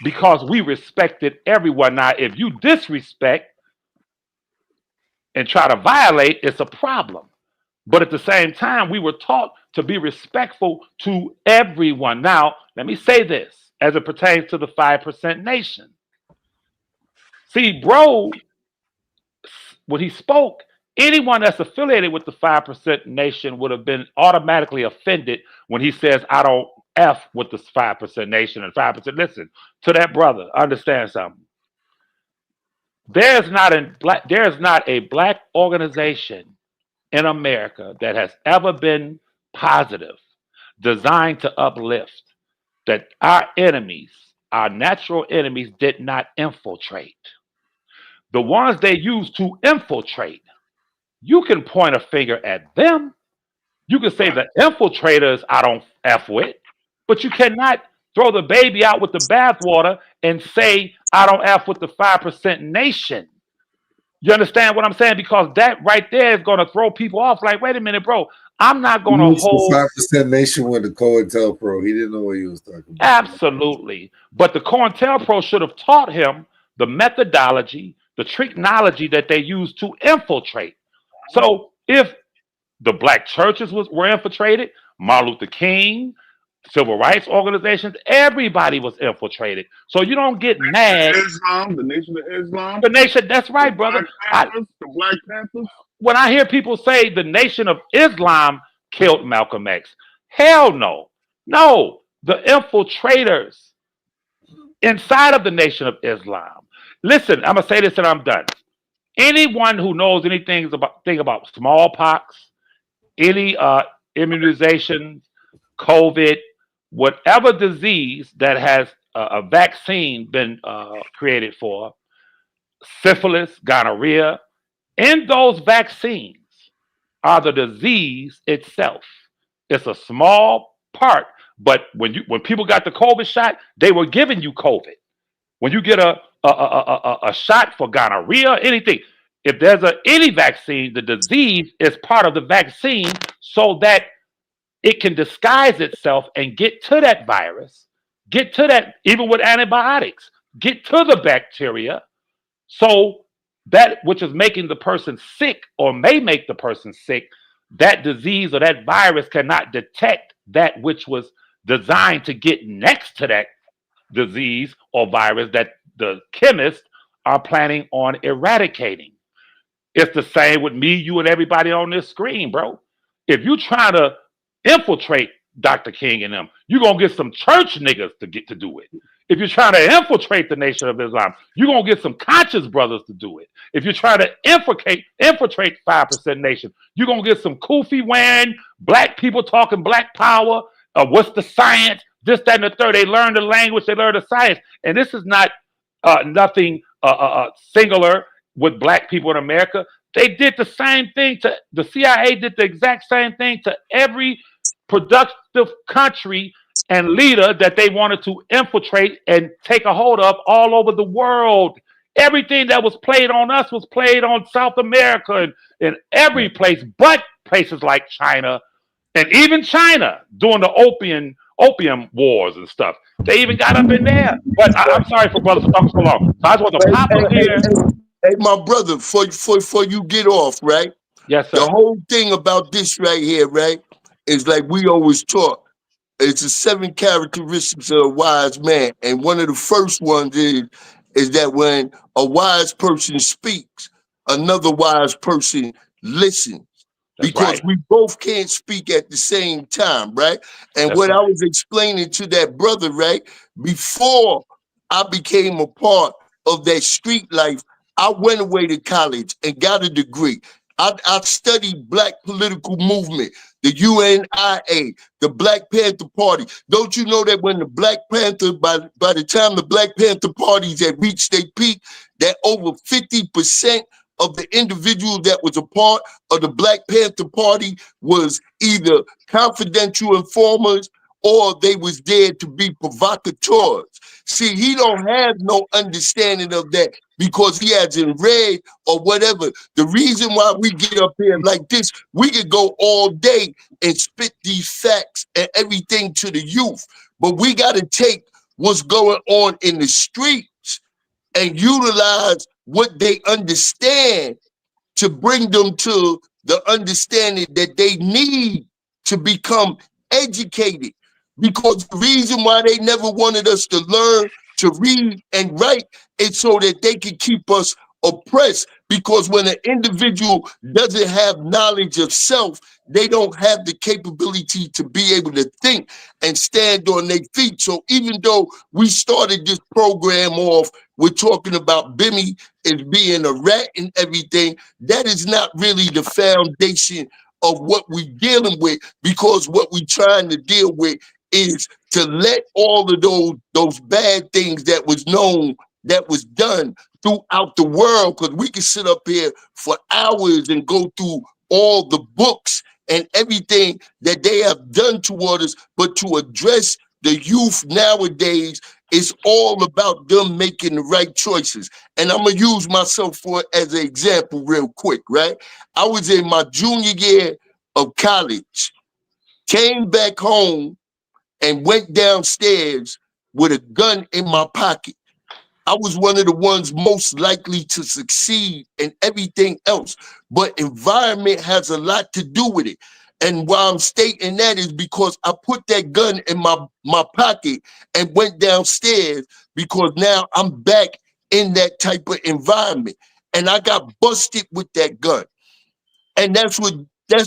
because we respected everyone. Now, if you disrespect and try to violate, it's a problem. But at the same time, we were taught to be respectful to everyone. Now, let me say this as it pertains to the 5% nation. See, bro, when he spoke, anyone that's affiliated with the 5% nation would have been automatically offended when he says, I don't F with the 5% nation and 5%. Listen, to that brother, understand something. There's not a black organization in America that has ever been positive, designed to uplift, that our enemies, our natural enemies, did not infiltrate. The ones they use to infiltrate, you can point a finger at them. You can say the infiltrators I don't F with, but you cannot throw the baby out with the bathwater and say I don't F with the 5% nation. You understand what I'm saying? Because that right there is going to throw people off. Like, wait a minute, bro. I'm not going to hold 5% nation with the COINTELPRO. He didn't know what he was talking about. Absolutely. But the COINTELPRO should have taught him the methodology, the technology that they use to infiltrate. So if the black churches were infiltrated, Martin Luther King, civil rights organizations, everybody was infiltrated. So you don't get mad. Islam, the Nation of Islam. The nation, that's right, brother. The Black Panthers. When I hear people say the Nation of Islam killed Malcolm X, hell no. No, the infiltrators inside of the Nation of Islam. Listen, I'm going to say this and I'm done. Anyone who knows anything about smallpox, any immunization, COVID, whatever disease that has a vaccine been created for, syphilis, gonorrhea, in those vaccines are the disease itself. It's a small part, but when people got the COVID shot, they were giving you COVID. When you get a shot for gonorrhea, anything, if there's any vaccine, the disease is part of the vaccine so that it can disguise itself and get to that virus, get to that, even with antibiotics, get to the bacteria. So that which is making the person sick or may make the person sick that disease or that virus cannot detect that which was designed to get next to that disease or virus that the chemists are planning on eradicating. It's the same with me, you, and everybody on this screen, bro. If you try to infiltrate Dr. King and them, you're gonna get some church niggas to get to do it. If you're trying to infiltrate the Nation of Islam, you're gonna get some conscious brothers to do it. If you try to infiltrate 5% Nation, you're gonna get some kufi wearing black people talking black power. What's the science? This, that, and the third. They learn the language, they learn the science, and this is not nothing singular with black people in America. They did the same thing to the CIA. Did the exact same thing to every productive country and leader that they wanted to infiltrate and take a hold of all over the world. Everything that was played on us was played on South America and every place, but places like China, and even China during the opium wars and stuff. They even got up in there. But I'm sorry for brothers for talking so long. So I just want to pop up here. Hey, my brother, before you get off, right? Yes, sir. The whole thing about this right here, right, is like we always talk. It's the 7 characteristics of a wise man. And one of the first ones is that when a wise person speaks, another wise person listens. That's because right. we both can't speak at the same time, right? And That's what I right. was explaining to that brother, right, before I became a part of that street life, I went away to college and got a degree. I studied black political movement, the UNIA, the Black Panther Party. Don't you know that when the Black Panther, by the time the Black Panther parties had reached their peak, that over 50% of the individuals that was a part of the Black Panther Party was either confidential informers or they was there to be provocateurs. See, he don't have no understanding of that because he hasn't read or whatever. The reason why we get up here like this, we could go all day and spit these facts and everything to the youth, but we got to take what's going on in the streets and utilize what they understand to bring them to the understanding that they need to become educated. Because the reason why they never wanted us to learn to read and write is so that they could keep us oppressed. Because when an individual doesn't have knowledge of self, they don't have the capability to be able to think and stand on their feet. So even though we started this program off, we're talking about Bimmy as being a rat and everything, that is not really the foundation of what we're dealing with, because what we're trying to deal with is to let all of those bad things that was known, that was done throughout the world, because we can sit up here for hours and go through all the books and everything that they have done toward us, but to address the youth nowadays, it's all about them making the right choices. And I'm gonna use myself for as an example real quick, right? I was in my junior year of college, came back home and went downstairs with a gun in my pocket. I was one of the ones most likely to succeed and everything else, but environment has a lot to do with it. And why I'm stating that is because I put that gun in my pocket and went downstairs, because now I'm back in that type of environment. And I got busted with that gun. And that's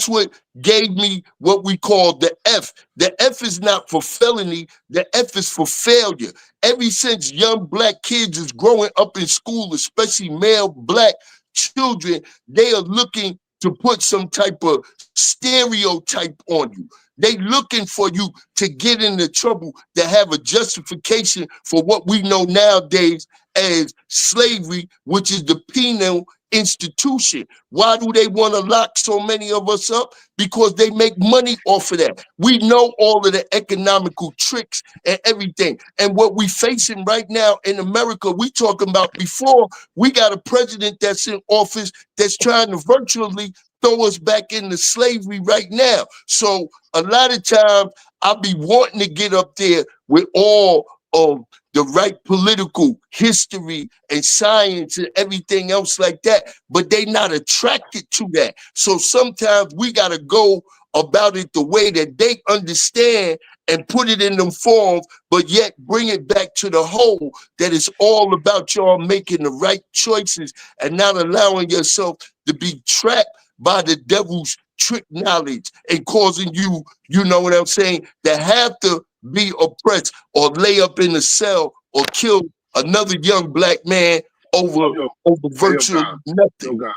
what gave me what we call the F. The F is not for felony, the F is for failure. Ever since young black kids is growing up in school, especially male black children, they are looking to put some type of stereotype on you. They looking for you to get into trouble, to have a justification for what we know nowadays as slavery, which is the penal institution. Why do they want to lock so many of us up? Because they make money off of that. We know all of the economical tricks and everything. And what we facing right now in America, we talking about before, we got a president that's in office that's trying to virtually throw us back into slavery right now. So a lot of times I'll be wanting to get up there with all of the right political history and science and everything else like that, but they not attracted to that. So sometimes we got to go about it the way that they understand and put it in them forms, but yet bring it back to the whole, that it's all about y'all making the right choices and not allowing yourself to be trapped by the devil's trick knowledge and causing you, you know what I'm saying, to have to be oppressed or lay up in a cell or kill another young black man over virtually nothing. Yo, God.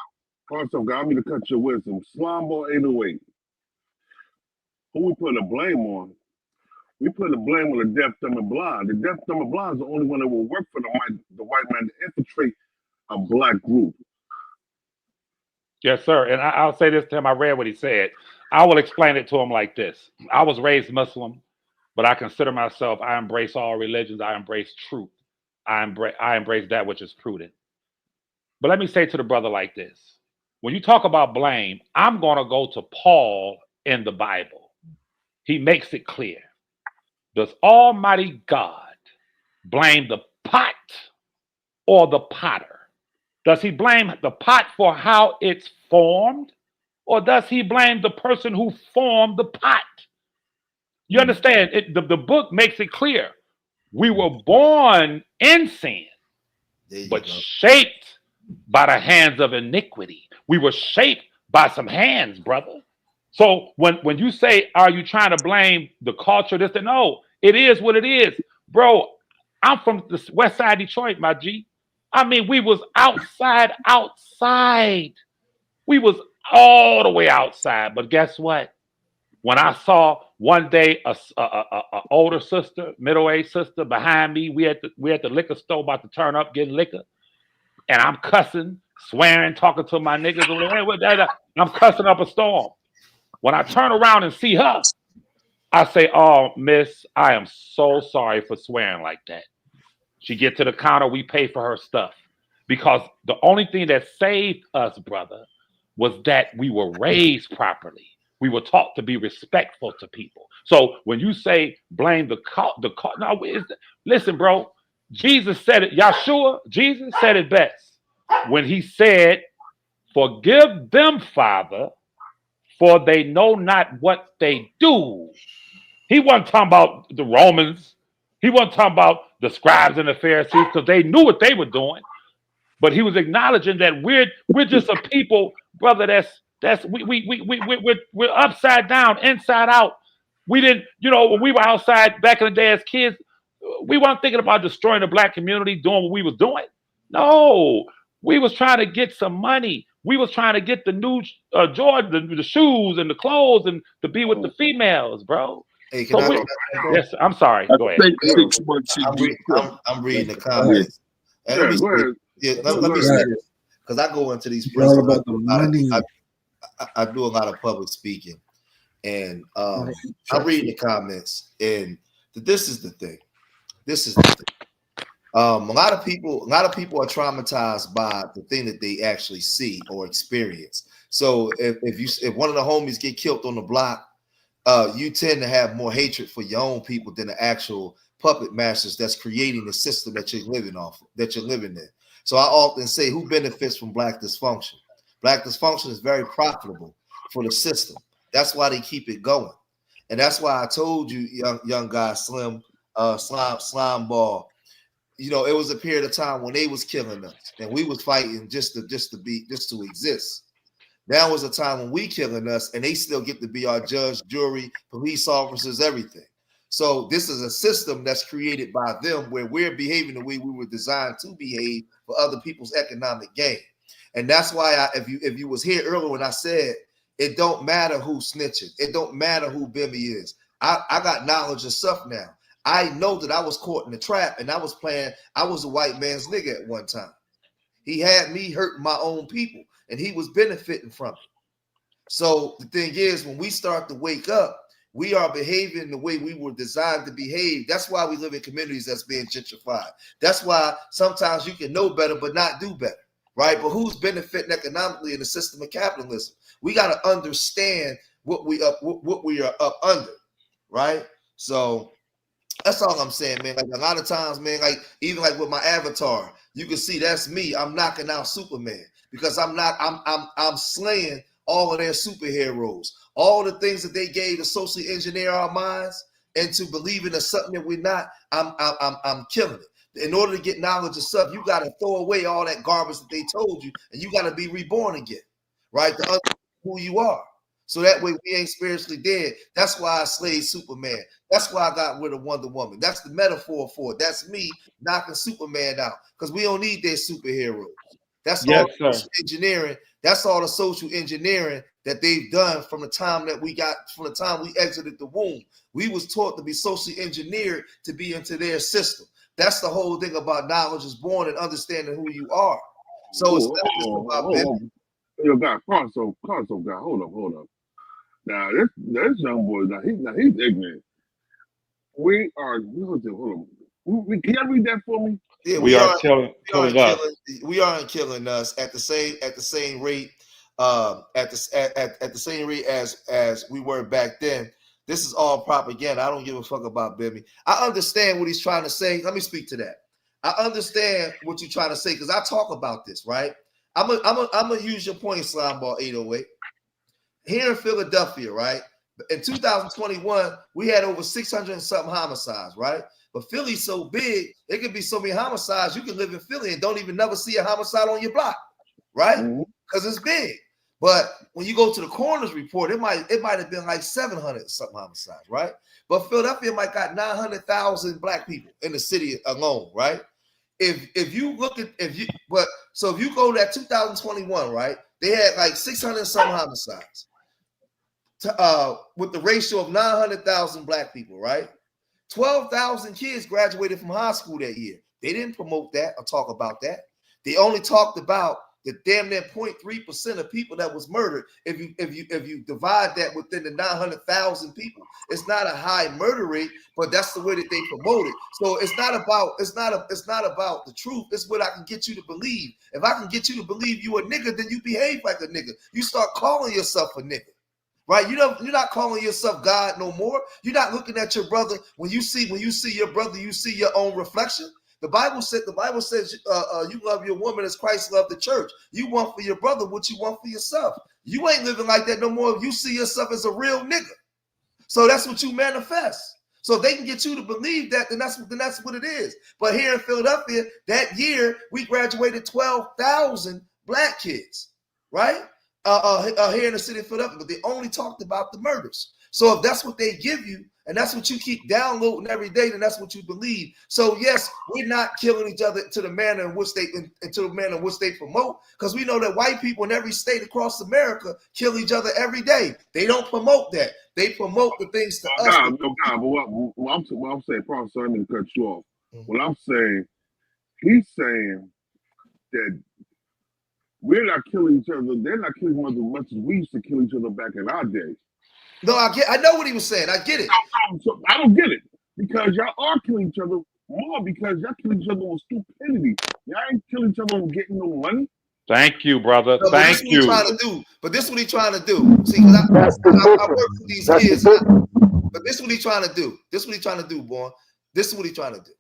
First off, God, I'm going to cut your wisdom. Slime Ball 808. Who we put the blame on? We put the blame on the deaf, dumb, and blind. The deaf, dumb, and blind is the only one that will work for the white man to infiltrate a black group. Yes, sir. And I'll say this to him. I read what he said. I will explain it to him like this. I was raised Muslim, but I consider myself, I embrace all religions. I embrace truth. I embrace that which is prudent. But let me say to the brother like this. When you talk about blame, I'm going to go to Paul in the Bible. He makes it clear. Does Almighty God blame the pot or the potter? Does he blame the pot for how it's formed? Or does he blame the person who formed the pot? You understand? The book makes it clear. We were born in sin, but shaped by the hands of iniquity. We were shaped by some hands, brother. So when you say, are you trying to blame the culture, this and no, it is what it is. Bro, I'm from the west side of Detroit, my G. I mean, we was outside. We was all the way outside. But guess what? When I saw one day a older sister, middle-aged sister behind me, we at the liquor store about to turn up, getting liquor, and I'm cussing, swearing, talking to my niggas. I'm cussing up a storm. When I turn around and see her, I say, "Oh, miss, I am so sorry for swearing like that." She get to the counter, we pay for her stuff. Because the only thing that saved us, brother, was that we were raised properly. We were taught to be respectful to people. So when you say blame no, listen, bro, Jesus said it. Yahshua, Jesus said it best when he said, "Forgive them, Father, for they know not what they do." He wasn't talking about the Romans. He wasn't talking about the scribes and the Pharisees, because they knew what they were doing. But he was acknowledging that we're just a people, brother. We're upside down, inside out. We didn't, when we were outside back in the day as kids, we weren't thinking about destroying the black community, doing what we was doing. No, we was trying to get some money. We was trying to get the new Jordan, the shoes and the clothes, and to be with the females, bro. Hey, yes, I'm sorry. Go ahead. I'm reading the comments. Let me say this, because I go into these places. I do a lot of public speaking, and I'm reading the comments, and this is the thing. A lot of people are traumatized by the thing that they actually see or experience. So if one of the homies get killed on the block, you tend to have more hatred for your own people than the actual puppet masters that's creating the system that you're living in. So I often say, who benefits from black dysfunction? Black dysfunction is very profitable for the system. That's why they keep it going. And that's why I told you, young guy, Slime Ball, it was a period of time when they was killing us and we was fighting just to exist. Now is a time when we killing us and they still get to be our judge, jury, police officers, everything. So this is a system that's created by them where we're behaving the way we were designed to behave for other people's economic gain. And that's why if you was here earlier when I said it don't matter who's snitching, it don't matter who Bimmy is. I got knowledge of stuff now. I know that I was caught in the trap and I was a white man's nigga at one time. He had me hurting my own people and he was benefiting from it. So the thing is, when we start to wake up, we are behaving the way we were designed to behave. That's why we live in communities that's being gentrified. That's why sometimes you can know better but not do better, right? But who's benefiting economically in the system of capitalism? We got to understand what we are up under, right? So That's all I'm saying, man. Like a lot of times, man, like even like with my avatar, you can see that's me. I'm knocking out Superman because I'm slaying all of their superheroes. All the things that they gave to socially engineer our minds into believing in something that we're not, I'm killing it. In order to get knowledge of stuff, you got to throw away all that garbage that they told you, and you got to be reborn again, right? To understand who you are. So that way we ain't spiritually dead. That's why I slayed Superman. That's why I got rid of Wonder Woman. That's the metaphor for it. That's me knocking Superman out because we don't need their superheroes. That's all social engineering. That's all the social engineering that they've done from the time that we exited the womb. We was taught to be socially engineered to be into their system. That's the whole thing about knowledge is born and understanding who you are. So it's not just about Yo, God, console guy, hold up. Now this young boy, he's ignorant. We are. Hold on. Can you read that for me? Yeah, we aren't killing us. We aren't killing us at the same rate. At the same rate as we were back then. This is all propaganda. I don't give a fuck about Bimmy. I understand what he's trying to say. Let me speak to that. I understand what you're trying to say because I talk about this, right? I'm gonna use your point, Slimeball 808. Here in Philadelphia, right? In 2021, we had over 600 and something homicides, right? But Philly's so big, it could be so many homicides. You can live in Philly and don't even never see a homicide on your block, right? Because it's big. But when you go to the coroner's report, it might have been like 700 and something homicides, right? But Philadelphia might got 900,000 black people in the city alone, right? If you look at if you go to that 2021, right? They had like 600 and some homicides. With the ratio of 900,000 black people, right? 12,000 kids graduated from high school that year. They didn't promote that or talk about that. They only talked about the damn near 0.3% of people that was murdered. If you divide that within the 900,000 people, it's not a high murder rate, but that's the way that they promote it. So it's not about the truth. It's what I can get you to believe. If I can get you to believe you a nigga, then you behave like a nigga. You start calling yourself a nigga. Right, you're not calling yourself God no more. You're not looking at your brother when you see your brother, you see your own reflection. The Bible says you love your woman as Christ loved the church. You want for your brother what you want for yourself. You ain't living like that no more. If you see yourself as a real nigga, so that's what you manifest. So if they can get you to believe that, then that's what it is. But here in Philadelphia, that year we graduated 12,000 black kids, right? Here in the city of Philadelphia, but they only talked about the murders. So if that's what they give you, and that's what you keep downloading every day, then that's what you believe. So yes, we're not killing each other to the manner in which they promote, because we know that white people in every state across America kill each other every day. They don't promote that. They promote the things to us. But what I'm saying, Paul, sorry, I'm going to cut you off. What I'm saying, he's saying that we're not killing each other. They're not killing each other as much as we used to kill each other back in our days. No, I know what he was saying. I get it. So I don't get it. Because y'all are killing each other more because y'all killing each other with stupidity. Y'all ain't killing each other with getting no money. Thank you, brother. No, Thank you. But this is what he's trying to do. See, because I work with these kids. But this is what he's trying to do. This is what he's trying to do, boy. This is what he's trying to do.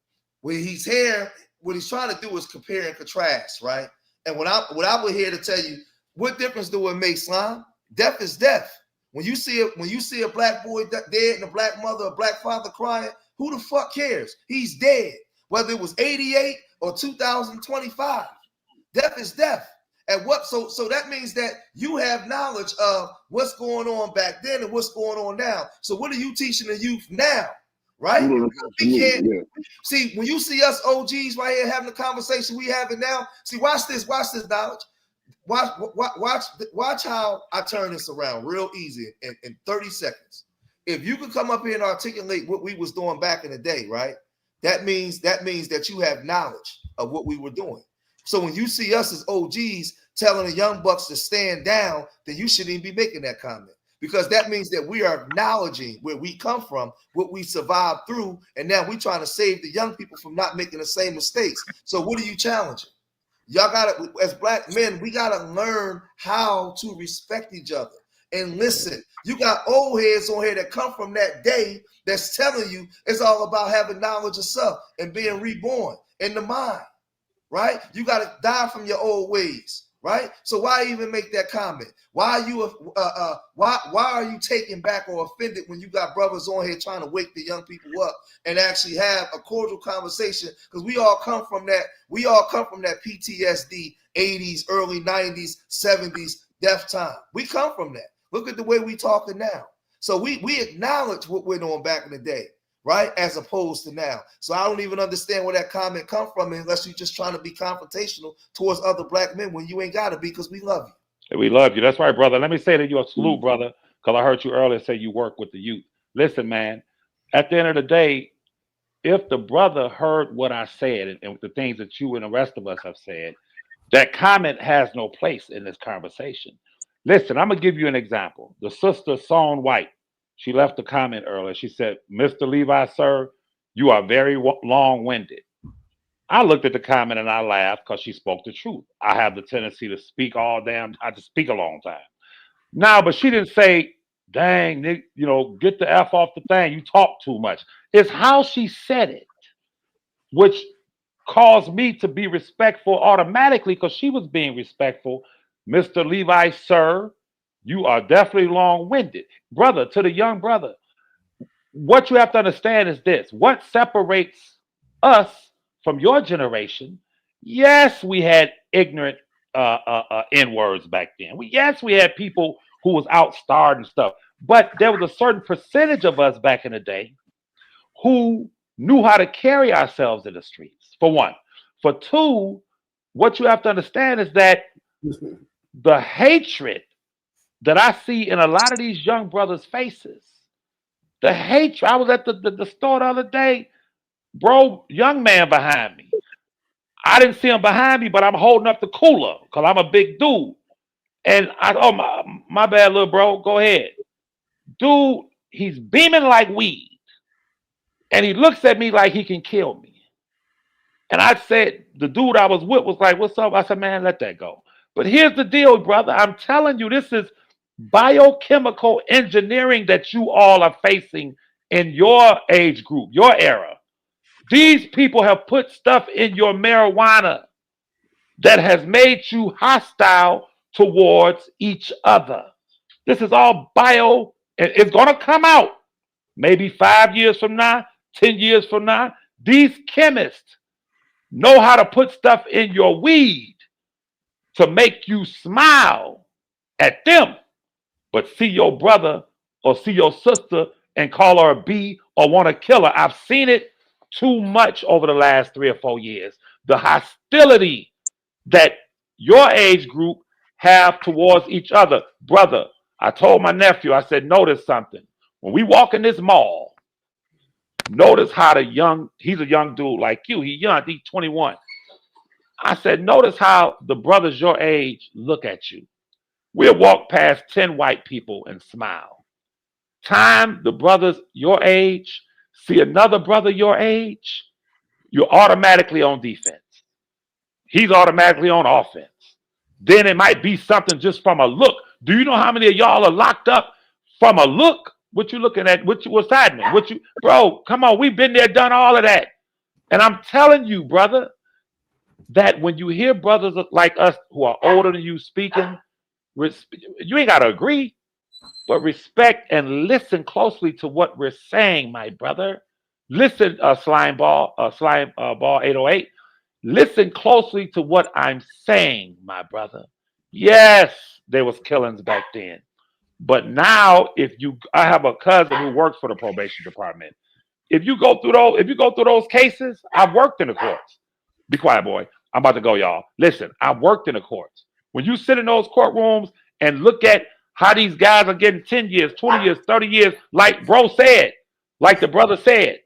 When he's here, what he's trying to do is compare and contrast, right? And what I would here to tell you, what difference do it make, Slime? Death is death. When you see a black boy dead and a black mother, a black father crying, who the fuck cares? He's dead. Whether it was 88 or 2025, death is death. And so that means that you have knowledge of what's going on back then and what's going on now. So what are you teaching the youth now? Right? We can't see when you see us OGs right here having the conversation we having now. See, watch this knowledge. Watch how I turn this around real easy in 30 seconds. If you could come up here and articulate what we was doing back in the day, right? That means that you have knowledge of what we were doing. So when you see us as OGs telling the young bucks to stand down, then you shouldn't even be making that comment. Because that means that we are acknowledging where we come from, what we survived through, and now we're trying to save the young people from not making the same mistakes. So what are you challenging? Y'all gotta, as black men, we gotta learn how to respect each other and listen. You got old heads on here that come from that day that's telling you it's all about having knowledge of self and being reborn in the mind, right? You got to die from your old ways, right? So why even make that comment? Why are you why are you taken back or offended when you got brothers on here trying to wake the young people up and actually have a cordial conversation? Because we all come from that PTSD 80s, early 90s, 70s death time. We come from that. Look at the way we talking now. So we acknowledge what went on back in the day, right? As opposed to now. So I don't even understand where that comment come from unless you're just trying to be confrontational towards other black men when you ain't got to be, because we love you. We love you. That's right, brother. Let me say to you a salute, brother, because I heard you earlier say you work with the youth. Listen, man, at the end of the day, if the brother heard what I said and the things that you and the rest of us have said, that comment has no place in this conversation. Listen, I'm going to give you an example. The sister, Son White, she left a comment earlier. She said, Mr. Levi, sir, you are very long-winded. I looked at the comment and I laughed because she spoke the truth. I have the tendency to speak I just speak a long time. No, but she didn't say, dang, Nick, get the F off the thing. You talk too much. It's how she said it, which caused me to be respectful automatically because she was being respectful. Mr. Levi, sir, you are definitely long-winded. Brother, to the young brother, what you have to understand is this. What separates us from your generation? Yes, we had ignorant N-words back then. Yes, we had people who was outstarred and stuff. But there was a certain percentage of us back in the day who knew how to carry ourselves in the streets, for one. For two, what you have to understand is that the hatred that I see in a lot of these young brothers' faces, the hatred. I was at the store the other day, bro, young man behind me. I didn't see him behind me, but I'm holding up the cooler because I'm a big dude. And my bad, little bro, go ahead. Dude, he's beaming like weed. And he looks at me like he can kill me. And I said, the dude I was with was like, what's up? I said, man, let that go. But here's the deal, brother. I'm telling you, this is biochemical engineering that you all are facing in your age group, your era. These people have put stuff in your marijuana that has made you hostile towards each other. This is all bio, and it's going to come out maybe 5 years from now, 10 years from now. These chemists know how to put stuff in your weed to make you smile at them, but see your brother or see your sister and call her a B or want to kill her. I've seen it too much over the last 3 or 4 years. The hostility that your age group have towards each other. Brother, I told my nephew, I said, notice something. When we walk in this mall, notice how he's a young dude like you. He's young, he's 21. I said, notice how the brothers your age look at you. We'll walk past 10 white people and smile. Time the brothers your age see another brother your age, you're automatically on defense. He's automatically on offense. Then it might be something just from a look. Do you know how many of y'all are locked up from a look? What you looking at? What's happening? Bro, come on. We've been there, done all of that. And I'm telling you, brother, that when you hear brothers like us who are older than you speaking, you ain't got to agree, but respect and listen closely to what we're saying, my brother. Listen, Slime Ball 808. Listen closely to what I'm saying, my brother. Yes, there was killings back then. But now, I have a cousin who works for the probation department. If you go through those cases, I've worked in the courts. Be quiet, boy. I'm about to go, y'all. Listen, I've worked in the courts. When you sit in those courtrooms and look at how these guys are getting 10 years, 20 years, 30 years, like bro said, like the brother said.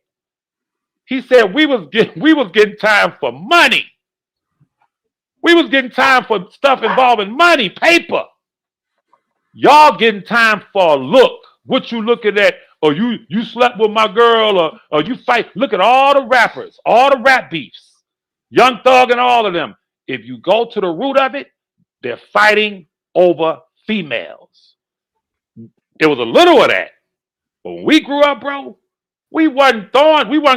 He said we was getting time for money. We was getting time for stuff involving money, paper. Y'all getting time for a look. What you looking at? Or you slept with my girl, or you fight. Look at all the rappers, all the rap beefs, Young Thug and all of them. If you go to the root of it, they're fighting over females. It was a little of that. But when we grew up, bro, we wasn't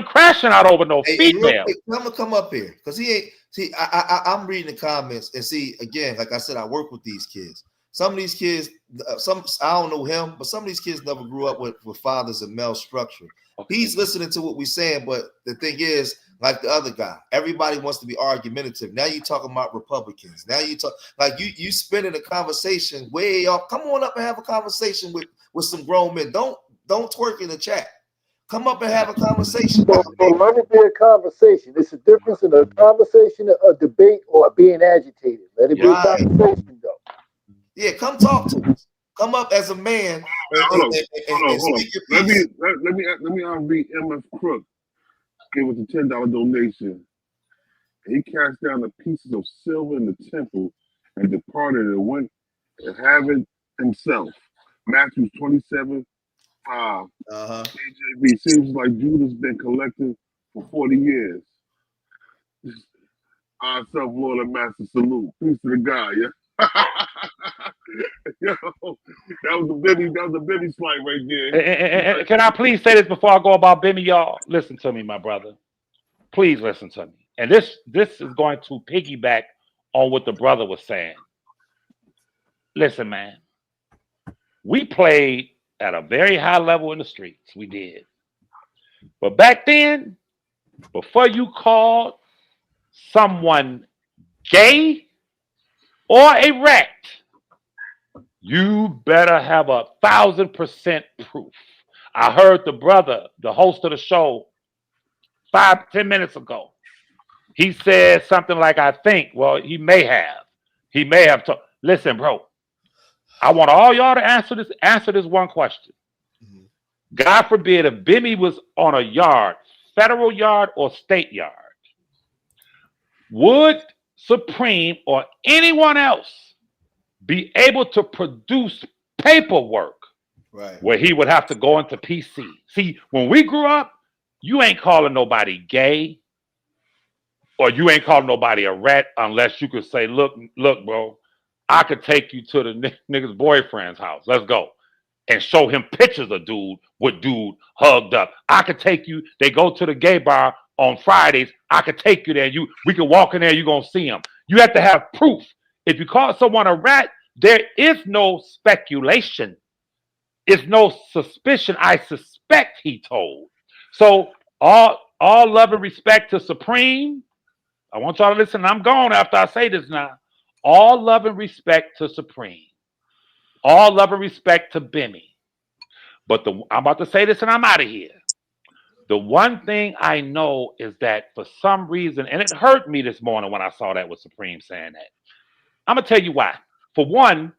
crashing out over no Hey, real female. quick, come up here, because he ain't. See, I'm reading the comments and see again. Like I said, I work with these kids. Some of these kids, I don't know him, but some of these kids never grew up with fathers in male structure. Okay. He's listening to what we're saying, but the thing is, like the other guy, everybody wants to be argumentative. Now you talking about Republicans. Now you talk like you spinning a conversation way off. Come on up and have a conversation with some grown men. Don't twerk in the chat. Come up and have a conversation. So let it be a conversation. It's a difference in a conversation, a debate, or being agitated. Let it be a conversation, though. Yeah, come talk to us. Come up as a man. Hold on. Let me read MF Crook. Gave us a $10 donation. He cast down the pieces of silver in the temple and departed and went and having himself. Matthew 27:5. KJV seems like Judah's been collecting for 40 years. Our self-Lord and Master salute. Peace to the guy, yeah. Yo, that was a Bimmy slight right there. Can I please say this before I go about Bimmy, y'all? Listen to me, my brother. Please listen to me. And this is going to piggyback on what the brother was saying. Listen, man. We played at a very high level in the streets. We did. But back then, before you called someone gay or a rat, you better have 1,000% proof. I heard the brother, the host of the show, 5-10 minutes ago. He said something like, I think, well, he may have. Listen, bro, I want all y'all to answer this one question. God forbid if Bimmy was on a yard, federal yard or state yard, would Supreme or anyone else be able to produce paperwork where he would have to go into PC? See, when we grew up, you ain't calling nobody gay or you ain't calling nobody a rat unless you could say, look, bro, I could take you to the nigga's boyfriend's house. Let's go. And show him pictures of dude hugged up. I could take you, they go to the gay bar on Fridays. I could take you there. We can walk in there, you're going to see him. You have to have proof. If you call someone a rat, there is no speculation. It's no suspicion. I suspect, he told. So all love and respect to Supreme. I want y'all to listen. I'm gone after I say this now. All love and respect to Supreme. All love and respect to Bimmy. But I'm about to say this and I'm out of here. The one thing I know is that for some reason, and it hurt me this morning when I saw that with Supreme saying that. I'm going to tell you why. For one,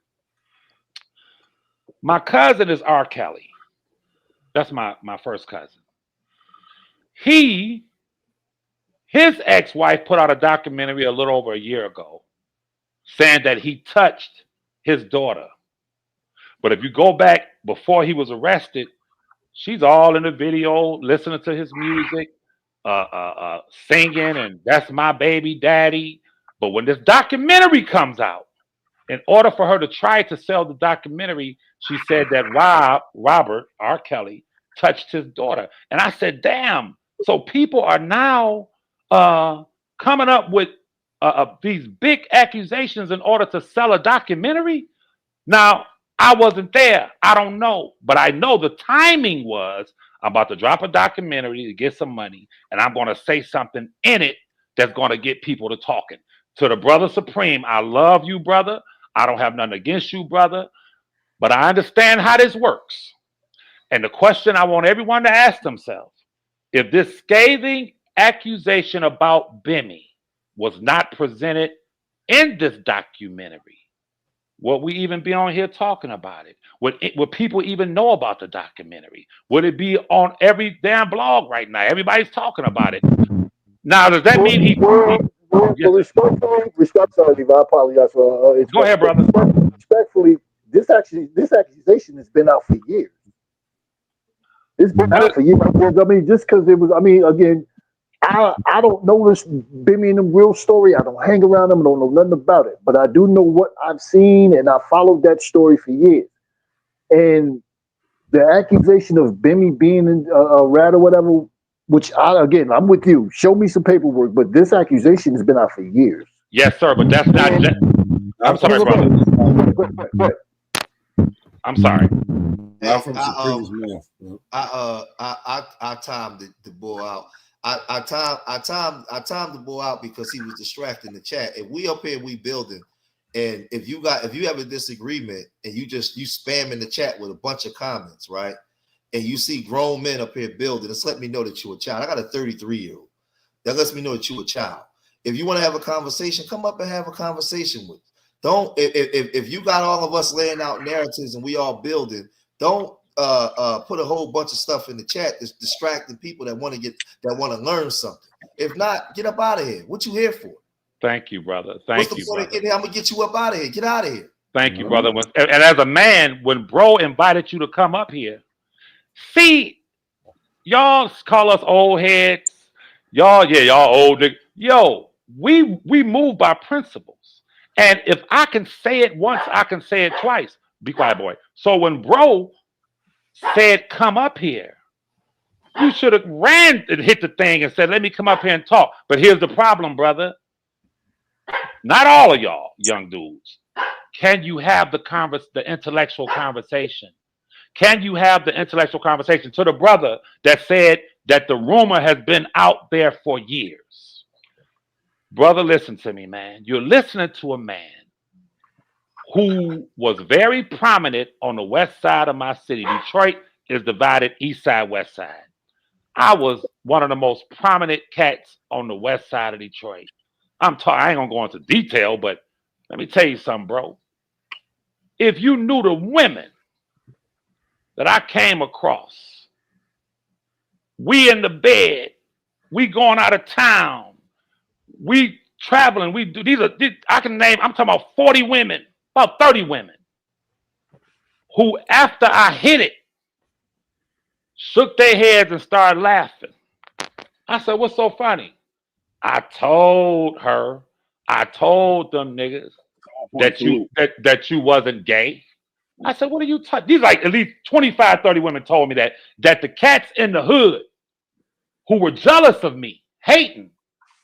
my cousin is R. Kelly. That's my first cousin. His ex-wife put out a documentary a little over a year ago saying that he touched his daughter. But if you go back before he was arrested, she's all in the video, listening to his music, singing, and that's my baby daddy. But when this documentary comes out, in order for her to try to sell the documentary, she said that Robert R. Kelly touched his daughter. And I said, damn. So people are now coming up with these big accusations in order to sell a documentary. Now, I wasn't there. I don't know. But I know the timing was I'm about to drop a documentary to get some money, and I'm going to say something in it that's going to get people to talking. To the brother Supreme, I love you, brother. I don't have nothing against you, brother. But I understand how this works. And the question I want everyone to ask themselves, if this scathing accusation about Bimmy was not presented in this documentary, would we even be on here talking about it? Would people even know about the documentary? Would it be on every damn blog right now? Everybody's talking about it. Now, does that mean respectfully, I apologize for go ahead, brother. Respectfully, this accusation has been out for years. It's been out for years. I mean, just because it was, I mean, again, I don't know this Bimmy and them real story. I don't hang around them. I don't know nothing about it. But I do know what I've seen, and I followed that story for years. And the accusation of Bimmy being a rat or whatever, which I'm with you. Show me some paperwork, but this accusation has been out for years. Yes, sir, but that's not. I'm sorry, brother. I'm sorry. Hey, I timed the boy out. I timed the boy out because he was distracting the chat. If we up here, we building, and if you have a disagreement and you spam in the chat with a bunch of comments, right? And you see grown men up here building, it's let me know that you're a child. I got a 33-year-old. That lets me know that you're a child. If you want to have a conversation, come up and have a conversation with us. Don't if you got all of us laying out narratives and we all building, don't put a whole bunch of stuff in the chat that's distracting people that want to learn something. If not, get up out of here. What you here for? Thank you, brother. What's the point of getting here? I'm gonna get you up out of here. Get out of here. Thank you, brother. And as a man, when bro invited you to come up here, see, y'all call us old heads. Y'all old niggas. Yo, we move by principles. And if I can say it once, I can say it twice. Be quiet, boy. So when bro said, come up here, you should have ran and hit the thing and said, let me come up here and talk. But here's the problem, brother. Not all of y'all young dudes. Can you have the intellectual conversation? Can you have the intellectual conversation to the brother that said that the rumor has been out there for years? Brother, listen to me, man. You're listening to a man who was very prominent on the west side of my city. Detroit is divided east side, west side. I was one of the most prominent cats on the west side of Detroit. I ain't gonna go into detail, but let me tell you something, bro. If you knew the women that I came across, we in the bed, we going out of town, we traveling, we do I can name, I'm talking about 40 women, about 30 women, who after I hit it, shook their heads and started laughing. I said, what's so funny? I told them niggas that you wasn't gay. I said, what are you talking? These like at least 25, 30 women told me that the cats in the hood who were jealous of me, hating,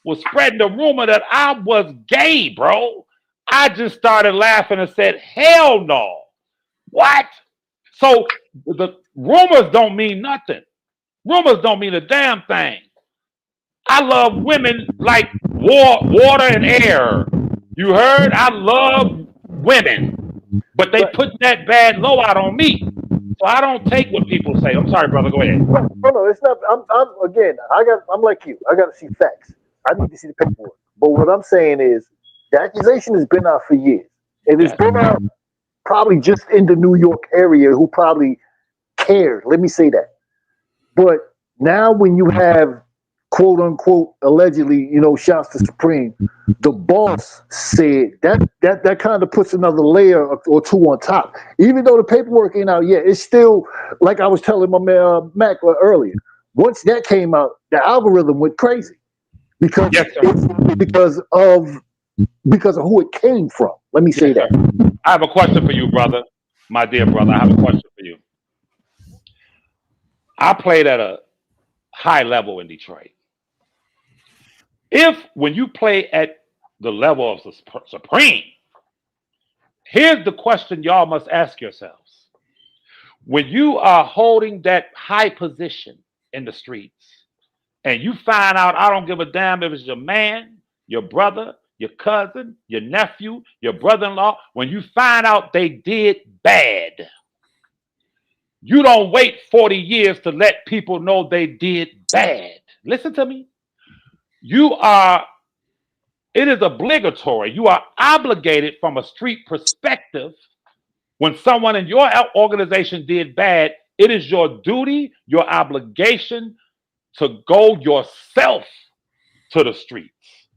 was spreading the rumor that I was gay, bro. I just started laughing and said, hell no. What? So the rumors don't mean nothing. Rumors don't mean a damn thing. I love women like water and air. You heard? I love women, but they put that bad low out on me. So I don't take what people say. I'm sorry, brother. Go ahead. No, it's not. I'm like you. I got to see facts. I need to see the paperwork. But what I'm saying is, the accusation has been out for years. It has been out probably just in the New York area who probably cared. Let me say that. But now when you have quote unquote allegedly, shouts to Supreme, the boss said that kind of puts another layer or two on top. Even though the paperwork ain't out yet, it's still, like I was telling my man Mac earlier, once that came out, the algorithm went crazy because of who it came from. Let me say that. I have a question for you, brother. My dear brother, I have a question for you. I played at a high level in Detroit. When you play at the level of Supreme, here's the question y'all must ask yourselves. When you are holding that high position in the streets and you find out, I don't give a damn if it's your man, your brother, your cousin, your nephew, your brother-in-law, when you find out they did bad, you don't wait 40 years to let people know they did bad. Listen to me. It is obligatory. You are obligated from a street perspective. When someone in your organization did bad, it is your duty, your obligation to go yourself to the streets.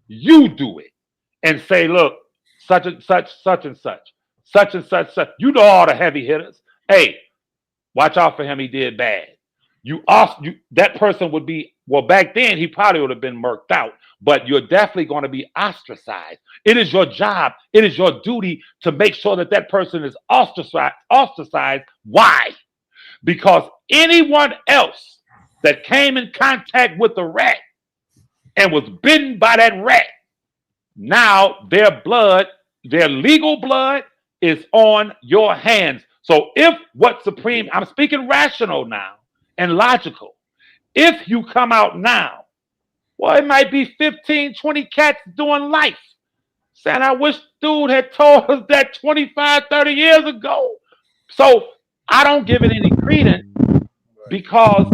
You do it and say, look, such and such, such and such, such and such, such. You know all the heavy hitters. Hey, watch out for him. He did bad. That person would be, well, back then he probably would have been murked out, but you're definitely going to be ostracized. It is your job. It is your duty to make sure that person is ostracized. Why? because anyone else that came in contact with the rat and was bitten by that rat, now their blood, their legal blood, is on your hands. So if what Supreme, I'm speaking rational now and logical, if you come out now, well, it might be 15, 20 cats doing life. Saying, I wish dude had told us that 25, 30 years ago. So I don't give it any credence because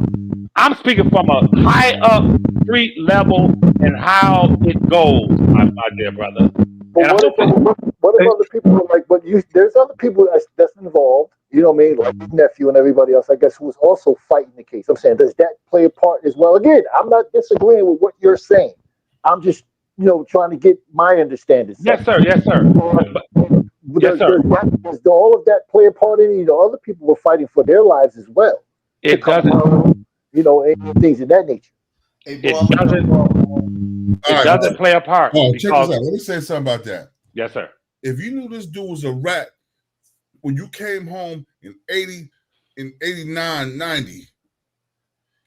I'm speaking from a high up street level and how it goes, my dear brother. But what if other people are like, but there's other people that's involved, you know what I mean? Like his nephew and everybody else, I guess, who was also fighting the case. I'm saying, does that play a part as well? Again, I'm not disagreeing with what you're saying. I'm just, trying to get my understanding. Yes, sir. Yes, sir. Does all of that play a part in it? Other people were fighting for their lives as well. It doesn't. And things of that nature. It doesn't play a part. Oh, check this out. Let me say something about that. Yes, sir. If you knew this dude was a rat when you came home in 89, 90,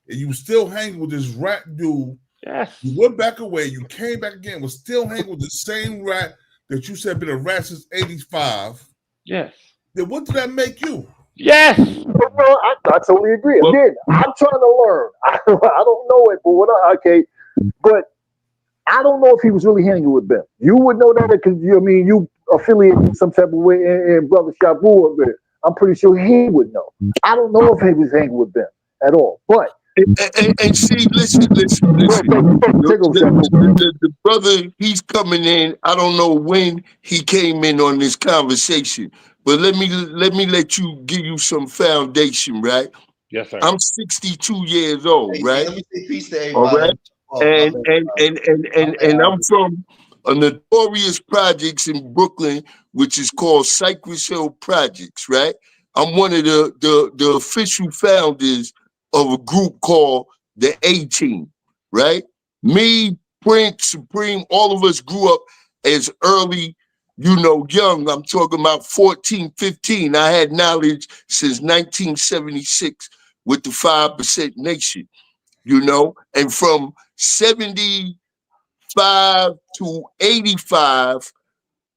and you were still hanging with this rat dude, yes, you went back away, you came back again, was still hanging with the same rat that you said been a rat since 85. Yes. Then what did that make you? Yes. Well, I totally agree. Again, I'm trying to learn. I don't know it, but I don't know if he was really hanging with them. You would know that because you affiliate in some type of way in Brother Shabu up there. I'm pretty sure he would know. I don't know if he was hanging with them at all. But and see, listen. The brother, he's coming in. I don't know when he came in on this conversation, but let me give you some foundation, right? Yes, sir. I'm 62 years old, right? Let me say peace to everybody. All right. And I'm from a notorious projects in Brooklyn, which is called Cypress Hill Projects, right? I'm one of the official founders of a group called the A-Team, right? Me, Prince, Supreme, all of us grew up as early, young. I'm talking about 14, 15. I had knowledge since 1976 with the 5% Nation, and from 75 to 85,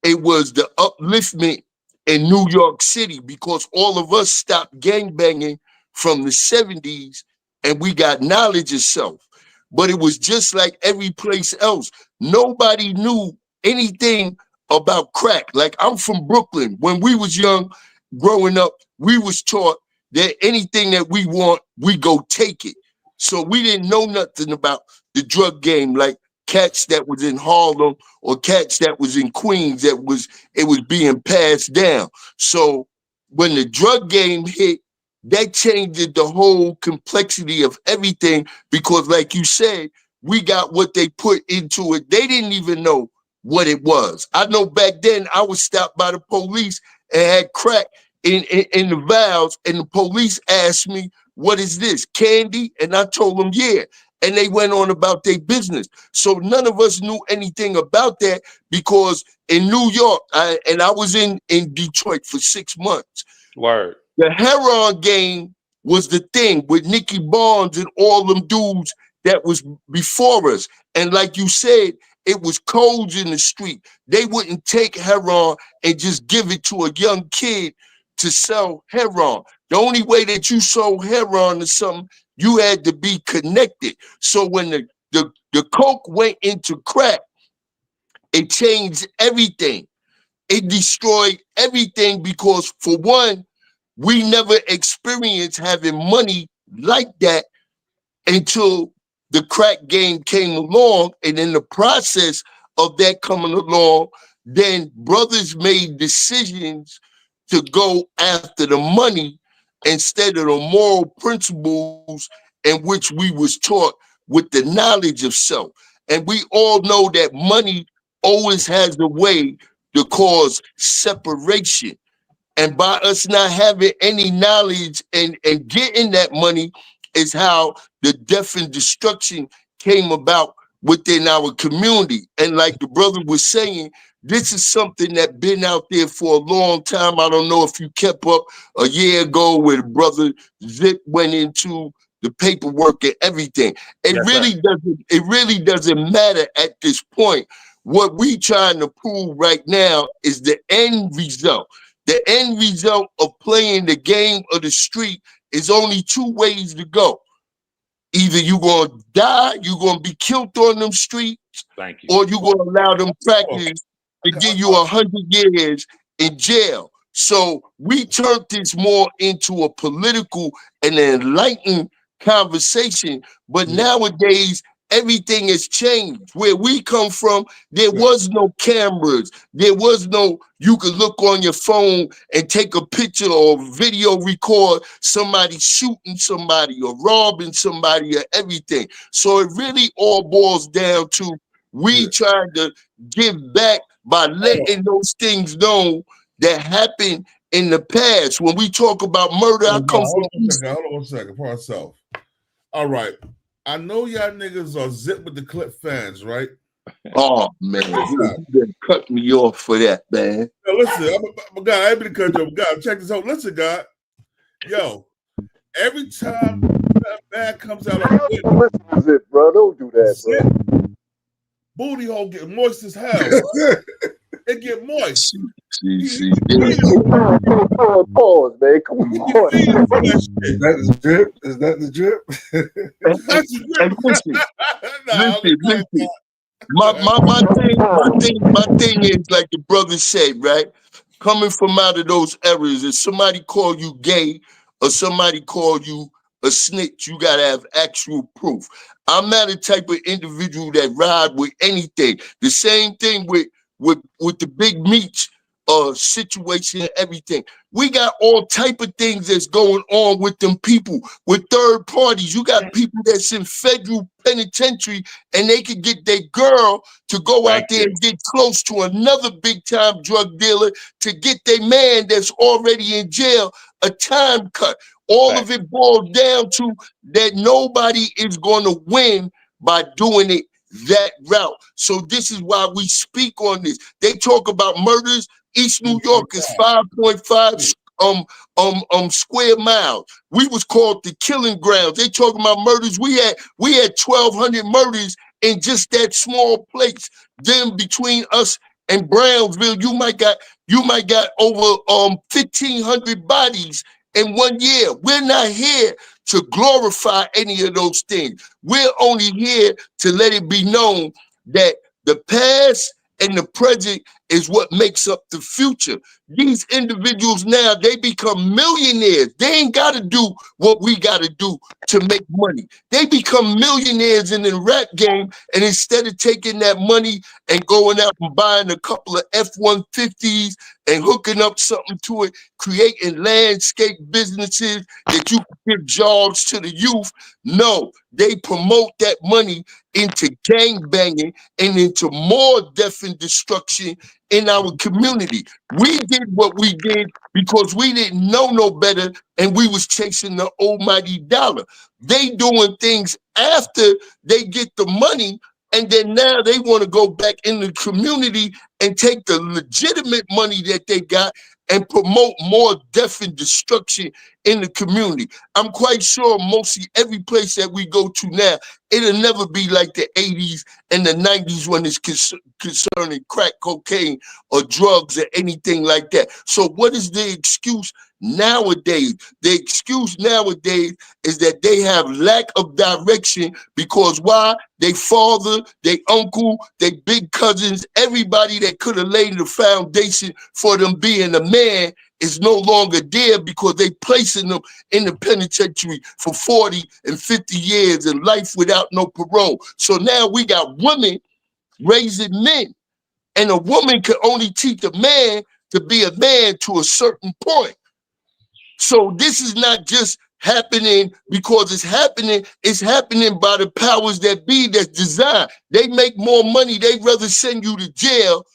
it was the upliftment in New York City because all of us stopped gangbanging from the 70s and we got knowledge of self. But it was just like every place else. Nobody knew anything about crack. Like, I'm from Brooklyn. When we was young, growing up, we was taught that anything that we want, we go take it. So we didn't know nothing about the drug game, like cats that was in Harlem or cats that was in Queens, it was being passed down. So when the drug game hit, that changed the whole complexity of everything because, like you said, we got what they put into it. They didn't even know what it was. I know back then I was stopped by the police and had crack in the vials, and the police asked me, "What is this, candy?" And I told them, "Yeah." And they went on about their business. So none of us knew anything about that because in New York, I was in Detroit for 6 months. Word. The heroin game was the thing with Nicky Barnes and all them dudes that was before us. And like you said, it was codes in the street. They wouldn't take heroin and just give it to a young kid to sell heroin. The only way that you sold heroin to something, you had to be connected. So when the coke went into crack, it changed everything. It destroyed everything because, for one, we never experienced having money like that until the crack game came along. And in the process of that coming along, then brothers made decisions to go after the money instead of the moral principles in which we was taught with the knowledge of self. And we all know that money always has a way to cause separation. And by us not having any knowledge and getting that money is how the death and destruction came about within our community. And like the brother was saying, This is something that been out there for a long time. I don't know if you kept up a year ago where the brother Zip went into the paperwork and everything. It really doesn't matter at this point. What we trying to prove right now is the end result. The end result of playing the game of the street is only two ways to go. Either you're going to die, you're going to be killed on them streets, or you're going to allow them crackers to give you 100 years in jail. So we turned this more into a political and enlightened conversation. But nowadays, everything has changed. Where we come from, there was no cameras. There was no, you could look on your phone and take a picture or video record somebody shooting somebody or robbing somebody or everything. So it really all boils down to we trying to give back by letting those things known that happened in the past. When we talk about murder, I come from Hold on 1 second for myself. All right. I know y'all niggas are Zip with the Clip fans, right? Oh man, you done cut me off for that, man. Yo, listen, God, I ain't been cut you. God, check this out. Listen, God. Yo, every time that bad comes out of Zip, bro. Don't do that, bro. Booty hole get moist as hell. It get moist. Pause, man. Come on. Is that the drip? Is that the drip? That's the drip. Listen. My thing is like the brother said, right? Coming from out of those eras, if somebody call you gay or somebody call you a snitch, you gotta have actual proof. I'm not the type of individual that ride with anything. The same thing with the big meats situation and everything. We got all type of things that's going on with them people, with third parties. You got people that's in federal penitentiary and they could get their girl to go out there and get close to another big time drug dealer to get their man that's already in jail a time cut. All of it boils down to that nobody is going to win by doing it that route. So this is why we speak on this. They talk about murders. East New York is 5.5 square miles. We was called the killing grounds. They talking about murders. We had 1,200 murders in just that small place. Then between us and Brownsville, you might got over 1,500 bodies in 1 year. We're not here to glorify any of those things. We're only here to let it be known that the past and the present is what makes up the future. These individuals now, they become millionaires. They ain't got to do what we got to do to make money. They become millionaires in the rap game, and instead of taking that money and going out and buying a couple of F-150s and hooking up something to it, creating landscape businesses that you can give jobs to the youth, no, they promote that money into gang banging and into more death and destruction in our community. We did what we did because we didn't know no better and we was chasing the almighty dollar. They doing things after they get the money, and then now they want to go back in the community and take the legitimate money that they got and promote more death and destruction in the community. I'm quite sure mostly every place that we go to now, it'll never be like the 80s and the 90s when it's concerning crack cocaine or drugs or anything like that. So what is the excuse nowadays? The excuse nowadays is that they have lack of direction because why? They father, they uncle, they big cousins, everybody that could have laid the foundation for them being a man is no longer there because they placing them in the penitentiary for 40 and 50 years and life without no parole. So now we got women raising men, and a woman can only teach a man to be a man to a certain point. So this is not just happening because it's happening by the powers that be that's designed. They make more money, they'd rather send you to jail,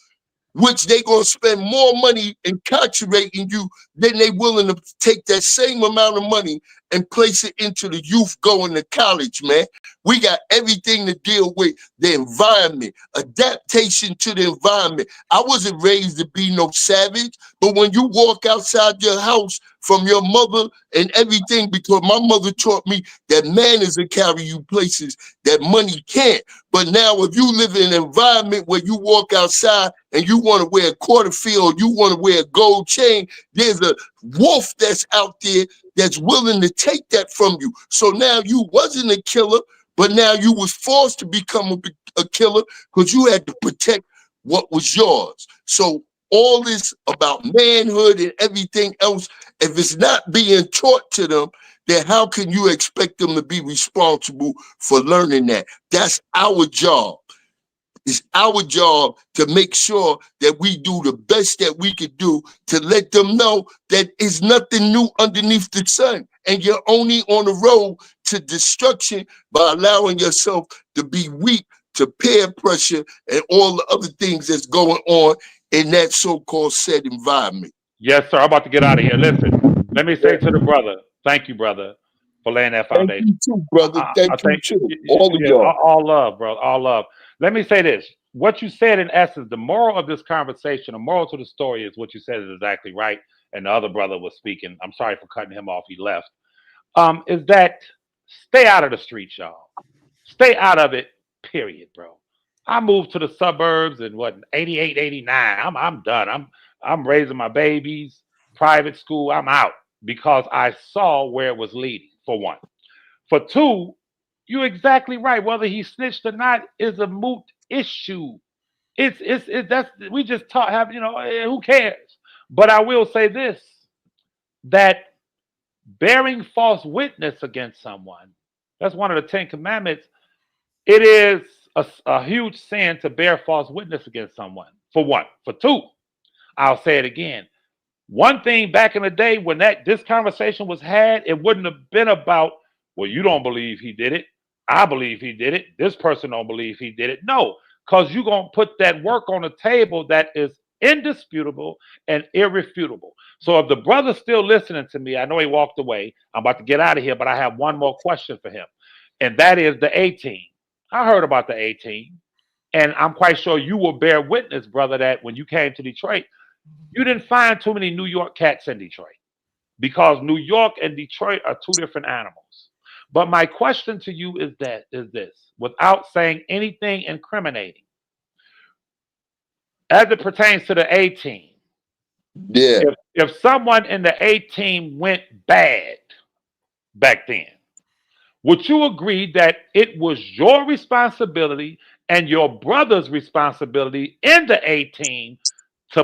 which they gonna spend more money incarcerating you than they willing to take that same amount of money and place it into the youth going to college, man. We got everything to deal with the environment, adaptation to the environment. I wasn't raised to be no savage, but when you walk outside your house from your mother and everything, because my mother taught me that manners will carry you places that money can't. But now if you live in an environment where you walk outside and you want to wear a quarter field, you want to wear a gold chain, there's a wolf that's out there that's willing to take that from you. So now you wasn't a killer, but now you was forced to become a killer because you had to protect what was yours. So all this about manhood and everything else, if it's not being taught to them, then how can you expect them to be responsible for learning that? That's our job. It's our job to make sure that we do the best that we could do to let them know that it's nothing new underneath the sun. And you're only on the road to destruction by allowing yourself to be weak to peer pressure and all the other things that's going on in that so-called said environment. Yes, sir. I'm about to get out of here. Listen, let me say to the brother, thank you, brother, for laying that foundation. Thank you too, brother. Thank you too. All of y'all. All love, bro. All love. Let me say this. What you said in essence, the moral of this conversation, the moral to the story is what you said is exactly right. And the other brother was speaking. I'm sorry for cutting him off. He left. Is that stay out of the streets, y'all. Stay out of it, period, bro. I moved to the suburbs in what, 88, 89. I'm done. I'm raising my babies, private school. I'm out because I saw where it was leading, for one. For two, you're exactly right. Whether he snitched or not is a moot issue. We just have, who cares? But I will say this, that bearing false witness against someone, that's one of the 10 commandments. It is a huge sin to bear false witness against someone, for one. For two, I'll say it again. One thing back in the day when this conversation was had, it wouldn't have been about, well, you don't believe he did it. I believe he did it. This person don't believe he did it. No, because you're going to put that work on the table that is indisputable and irrefutable. So if the brother's still listening to me, I know he walked away. I'm about to get out of here, but I have one more question for him. And that is the A-team. I heard about the A-team. And I'm quite sure you will bear witness, brother, that when you came to Detroit, you didn't find too many New York cats in Detroit, because New York and Detroit are two different animals. But my question to you is this, without saying anything incriminating, as it pertains to the A-team. Yeah. If someone in the A-team went bad back then, would you agree that it was your responsibility and your brother's responsibility in the A-team to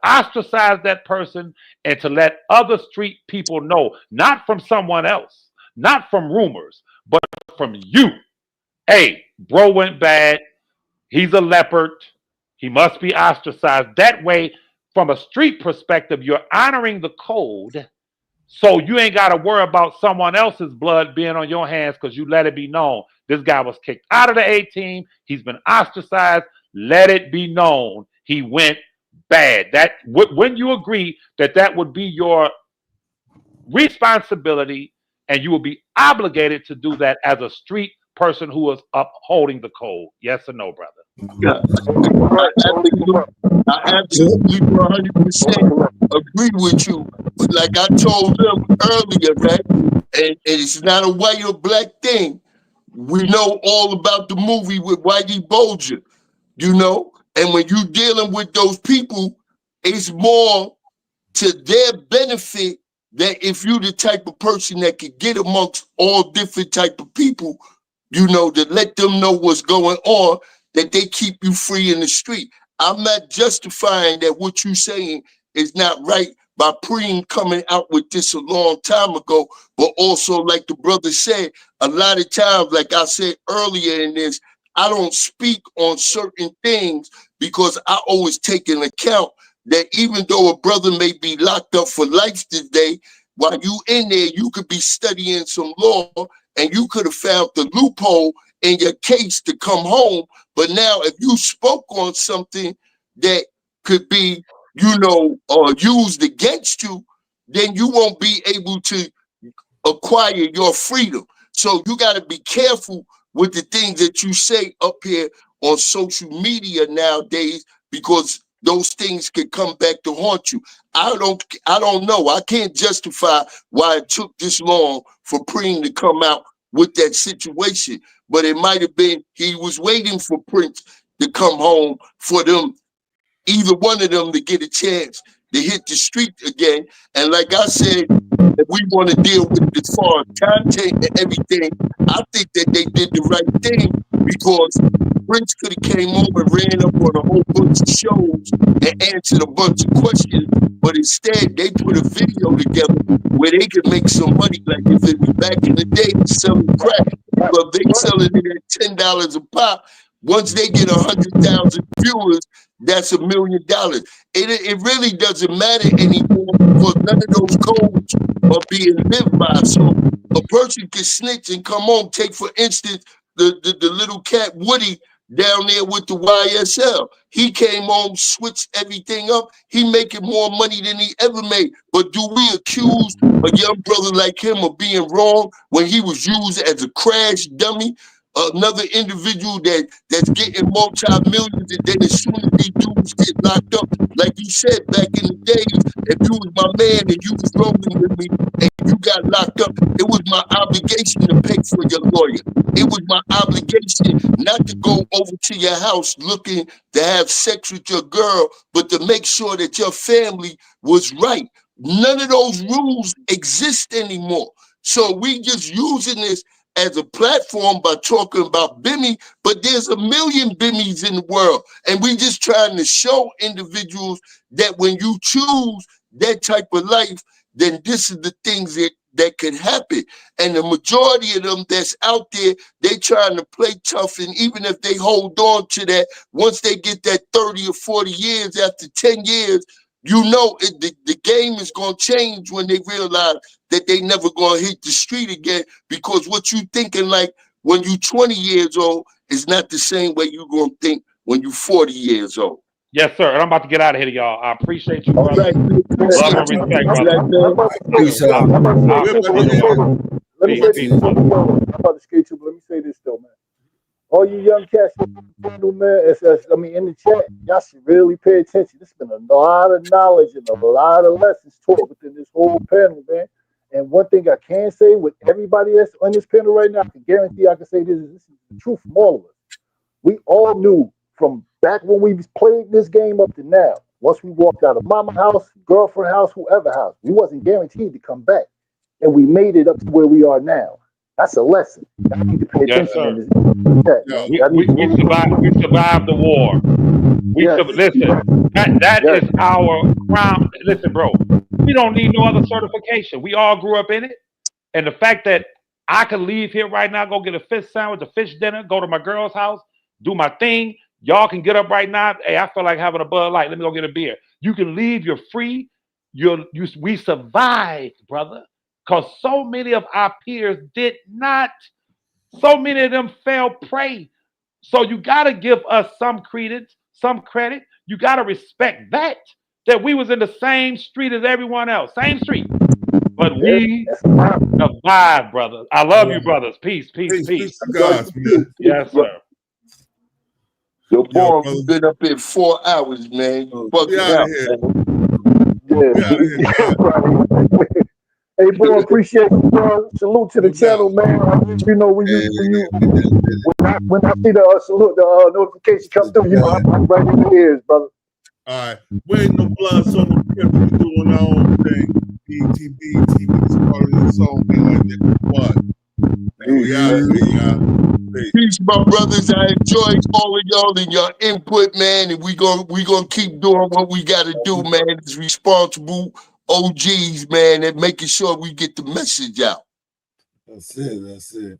ostracize that person and to let other street people know, not from someone else, not from rumors, but from you? Hey, bro went bad. He's a leopard. He must be ostracized. That way, from a street perspective, you're honoring the code. So you ain't got to worry about someone else's blood being on your hands because you let it be known. This guy was kicked out of the A-team. He's been ostracized. Let it be known he went bad. When you agree that would be your responsibility and you will be obligated to do that as a street person who is upholding the code. Yes or no, brother? Yeah. I absolutely 100% agree with you. But like I told them earlier, right? And it's not a white or black thing. We know all about the movie with Whitey Bulger, And when you're dealing with those people, it's more to their benefit that if you're the type of person that can get amongst all different type of people, to let them know what's going on, that they keep you free in the street. I'm not justifying that what you're saying is not right by Preem coming out with this a long time ago, but also, like the brother said, a lot of times, like I said earlier in this, I don't speak on certain things because I always take into account that even though a brother may be locked up for life today, while you in there, you could be studying some law and you could have found the loophole in your case to come home. But now if you spoke on something that could be, used against you, then you won't be able to acquire your freedom. So you got to be careful with the things that you say up here on social media nowadays, because those things can come back to haunt you. I don't know. I can't justify why it took this long for Preem to come out with that situation, but it might have been he was waiting for Prince to come home for them, either one of them, to get a chance to hit the street again. And like I said, if we want to deal with it as far as content and everything, I think that they did the right thing, because Prince could have came over and ran up on a whole bunch of shows and answered a bunch of questions, but instead they put a video together where they could make some money. Like if it was back in the day selling crack, but they selling it at $10 a pop. Once they get 100,000 viewers, that's $1 million. It really doesn't matter anymore, because none of those codes are being lived by. So a person can snitch and come home. Take, for instance, the little cat Woody down there with the YSL. He came home, switched everything up. He making more money than he ever made. But do we accuse a young brother like him of being wrong when he was used as a crash dummy? Another individual that's getting multi-millions, and then as soon as these dudes get locked up, like you said back in the days, if you was my man and you was rolling with me and you got locked up, it was my obligation to pay for your lawyer. It was my obligation not to go over to your house looking to have sex with your girl, but to make sure that your family was right. None of those rules exist anymore. So we just using this as a platform by talking about Bimmy, but there's a million Bimmys in the world. And we just trying to show individuals that when you choose that type of life, then this is the things that could happen. And the majority of them that's out there, they trying to play tough. And even if they hold on to that, once they get that 30 or 40 years, after 10 years, you know the game is going to change when they realize that they never going to hit the street again, because what you thinking like when you 20 years old is not the same way you going to think when you 40 years old. Yes, sir. And I'm about to get out of here, y'all. I appreciate you, brother. Right. Love and respect, brother. Peace out. Let me say this. Peace. I'm about to skate you, but let me say this though, man. All you young cats, man, in the chat, y'all should really pay attention. There's been a lot of knowledge and a lot of lessons taught within this whole panel, man. And one thing I can say with everybody that's on this panel right now, I can guarantee I can say this is the truth from all of us. We all knew from back when we played this game up to now, once we walked out of mama house, girlfriend house, whoever house, we wasn't guaranteed to come back. And we made it up to where we are now. That's a lesson. I need to pay attention. We survived the war. Listen, that is our crown. Listen, bro, we don't need no other certification. We all grew up in it. And the fact that I could leave here right now, go get a fish sandwich, a fish dinner, go to my girl's house, do my thing. Y'all can get up right now. Hey, I feel like having a Bud Light. Let me go get a beer. You can leave. You're free. We survived, brother. Because so many of our peers did not. So many of them fell prey. So you got to give us some credence, some credit. You got to respect that we was in the same street as everyone else. Same street. But we survived, brothers. I love you, brothers. Peace. God, yes, sir. Your boy, we've been up here 4 hours, man. Fuck it out, man. Hey, boy, appreciate you, bro. Salute to the channel, man. You know, when I see the salute, the notification come through, you know, I'm right in the ears, brother. All right. Waiting no blood, so no people doing our own thing. BTB is part of the song, man. Like that. What? Peace, my brothers. I enjoyed all of y'all and your input, man. And we gonna keep doing what we gotta do, man. As responsible OGs, man, and making sure we get the message out. That's it.